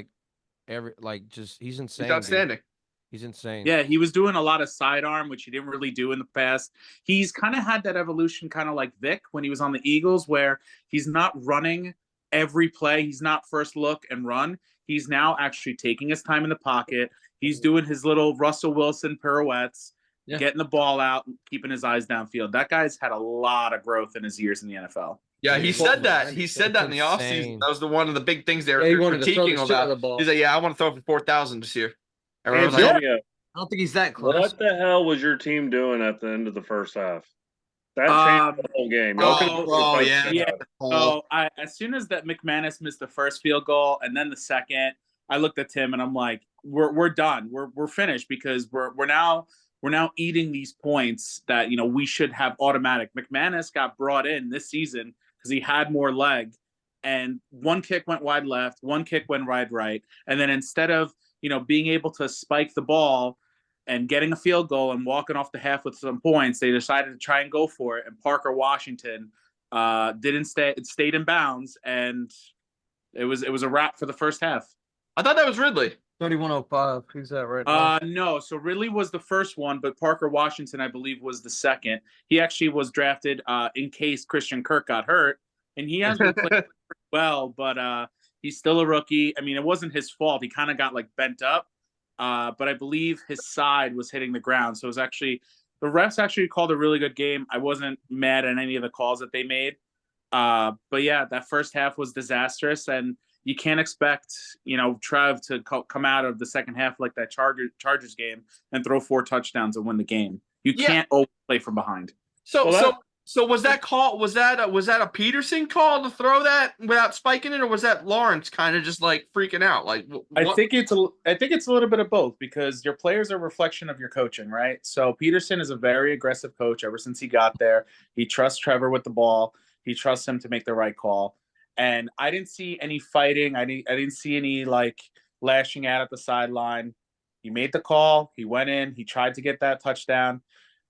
S3: insane.
S4: He's outstanding.
S3: Dude. He's insane.
S6: Yeah, he was doing a lot of sidearm, which he didn't really do in the past. He's kind of had that evolution, kind of like Vic when he was on the Eagles, where he's not running every play. He's not first look and run. He's now actually taking his time in the pocket. He's doing his little Russell Wilson pirouettes, getting the ball out, keeping his eyes downfield. That guy's had a lot of growth in his years in the NFL.
S4: Yeah, he said that. He said that in the offseason. That was one of the big things they were critiquing about. He's like, "Yeah, I want to throw for 4,000 this year."
S1: Hey,
S4: Like,
S1: I
S5: don't think he's that close.
S1: What the hell was your team doing at the end of the first half? That changed the whole game.
S6: Yeah. So as soon as that McManus missed the first field goal and then the second, I looked at Tim and I'm like, "We're done. We're finished because we're now eating these points that we should have automatic." McManus got brought in this season because he had more leg, and one kick went wide left, one kick went wide right, and then instead of being able to spike the ball and getting a field goal and walking off the half with some points, they decided to try and go for it. And Parker Washington stayed in bounds, and it was a wrap for the first half.
S4: I thought that was Ridley.
S5: 3105. Who's that right now?
S6: No. So Ridley was the first one, but Parker Washington, I believe, was the second. He actually was drafted in case Christian Kirk got hurt, and he has been playing well, but he's still a rookie. I mean, it wasn't his fault. He kind of got bent up, but I believe his side was hitting the ground. So it was actually the refs actually called a really good game. I wasn't mad at any of the calls that they made, but yeah, that first half was disastrous, and you can't expect Trev to come out of the second half like that Chargers game and throw 4 touchdowns and win the game. You can't always play from behind.
S4: So was that call? Was that a Peterson call to throw that without spiking it, or was that Lawrence kind of just freaking out?
S6: I think it's a little bit of both, because your players are a reflection of your coaching, right? So Peterson is a very aggressive coach ever since he got there. He trusts Trevor with the ball. He trusts him to make the right call. And I didn't see any fighting. I didn't see any lashing out at the sideline. He made the call. He went in. He tried to get that touchdown.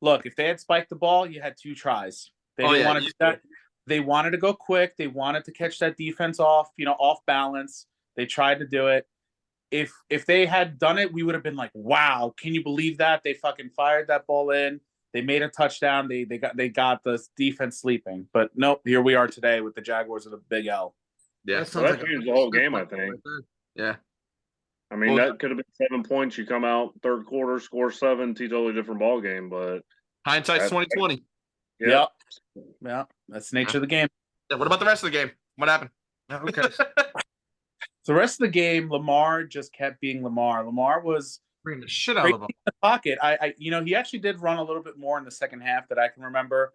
S6: Look, if they had spiked the ball, you had 2 tries. They didn't want to do that. They wanted to go quick. They wanted to catch that defense off balance. They tried to do it. If they had done it, we would have been like, "Wow, can you believe that? They fucking fired that ball in. They made a touchdown. They got the defense sleeping." But nope, here we are today with the Jaguars with a big L.
S4: Yeah,
S1: that changed the whole game, I think.
S4: Yeah.
S1: I mean, that could have been 7 points. You come out third quarter, score 7, totally different ball game. But
S4: hindsight's 2020.
S6: Yeah, that's the nature of the game.
S4: Yeah. What about the rest of the game? What happened?
S5: Okay.
S6: The rest of the game, Lamar just kept being Lamar. Lamar was
S5: bringing the shit out of him
S6: in the pocket. He actually did run a little bit more in the second half that I can remember.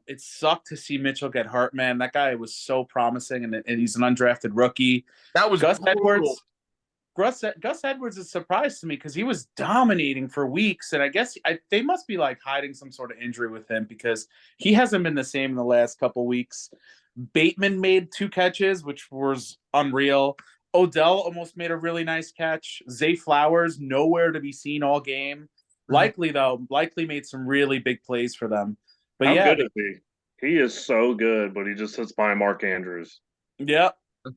S6: It sucked to see Mitchell get hurt, man. That guy was so promising, and he's an undrafted rookie.
S4: That was
S6: Gus Edwards. Gus Edwards is a surprise to me because he was dominating for weeks, and I guess they must be hiding some sort of injury with him because he hasn't been the same in the last couple weeks. Bateman made 2 catches, which was unreal. Odell almost made a really nice catch. Zay Flowers, nowhere to be seen all game. Likely made some really big plays for them. But
S1: How
S6: yeah,
S1: good is he? He is so good, but he just sits by Mark Andrews.
S6: yeah,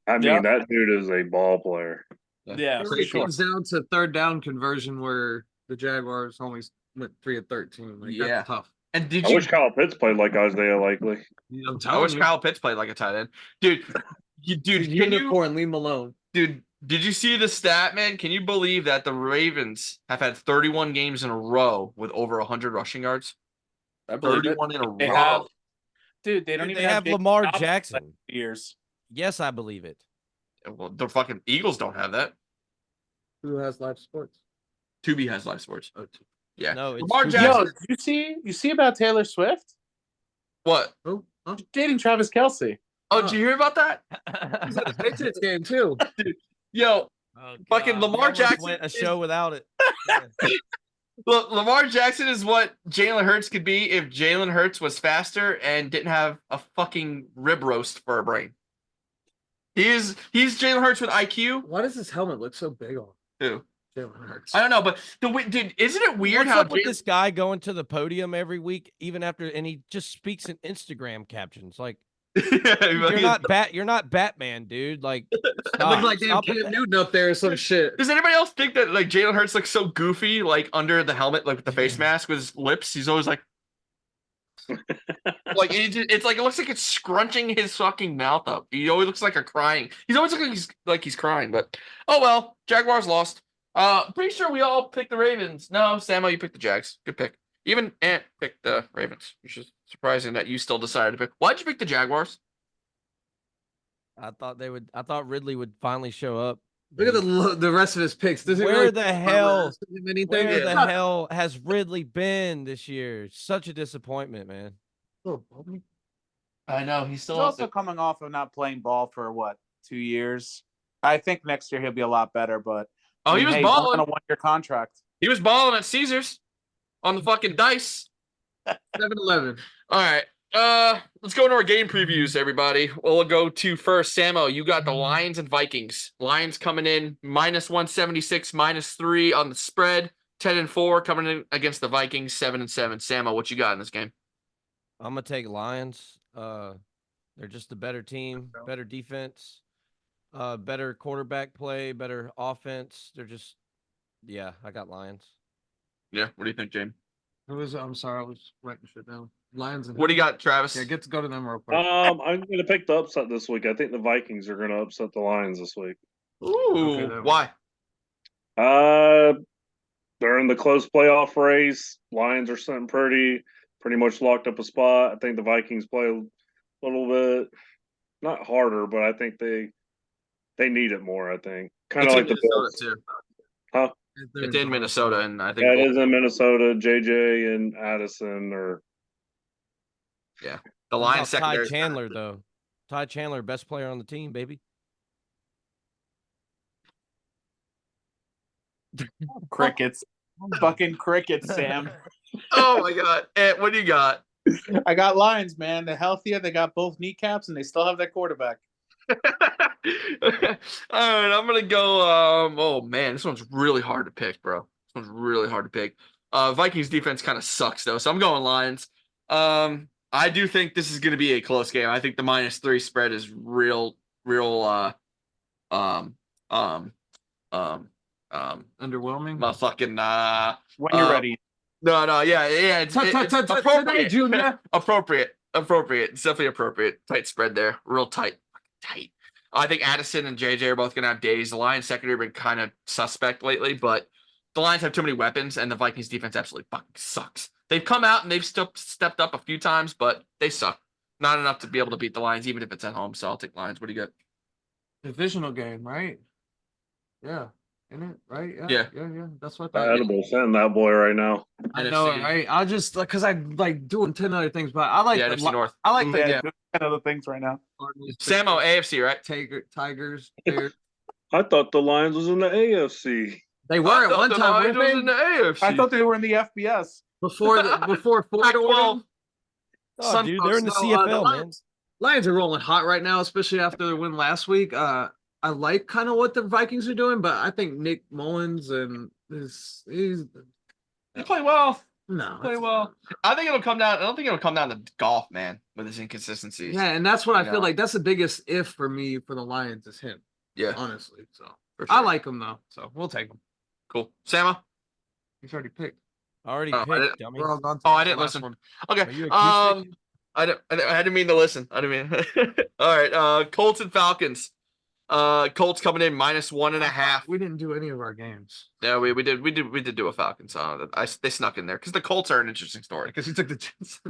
S1: I mean, that dude is a ball player.
S6: yeah,
S5: It
S6: for
S5: really
S6: sure.
S5: comes down to third down conversion where the Jaguars only went 3 of 13. Like,
S4: Yeah.
S5: that's tough.
S4: And did
S1: I
S4: you?
S1: wish Kyle Pitts played like Isaiah Likely.
S5: I'm
S4: I
S5: telling
S4: wish
S5: you.
S4: Kyle Pitts played like a tight end, dude.
S5: His unicorn, leave him alone.
S4: Dude, did you see the stat, man? Can you believe that the Ravens have had 31 games in a row with over 100 rushing yards?
S6: I believe it.
S4: 31 in a
S6: They
S4: row.
S6: have, dude. They don't
S3: Dude,
S6: even
S3: they have
S6: Jake
S3: Lamar
S6: Dobbins for
S3: Jackson.
S6: years.
S3: Yes, I believe it.
S4: Well, the fucking Eagles don't have that.
S5: Who has live sports?
S4: Tubi has live sports.
S5: Oh,
S4: Yeah.
S3: No, it's
S4: Lamar
S3: Tubi.
S4: Jackson.
S6: Yo, you see about Taylor Swift
S4: What?
S5: oh, huh?
S6: She's dating Travis Kelsey?
S4: Oh, did you hear about that?
S5: He's at the Patriots game too.
S4: Yo,
S3: Oh,
S4: Fucking
S3: God, we
S4: Lamar
S3: almost
S4: Jackson
S3: went a
S4: is-
S3: show without it.
S4: look, Lamar Jackson is what Jalen Hurts could be if Jalen Hurts was faster and didn't have a fucking rib roast for a brain. He's Jalen Hurts with IQ.
S5: Why does his helmet look so big on
S4: Who?
S5: Jalen Hurts?
S4: I don't know, but dude, isn't it weird
S3: What's
S4: how
S3: up with
S4: Jalen-
S3: this guy going to the podium every week, even after, and he just speaks in Instagram captions? Like, you're not Batman, dude. Like,
S5: It
S3: stop.
S5: looks like damn
S3: Stop
S5: Cam
S3: with that.
S5: Newton up there or some shit.
S4: Does anybody else think that like Jalen Hurts looks so goofy, like under the helmet, like with the face mask with his lips? He's always like, it's like it looks like it's scrunching his fucking mouth up. He always looks like crying. He's always looking like he's crying. But oh well, Jaguars lost. Pretty sure we all picked the Ravens. No, Samo, you picked the Jags. Good pick. Even Ant picked the Ravens, which is surprising that you still decided to pick. Why'd you pick the Jaguars?
S3: I thought Ridley would finally show up.
S5: Look at the rest of his picks. Does he
S3: Where
S5: really
S3: the hell?
S5: anything?
S3: Where the
S4: Yeah.
S3: hell has Ridley been this year? Such a disappointment, man.
S4: I know he's
S6: He's also coming off of not playing ball for what, 2 years. I think next year he'll be a lot better, but
S4: Oh, he was
S6: on
S4: balling.
S6: a 1-year contract.
S4: He was balling at Caesars on the fucking dice.
S5: 7-11.
S4: All right. Let's go into our game previews, everybody. We'll go to first. Samo, you got the Lions and Vikings. Lions coming in -176, -3 on the spread. 10-4 coming in against the Vikings, 7-7. Samo, what you got in this game?
S3: I'm gonna take Lions. They're just a better team, better defense, better quarterback play, better offense. Yeah, I got Lions.
S4: Yeah. What do you think, James?
S5: I'm sorry, I was writing shit down. Lions and
S4: What do you got, Travis?
S5: Yeah, get to go to them real quick.
S1: I'm going to pick the upset this week. I think the Vikings are going to upset the Lions this week.
S4: Ooh,
S5: Okay,
S4: why?
S1: They're in the close playoff race. Lions are sitting pretty much locked up a spot. I think the Vikings play a little bit not harder, but I think they need it more. I think kind of like the Bills.
S4: too.
S1: Huh?
S4: It's in Minnesota, and I think
S1: Yeah, it is in Minnesota. JJ and Addison are.
S4: the
S3: What about
S4: Lions
S3: Ty
S4: secondary.
S3: Chandler, though. Ty Chandler, best player on the team, baby.
S6: Crickets. Fucking crickets, Sam.
S4: Oh my God, Ant, what do you got?
S6: I got Lions, man. They're healthier. They got both kneecaps, and they still have their quarterback.
S4: All right, I'm gonna go. Oh man, this one's really hard to pick, bro. This one's really hard to pick. Vikings defense kind of sucks though, so I'm going Lions. I do think this is gonna be a close game. I think the -3 spread is real.
S5: Underwhelming.
S4: Motherfucking
S6: When you're ready.
S4: No, yeah, it's
S5: Today, Junior.
S4: appropriate. It's definitely appropriate. Tight spread there, real tight. I think Addison and JJ are both gonna have days. The Lions secondary have been kind of suspect lately, but the Lions have too many weapons, and the Vikings defense absolutely fucking sucks. They've come out and they've stepped up a few times, but they suck. Not enough to be able to beat the Lions, even if it's at home. So I'll take Lions. What do you got?
S5: Divisional game, right? Yeah. Isn't it? Right?
S4: Yeah.
S5: Yeah. That's what I thought.
S1: Edible. Send that boy right now.
S5: I know it,
S4: NFC.
S5: right? I just like because I like doing 10 other things, but I like
S4: Yeah,
S5: the,
S4: NFC North.
S5: I like the
S6: Yeah, other things right now.
S5: Cardinals,
S4: Samo, AFC, right?
S5: Tigers, Bears.
S1: I thought the Lions was in the AFC.
S5: They were at one
S4: The
S5: time,
S4: Lions was
S5: weren't
S4: in
S5: they?
S4: the AFC.
S6: I thought they were in the FBS.
S5: Before Ford ordered
S4: Pac-12.
S5: them?
S3: Oh, dude, they're in the
S5: No,
S3: CFL, man.
S5: Lions Lions are rolling hot right now, especially after their win last week. I like kind of what the Vikings are doing, but I think Nick Mullins and he's
S4: He played well.
S5: no,
S4: Play well. I think it'll come down. I don't think it'll come down to golf, man, with his inconsistencies.
S5: yeah, and that's what I
S4: You
S5: feel
S4: know?
S5: like. That's the biggest if for me for the Lions is him,
S4: Yeah,
S5: honestly. So
S4: for
S5: I
S4: sure.
S5: like him though, so we'll take him.
S4: Cool. Sama?
S5: He's already picked.
S3: Already
S4: Oh, I
S3: picked,
S4: didn't-
S3: dummy.
S5: We're all gone.
S4: Oh, I
S5: the
S4: didn't
S5: last
S4: listen.
S5: one.
S4: Okay.
S3: Are you acoustic?
S4: I didn't mean to listen. I didn't mean. All right. Colts and Falcons. Colts coming in -1.5.
S5: We didn't do any of our games
S4: Yeah, we did do a Falcons. They snuck in there because the Colts are an interesting story.
S5: because he took the chance.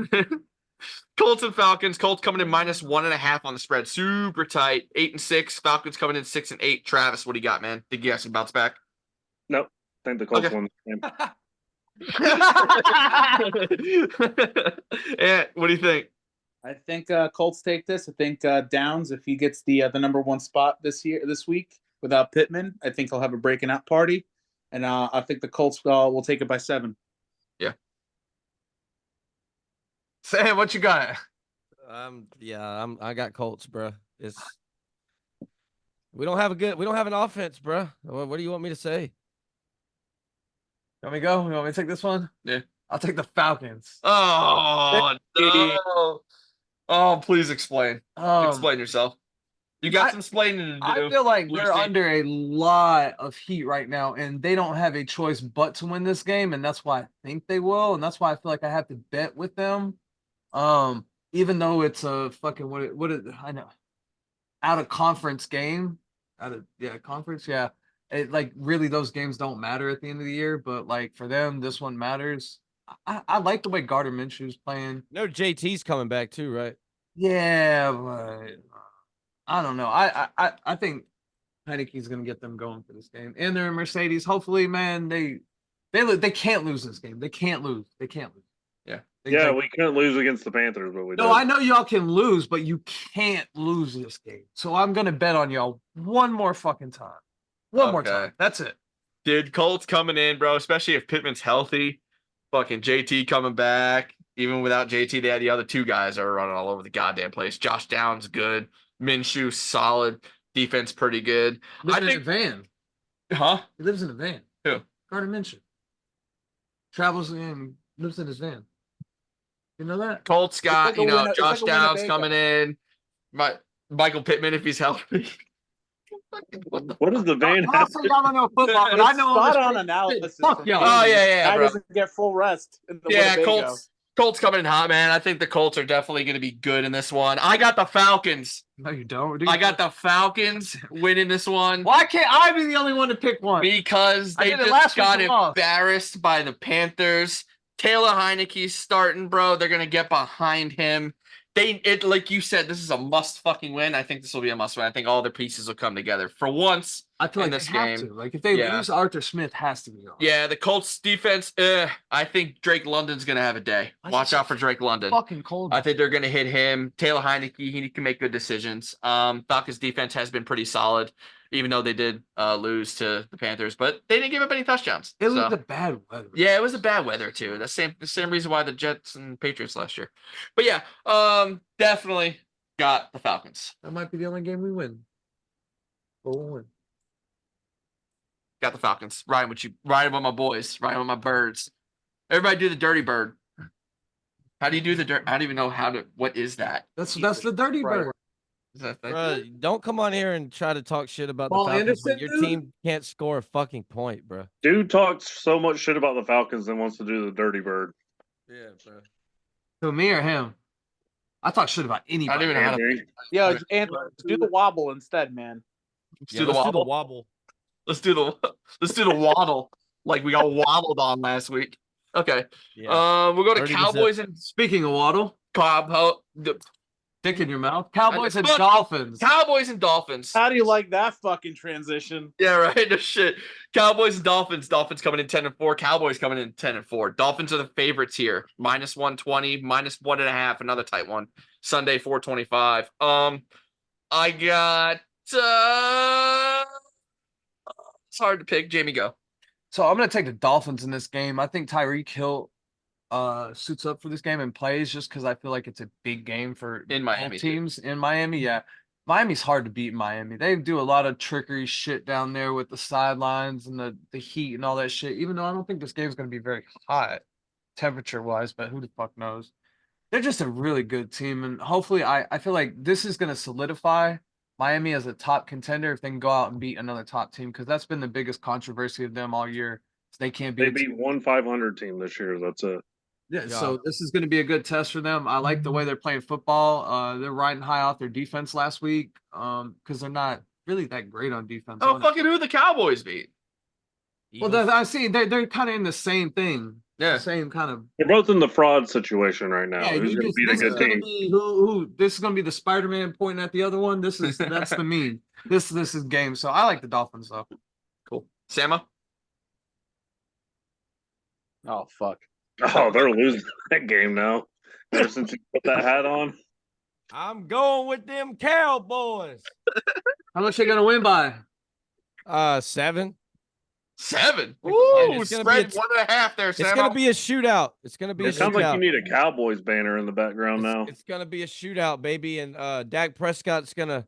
S4: Colts and Falcons. Colts coming in -1.5 on the spread. Super tight. 8-6. Falcons coming in 6-8. Travis, what do you got, man? Think you guys can bounce back?
S1: Nope. I think the Colts
S4: Okay.
S1: won the game.
S4: Yeah, what do you think?
S6: I think Colts take this. I think Downs, if he gets the number 1 spot this week without Pittman, I think he'll have a breaking out party, and I think the Colts will take it by 7.
S4: Sam, what you got?
S3: I got Colts, bro. We don't have an offense, bro. What do you want me to say?
S5: Let me go. You want me to take this one?
S4: Yeah.
S5: I'll take the Falcons.
S4: Oh no! Oh, please explain. Explain yourself. You got some explaining to do.
S5: I feel like they're
S4: Lucy.
S5: under a lot of heat right now, and they don't have a choice but to win this game, and that's why I think they will, and that's why I feel like I have to bet with them. Even though it's a fucking I know out of conference game, conference, yeah. It like really those games don't matter at the end of the year, but like for them, this one matters. I like the way Gardner Minshew's playing.
S3: No, JT's coming back too, right?
S5: Yeah, but I don't know. I think Heineke's gonna get them going for this game, and they're in Mercedes. Hopefully, man, they can't lose this game. They can't lose. They can't lose.
S4: Yeah.
S1: Yeah, we couldn't lose against the Panthers, but we did.
S5: No, I know y'all can lose, but you can't lose this game. So I'm gonna bet on y'all one more fucking time. One more
S4: Okay.
S5: time. That's it.
S4: Dude, Colts coming in, bro. Especially if Pittman's healthy. Fucking JT coming back. Even without JT, they had the other 2 guys that were running all over the goddamn place. Josh Downs good. Minshew solid. Defense pretty good.
S5: Living in a van.
S4: Huh?
S5: He lives in a van.
S4: Who?
S5: Gardner Minshew. Travels and lives in his van. You know that?
S4: Colts got,
S6: like a
S4: Josh Downs
S6: Winnebago.
S4: coming in. Michael Pittman if he's healthy.
S1: What does the van
S5: I'll
S1: have?
S5: say y'all don't know football, but I
S6: It's
S5: know
S6: spot
S5: all
S6: on
S5: this
S6: analysis.
S5: Fuck
S6: from
S5: y'all.
S6: Andy.
S4: Oh, yeah,
S6: Guy
S4: bro.
S6: doesn't get full rest in the
S4: Yeah,
S6: Winnebago.
S4: Colts coming in hot, man. I think the Colts are definitely going to be good in this one. I got the Falcons.
S5: No, you don't.
S4: I got the Falcons winning this one.
S5: Why can't I be the only one to pick one?
S4: Because
S5: I
S4: they
S5: did it
S4: just
S5: last week
S4: got
S5: and lost.
S4: embarrassed by the Panthers. Taylor Heineke's starting, bro. They're gonna get behind him. Like you said, this is a must fucking win. I think this will be a must win. I think all the pieces will come together for once.
S5: I feel
S4: in
S5: like
S4: this
S5: they have
S4: game.
S5: to. Like if they
S4: Yeah.
S5: lose, Arthur Smith has to be on.
S4: Yeah, the Colts defense. I think Drake London's gonna have a day. Watch out for Drake London.
S5: Fucking cold.
S4: I think they're gonna hit him. Taylor Heineke, he can make good decisions. Falcons defense has been pretty solid, even though they did lose to the Panthers, but they didn't give up any touchdowns.
S5: it was
S4: so.
S5: the bad weather.
S4: Yeah, it was the bad weather too. The same reason why the Jets and Patriots last year. But yeah, definitely got the Falcons.
S5: That might be the only game we win. But we'll win.
S4: Got the Falcons. Riding with you. Riding with my boys. Riding with my birds. Everybody do the dirty bird. How do you do the dirt? I don't even know what is that?
S5: That's the dirty
S6: Right.
S5: bird.
S4: Is that thing?
S3: Bro, don't come on here and try to talk shit about
S5: Paul
S3: the Falcons when
S5: Anderson,
S3: your
S5: dude?
S3: team can't score a fucking point, bro.
S1: Dude talks so much shit about the Falcons and wants to do the dirty bird.
S3: Yeah, bro.
S5: To me or him? I talk shit about
S4: I
S5: anybody.
S4: don't even know how to.
S1: Andy.
S6: Yeah, and do the wobble instead, man.
S4: Let's
S3: Yeah,
S4: do the
S3: let's
S4: wobble.
S3: wobble.
S4: Let's do the waddle. Like we got waddled on last week. Okay.
S3: Yeah.
S4: We'll go to
S3: 30%.
S4: Cowboys and
S5: Speaking of Waddle, dick in your mouth. Cowboys and
S4: Fuck.
S5: Dolphins.
S4: Cowboys and Dolphins.
S6: How do you like that fucking transition?
S4: Yeah, right. No shit. Cowboys and Dolphins. Dolphins coming in 10-4. Cowboys coming in 10-4. Dolphins are the favorites here. -120, -1.5. Another tight one. Sunday 425. I got. It's hard to pick. Jamie, go.
S5: So I'm gonna take the Dolphins in this game. I think Tyreek Hill suits up for this game and plays just because I feel like it's a big game for
S4: In
S5: both
S4: Miami, too.
S5: teams in Miami. Yeah. Miami's hard to beat in Miami. They do a lot of trickery shit down there with the sidelines and the heat and all that shit. Even though I don't think this game's gonna be very hot temperature wise, but who the fuck knows? They're just a really good team, and hopefully I feel like this is gonna solidify Miami as a top contender if they can go out and beat another top team, because that's been the biggest controversy of them all year. They can't
S1: They
S5: beat
S1: beat one 500 team this year. That's it.
S5: yeah, so this is going to be a good test for them. I like the way they're playing football. They're riding high off their defense last week, because they're not really that great on defense.
S4: Oh, fucking who the Cowboys beat?
S5: Well, I see they're kind of in the same thing.
S4: Yeah.
S5: Same kind of.
S1: They're both in the fraud situation right now.
S5: Yeah,
S1: Who's going to beat a
S5: this is
S1: good
S5: gonna
S1: team?
S5: be who? This is going to be the Spider-Man pointing at the other one. That's the meme. This is game. So I like the Dolphins though.
S4: Cool. Samo?
S6: Oh fuck.
S1: Oh, they're losing that game now. Ever since you put that hat on.
S3: I'm going with them Cowboys.
S5: How much they going to win by?
S3: 7.
S4: 7.
S3: And
S4: Ooh,
S3: it's gonna be
S4: spread 1.5 there, Samo.
S3: It's gonna be a shootout. It's gonna be a
S1: It sounds
S3: shootout.
S1: like you need a Cowboys banner in the background now.
S3: It's gonna be a shootout, baby, and Dak Prescott's gonna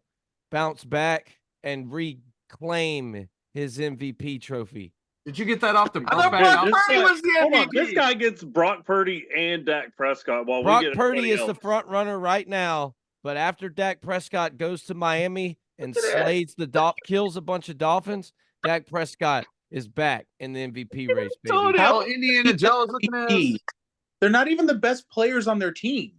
S3: bounce back and reclaim his MVP trophy.
S5: Did you get that off the
S4: I thought
S5: back
S4: Brock
S5: out?
S4: Purdy was the
S1: Hold on,
S4: MVP.
S1: this guy gets Brock Purdy and Dak Prescott while
S3: Brock
S1: we get
S3: Purdy
S1: everybody
S3: is the
S1: else.
S3: front runner right now, but after Dak Prescott goes to Miami and
S4: Look at that.
S3: slays kills a bunch of Dolphins, Dak Prescott is back in the MVP race,
S4: Told
S3: baby.
S4: you.
S5: How Indiana Jones looking at us?
S6: They're not even the best players on their team.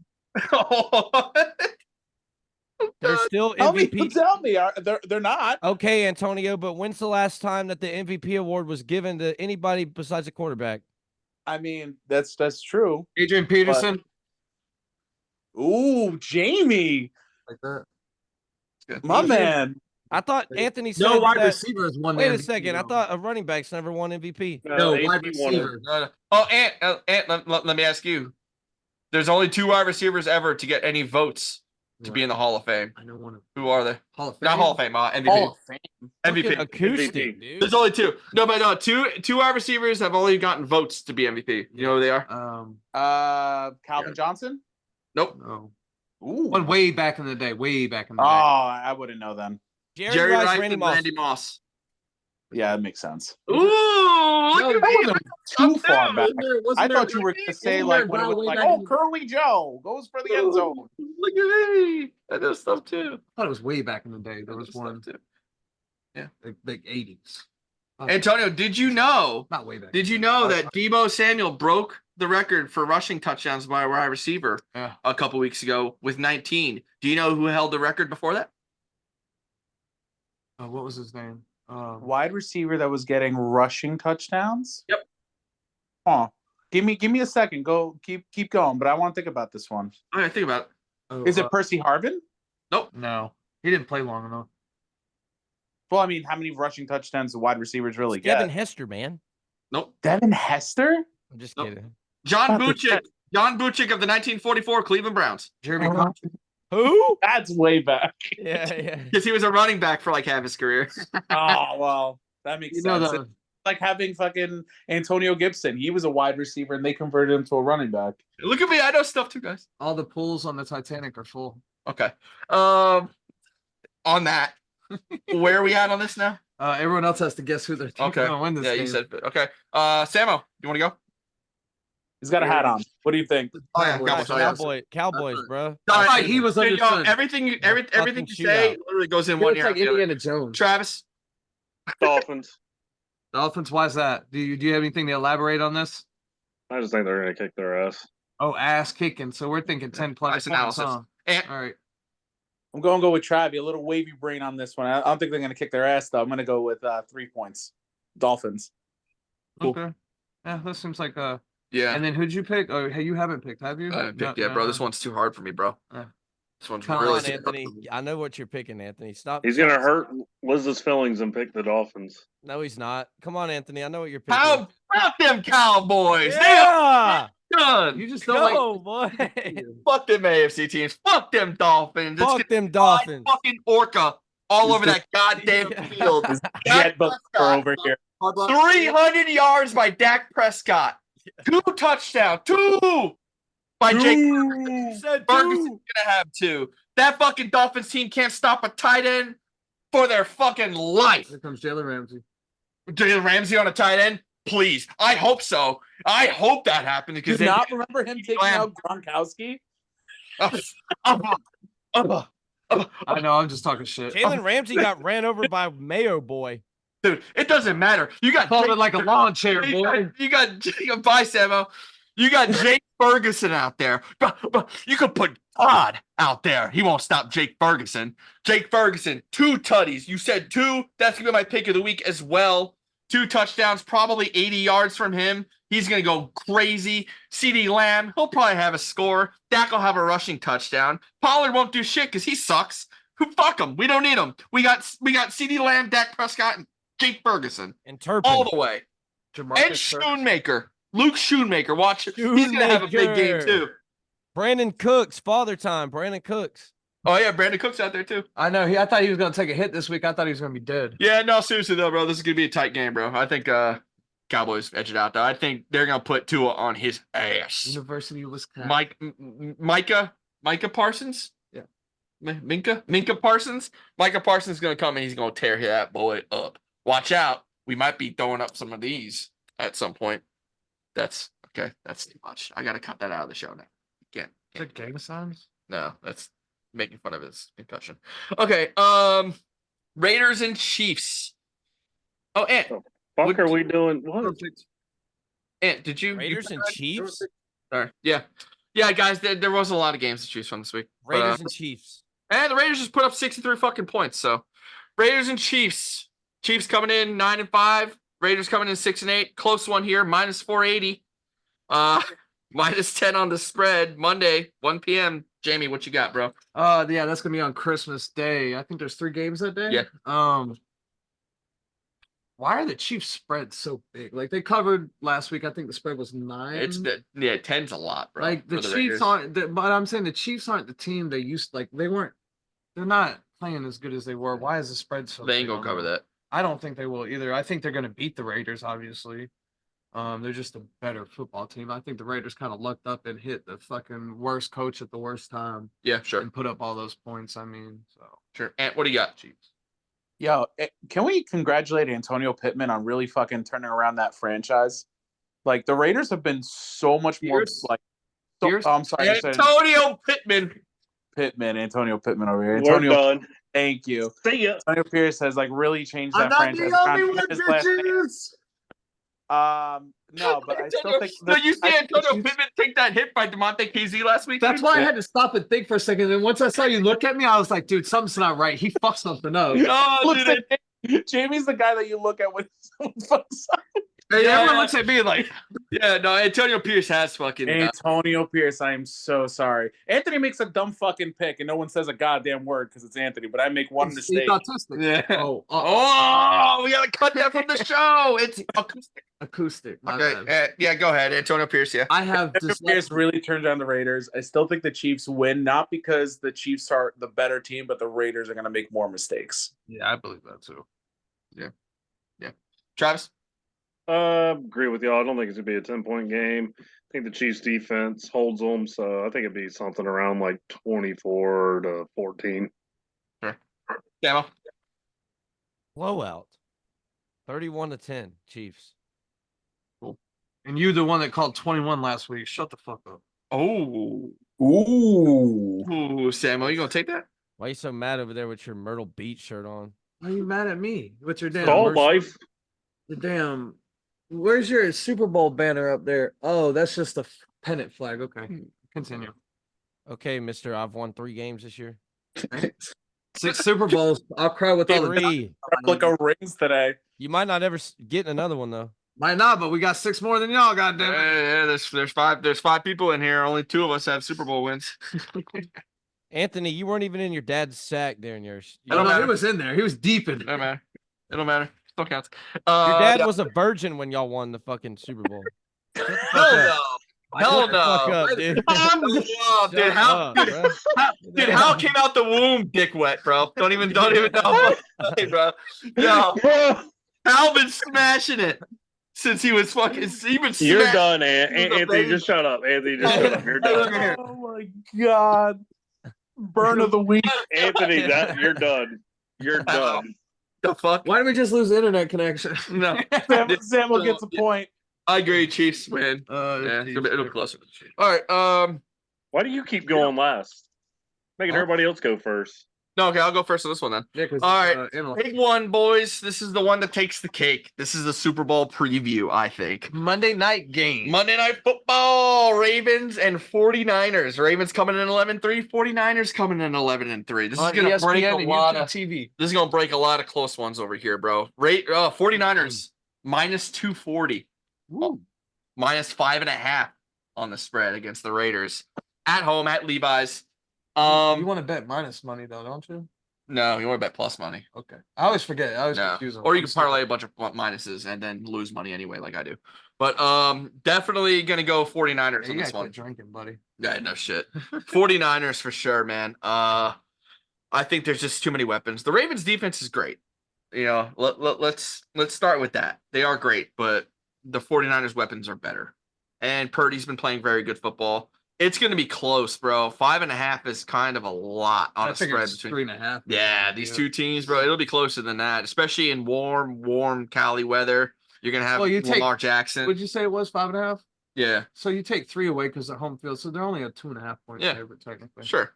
S3: They're still
S6: Tell me,
S3: MVP.
S6: they're not.
S3: Okay, Antonio, but when's the last time that the MVP award was given to anybody besides a quarterback?
S6: I mean, that's true.
S5: Adrian Peterson.
S6: Ooh, Jamie,
S5: Like that.
S6: my man.
S3: I thought Anthony said
S5: No wide
S3: that.
S5: receivers won.
S3: Wait
S5: the
S3: a
S5: MVP,
S3: second. I
S5: though.
S3: thought a running back's never won MVP.
S5: No,
S1: AP
S5: wide
S1: won it.
S5: receiver.
S4: No. Oh, Ant, let me ask you. There's only 2 wide receivers ever to get any votes to be in the Hall of Fame.
S5: I know one of
S4: Who are they?
S5: Hall of Fame.
S4: Not Hall of Fame, MVP.
S6: Hall of Fame.
S3: Fucking
S4: MVP.
S3: acoustic, dude.
S4: There's only 2. No, but no, two wide receivers have only gotten votes to be MVP. You know who they are?
S6: Calvin Johnson.
S4: Nope.
S5: No.
S6: Ooh.
S5: One way back in the day. Way back in the
S6: Oh,
S5: day.
S6: I wouldn't know then.
S4: Jerry
S3: Rice,
S4: Rice
S3: Randy
S4: and
S3: Moss.
S4: Randy Moss.
S6: Yeah, that makes sense.
S4: Ooh, look
S5: No,
S4: at
S5: that
S4: me.
S6: wasn't too
S4: Up
S6: far
S4: down.
S6: back.
S5: Wasn't
S6: I
S5: there-
S6: thought you were going to say
S5: wasn't
S6: like
S5: there
S6: when it
S5: a
S6: was
S5: way
S6: like,
S5: back
S6: oh,
S5: in-
S6: Curly Joe goes for the end zone.
S4: Look at me. I know stuff too.
S5: I thought it was way back in the day. There
S4: I know
S5: was one
S4: stuff too.
S5: like 80s.
S4: Antonio, did you know?
S5: Not way back.
S4: Did you know that Deebo Samuel broke the record for rushing touchdowns by a wide receiver
S5: Yeah.
S4: a couple weeks ago with 19? Do you know who held the record before that?
S5: What was his name?
S6: Wide receiver that was getting rushing touchdowns.
S4: Yep.
S6: Oh, give me a second. Go keep going. But I want to think about this one.
S4: All right, think about it.
S6: Is it Percy Harvin?
S4: Nope.
S5: No, he didn't play long enough.
S6: Well, I mean, how many rushing touchdowns do wide receivers really
S3: Devin
S6: get?
S3: Hester, man.
S4: Nope.
S6: Devin Hester?
S3: I'm just
S4: Nope.
S3: kidding.
S4: John
S6: About to
S4: Buchik.
S6: check.
S4: John Buchik of the 1944 Cleveland Browns.
S5: Jeremy Compton.
S3: Who?
S6: That's way back.
S3: Yeah.
S4: Because he was a running back for like half his career.
S6: Oh well, that makes
S5: You know
S6: sense.
S5: the
S6: It's like having fucking Antonio Gibson. He was a wide receiver, and they converted him to a running back.
S4: Look at me. I know stuff too, guys.
S5: all the pools on the Titanic are full.
S4: Okay. On that, where are we at on this now?
S5: Everyone else has to guess who they're
S4: Okay.
S5: going to win this
S4: Yeah,
S5: game.
S4: you said okay. Samo, you want to go?
S6: He's got a hat on. What do you think?
S4: Oh yeah, Cowboys.
S3: Cowboys, bro.
S4: All right,
S5: he was
S4: Yo,
S5: understood.
S4: everything you
S3: Fucking
S4: say
S3: shootout.
S4: literally goes in
S5: He
S4: one
S5: looks
S4: ear.
S5: like
S4: out the other.
S5: Indiana Jones.
S4: Travis,
S1: Dolphins.
S5: Dolphins, why is that? Do you have anything to elaborate on this?
S1: I just think they're going to kick their ass.
S5: Oh, ass kicking. So we're thinking 10 plus
S4: Nice
S5: points,
S4: analysis.
S5: huh?
S4: and
S5: All right.
S6: I'm going to go with Travi. A little wavy brain on this one. I don't think they're going to kick their ass though. I'm going to go with 3 points. Dolphins. Cool.
S5: Okay. Yeah, that seems like
S4: yeah,
S5: And then who'd you pick? Oh, hey, you haven't picked, have you?
S4: I haven't picked
S5: No,
S4: yet, bro.
S5: no.
S4: This one's too hard for me, bro.
S5: Yeah.
S4: This one's
S5: Come
S3: Come
S4: really
S3: on,
S4: too hard
S3: Anthony.
S4: for me.
S3: I know what you're picking, Anthony. Stop.
S1: He's going to hurt Liz's feelings and pick the Dolphins.
S3: No, he's not. Come on, Anthony. I know what you're picking.
S4: How about them Cowboys?
S3: Yeah.
S4: They are done.
S5: You just don't
S3: Go, boy.
S4: Fuck them AFC teams. Fuck them Dolphins. It's
S3: Fuck them
S4: gonna be
S3: Dolphins.
S4: fucking orca all over that goddamn
S3: Yeah.
S4: field.
S6: Jet booker over here.
S4: 300 yards by Dak Prescott. 2 touchdowns. 2 by Jake.
S3: Said
S4: Ferguson's
S3: two.
S4: gonna have 2. That fucking Dolphins team can't stop a tight end for their fucking life.
S5: Here comes Jalen Ramsey.
S4: Jalen Ramsey on a tight end? Please. I hope so. I hope that happens
S6: Do
S4: because
S6: you not remember him taking
S4: Lamb.
S6: out Gronkowski?
S5: I know, I'm just talking shit.
S3: Jalen Ramsey got ran over by Mayo boy.
S4: Dude, it doesn't matter. You got
S5: Call
S4: Jake,
S5: it like a lawn chair,
S4: you
S5: boy.
S4: got bye, Samo. You got Jake Ferguson out there. But you could put Todd out there. He won't stop Jake Ferguson. Jake Ferguson, 2 tutties. You said 2. That's gonna be my pick of the week as well. 2 touchdowns, probably 80 yards from him. He's going to go crazy. CD Lamb, he'll probably have a score. Dak will have a rushing touchdown. Pollard won't do shit because he sucks. Fuck him. We don't need him. We got CD Lamb, Dak Prescott, and Jake Ferguson.
S3: And Turpin.
S4: All the way. And Schoonmaker. Luke Schoonmaker. Watch. He's going to have a big game too.
S3: Brandon Cooks, father time. Brandon Cooks.
S4: Oh, yeah. Brandon Cook's out there too.
S5: I know. I thought he was going to take a hit this week. I thought he was going to be dead.
S4: Yeah, no, seriously though, bro. This is going to be a tight game, bro. I think Cowboys edge it out though. I think they're going to put Tua on his ass.
S5: University of Wisconsin.
S4: Micah Parsons?
S5: Yeah.
S4: Minka Parsons? Micah Parsons is going to come and he's going to tear that boy up. Watch out. We might be throwing up some of these at some point. That's okay. That's too much. I got to cut that out of the show now. Can't.
S5: Is it gang signs?
S4: No, that's making fun of his concussion. Okay. Raiders and Chiefs. Oh, Ant.
S1: Fuck are we doing? What?
S4: Ant, did you
S3: Raiders and Chiefs?
S4: Sorry. Yeah. Yeah, guys, there was a lot of games to choose from this week.
S3: Raiders and Chiefs.
S4: And the Raiders just put up 63 fucking points. So Raiders and Chiefs. Chiefs coming in 9-5. Raiders coming in 6-8. Close one here, minus 480. Minus 10 on the spread. Monday, 1 p.m. Jamie, what you got, bro?
S5: Yeah, that's gonna be on Christmas Day. I think there's 3 games that day.
S4: Yeah.
S5: Why are the Chiefs spread so big? Like they covered last week. I think the spread was 9.
S4: It's 10's a lot, bro.
S5: Like the Chiefs aren't. But I'm saying the Chiefs aren't the team they used. Like they weren't. They're not playing as good as they were. Why is the spread so?
S4: They ain't
S5: big
S4: gonna
S5: on
S4: cover
S5: them?
S4: that.
S5: I don't think they will either. I think they're gonna beat the Raiders. Obviously, they're just a better football team. I think the Raiders kind of lucked up and hit the fucking worst coach at the worst time
S4: Yeah, sure.
S5: and put up all those points. I mean, so.
S4: Sure. Ant, what do you got, Chiefs?
S6: Yo, can we congratulate Antonio Pittman on really fucking turning around that franchise? Like the Raiders have been so much more like. I'm sorry, I said
S4: Antonio Pittman.
S6: Antonio Pittman over here.
S1: We're
S6: Antonio,
S1: done.
S6: thank you.
S1: See ya.
S6: Antonio Pierce has like really changed that
S5: I'm not
S6: franchise.
S5: the only
S6: Not
S5: one,
S6: his last name.
S5: bitches.
S6: No, but I still think.
S4: So you see
S6: I think
S4: Antonio
S6: the Chiefs-
S4: Pittman take that hit by DeMonte KZ last week?
S5: That's why I had to stop and think for a second. And once I saw you look at me, I was like, dude, something's not right. He fucked something up.
S4: Oh,
S6: Looks
S4: dude.
S6: at- Jamie's the guy that you look at when someone fucks up.
S5: Everyone looks at me like,
S4: Yeah, no, Antonio Pierce has fucking.
S6: Antonio Pierce, I am so sorry. Anthony makes a dumb fucking pick, and no one says a goddamn word because it's Anthony. But I make one
S5: he's
S6: mistake.
S5: autistic.
S4: Yeah.
S5: Oh,
S4: we gotta cut that from the show. It's acoustic.
S5: acoustic. My
S4: Okay,
S5: bad.
S4: yeah, go ahead, Antonio Pierce. Yeah.
S5: I have
S6: Antonio Pierce really turned down the Raiders. I still think the Chiefs win, not because the Chiefs are the better team, but the Raiders are going to make more mistakes.
S5: Yeah, I believe that too.
S4: Travis.
S1: Agree with y'all. I don't think it's gonna be a 10-point game. I think the Chiefs defense holds them, so I think it'd be something around like 24-14.
S4: Demo.
S3: Blowout. 31-10. Chiefs.
S5: And you, the one that called 21 last week. Shut the fuck up.
S4: Oh.
S6: Ooh.
S4: Samuel, you gonna take that?
S3: Why you so mad over there with your Myrtle Beach shirt on?
S5: Why are you mad at me? What's your damn?
S1: It's all
S5: where's-
S1: life.
S5: The damn. Where's your Super Bowl banner up there? Oh, that's just a pennant flag. Okay, continue.
S3: Okay, mister, I've won 3 games this year.
S5: 6 Super Bowls. I'll cry with all the.
S3: 3.
S6: Replica rings today.
S3: You might not ever get another one, though.
S5: Might not, but we got 6 more than y'all. Goddamn it.
S4: Yeah, there's 5 people in here. Only 2 of us have Super Bowl wins.
S3: Anthony, you weren't even in your dad's sack there in yours.
S5: I don't know. He was in there. He was deep in
S4: It don't
S5: there.
S4: matter. It don't matter. Still counts.
S3: Your dad
S4: Yeah.
S3: was a virgin when y'all won the fucking Super Bowl. Shut the fuck
S4: Hell
S3: up.
S4: no. Hell
S3: Shut the fuck
S4: no.
S3: up, dude.
S4: Oh, dude,
S3: Shut
S4: how,
S3: up, bro.
S4: dude, how came out the womb dick wet, bro? Don't even know. Hey, bro. Yo, Alvin's smashing it. since he was fucking.
S1: You're done,
S4: He was a
S1: Anthony.
S4: baby.
S1: Just shut up. Anthony, just shut up. You're done.
S6: Oh my god. Burn of the week.
S1: Anthony, you're done. You're done.
S4: The fuck?
S5: Why did we just lose the internet connection?
S4: No.
S6: Sam will get the point.
S4: I agree, Chiefs, man. Yeah, it'll be closer. All right.
S1: Why do you keep going last? Making everybody else go first.
S4: No, okay, I'll go first on this one then.
S5: Yeah, 'cause,
S4: All right, big one, boys. This is the one that takes the cake. This is the Super Bowl preview, I think.
S5: Monday night game.
S4: Monday Night Football, Ravens and 49ers. Ravens coming in 11-3, 49ers coming in 11-3. This is going to break a lot of
S5: TV.
S4: This is going to break a lot of close ones over here, bro. 49ers minus 240.
S5: Woo.
S4: Minus 5.5 on the spread against the Raiders. At home at Levi's.
S5: You want to bet minus money though, don't you?
S4: No, you want to bet plus money.
S5: Okay. I always forget. I always confuse them.
S4: Or you can parlay a bunch of minuses and then lose money anyway, like I do. But definitely gonna go 49ers on this one.
S5: Drinking, buddy.
S4: Yeah, no shit. 49ers for sure, man. I think there's just too many weapons. The Ravens defense is great. You know, let's start with that. They are great, but the 49ers weapons are better. And Purdy's been playing very good football. It's going to be close, bro. 5.5 is kind of a lot on a spread between
S5: 3.5.
S4: Yeah, these two teams, bro. It'll be closer than that, especially in warm Cali weather. You're going to have Lamar Jackson.
S5: Would you say it was 5.5?
S4: Yeah.
S5: So you take 3 away because they're home field. So they're only a 2.5 point favorite, technically.
S4: Sure.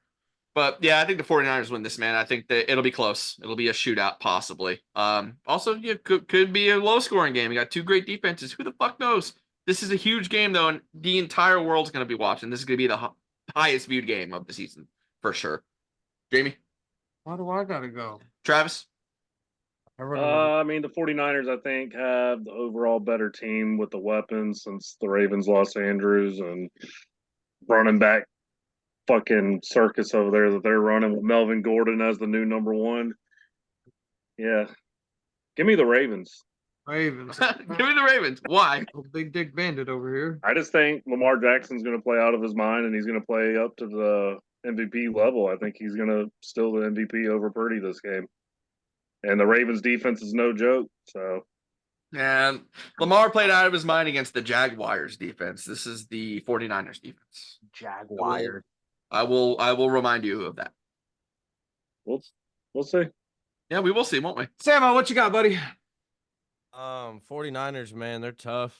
S4: But yeah, I think the 49ers win this, man. I think that it'll be close. It'll be a shootout, possibly. Also, could be a low scoring game. You got two great defenses. Who the fuck knows? This is a huge game, though, and the entire world's going to be watching. This is going to be the highest viewed game of the season, for sure. Jamie?
S5: Why do I got to go?
S4: Travis?
S1: I mean, the 49ers, I think, have the overall better team with the weapons since the Ravens lost Andrews and running back fucking circus over there that they're running with Melvin Gordon as the new number one. Yeah. Give me the Ravens.
S5: Ravens.
S4: Give me the Ravens. Why?
S5: Big Dick Bandit over here.
S1: I just think Lamar Jackson's going to play out of his mind, and he's going to play up to the MVP level. I think he's going to steal the MVP over Purdy this game. And the Ravens defense is no joke. So,
S4: and Lamar played out of his mind against the Jaguars defense. This is the 49ers defense.
S6: Jaguars.
S4: I will remind you of that.
S1: We'll see.
S4: Yeah, we will see, won't we?
S5: Samo, what you got, buddy?
S3: 49ers, man, they're tough.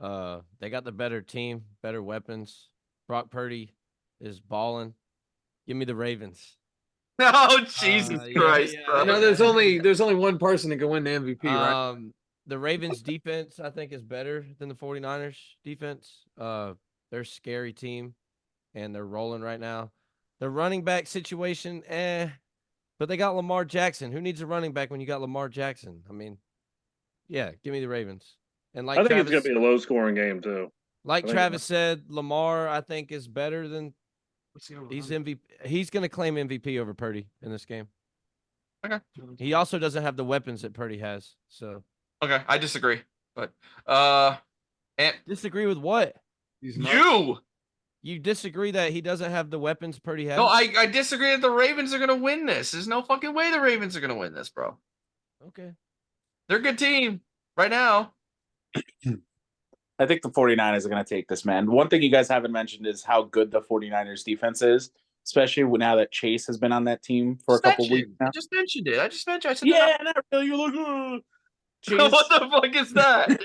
S3: They got the better team, better weapons. Brock Purdy is balling. Give me the Ravens.
S4: Oh, Jesus Christ.
S3: yeah.
S4: Bro.
S5: You know, there's only one person that can win the MVP, right?
S3: The Ravens defense, I think, is better than the 49ers defense. They're a scary team, and they're rolling right now. The running back situation, but they got Lamar Jackson. Who needs a running back when you got Lamar Jackson? I mean, yeah, give me the Ravens. And like
S1: I think
S3: Travis,
S1: it's going to be a low-scoring game, too.
S3: like Travis said, Lamar, I think, is better than he's MVP. He's going to claim MVP over Purdy in this game.
S4: Okay.
S3: He also doesn't have the weapons that Purdy has. So
S4: okay, I disagree. But and
S3: disagree with what?
S4: You
S3: disagree that he doesn't have the weapons Purdy has?
S4: No, I disagree that the Ravens are gonna win this. There's no fucking way the Ravens are gonna win this, bro.
S3: Okay.
S4: They're a good team right now.
S6: I think the 49ers are going to take this, man. One thing you guys haven't mentioned is how good the 49ers defense is, especially now that Chase has been on that team for a couple weeks now.
S4: I just mentioned it. I said
S6: yeah, not really. You're like,
S4: what the fuck is that?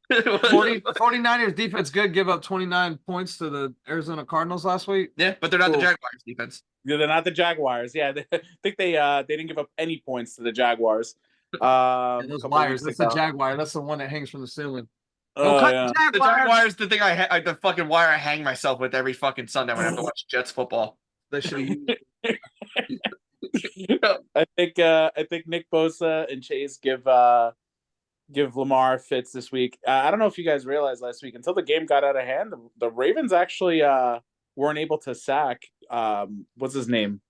S5: 49ers defense good. Give up 29 points to the Arizona Cardinals last week.
S4: Yeah, but they're not the Jaguars defense.
S6: Yeah, they're not the Jaguars. Yeah, I think they didn't give up any points to the Jaguars.
S5: Those liars. That's the Jaguar. That's the one that hangs from the ceiling.
S6: Yeah.
S4: The Jaguars, the thing the fucking wire I hang myself with every fucking Sunday when I have to watch Jets football.
S5: They should
S6: I think Nick Bosa and Chase give Lamar fits this week. I don't know if you guys realized last week, until the game got out of hand, the Ravens actually weren't able to sack what's his name?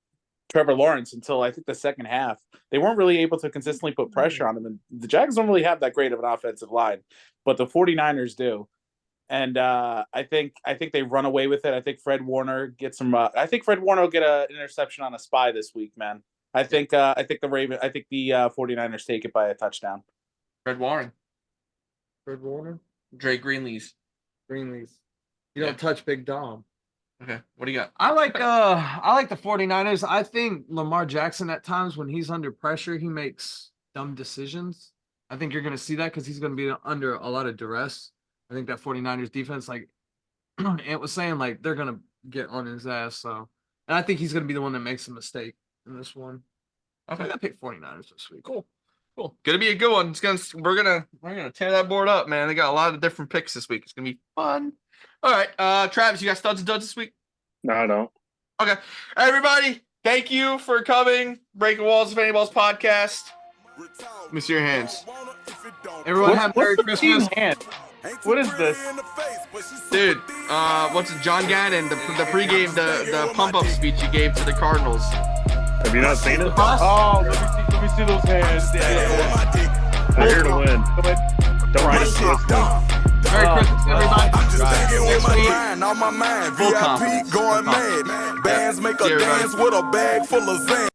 S6: Trevor Lawrence until I think the second half. They weren't really able to consistently put pressure on him. And the Jags don't really have that great of an offensive line, but the 49ers do. And I think they run away with it. I think Fred Warner gets some. I think Fred Warner will get an interception on a spy this week, man. I think the 49ers take it by a touchdown.
S4: Fred Warren.
S5: Fred Warner,
S4: Drake Greenlees.
S5: Greenleaf. You
S4: Yeah.
S5: don't touch Big Dom.
S4: Okay, what do you got?
S5: I like the 49ers. I think Lamar Jackson at times when he's under pressure, he makes dumb decisions. I think you're gonna see that because he's gonna be under a lot of duress. I think that 49ers defense, like Ant was saying, like they're gonna get on his ass. So, and I think he's gonna be the one that makes a mistake in this one.
S4: Okay.
S5: I pick 49ers this week.
S4: Cool. Gonna be a good one. We're gonna tear that board up, man. They got a lot of different picks this week. It's gonna be fun. All right, Travis, you got studs and duds this week?
S1: No, I don't.
S4: Okay, everybody, thank you for coming. Breaking Walls of Any Balls podcast. Let me see your hands,
S5: Everyone have Merry
S6: What's the team
S5: Christmas.
S6: hand? What is this?
S4: dude. What's it, John Gannon? The pregame, the pump up speech he gave to the Cardinals.
S1: Have you not seen it?
S6: Oh, let me see those hands. Yeah.
S1: They're here to win. Don't
S6: Right.
S1: miss this.
S5: Merry Christmas, everybody.
S2: I'm just
S4: Right.
S2: thinking with
S4: Next
S2: my
S4: week.
S2: grind on my mind.
S4: Full
S2: VIP
S4: confidence.
S2: going
S4: Full
S2: mad. Bands make
S4: See
S2: a
S4: you, everybody.
S2: dance with a bag full of Zan.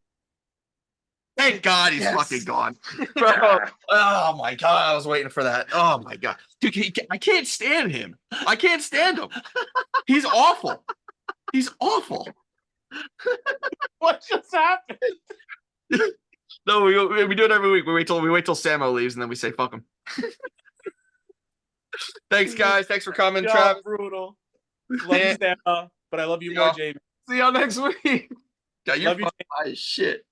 S4: Thank God he's
S5: Yes.
S4: fucking gone. Bro, oh my God, I was waiting for that. Oh my God. Dude, I can't stand him. I can't stand him. He's awful. He's awful.
S6: What just happened?
S4: No, we do it every week. We wait till Samo leaves and then we say fuck him. Thanks, guys. Thanks for coming,
S6: Y'all
S4: Trav.
S6: brutal. Love you, Stamina, but I love you
S4: Yeah.
S6: more, Jamie.
S5: See y'all next week.
S4: Yeah, you're
S6: Love you,
S4: fucking high as shit.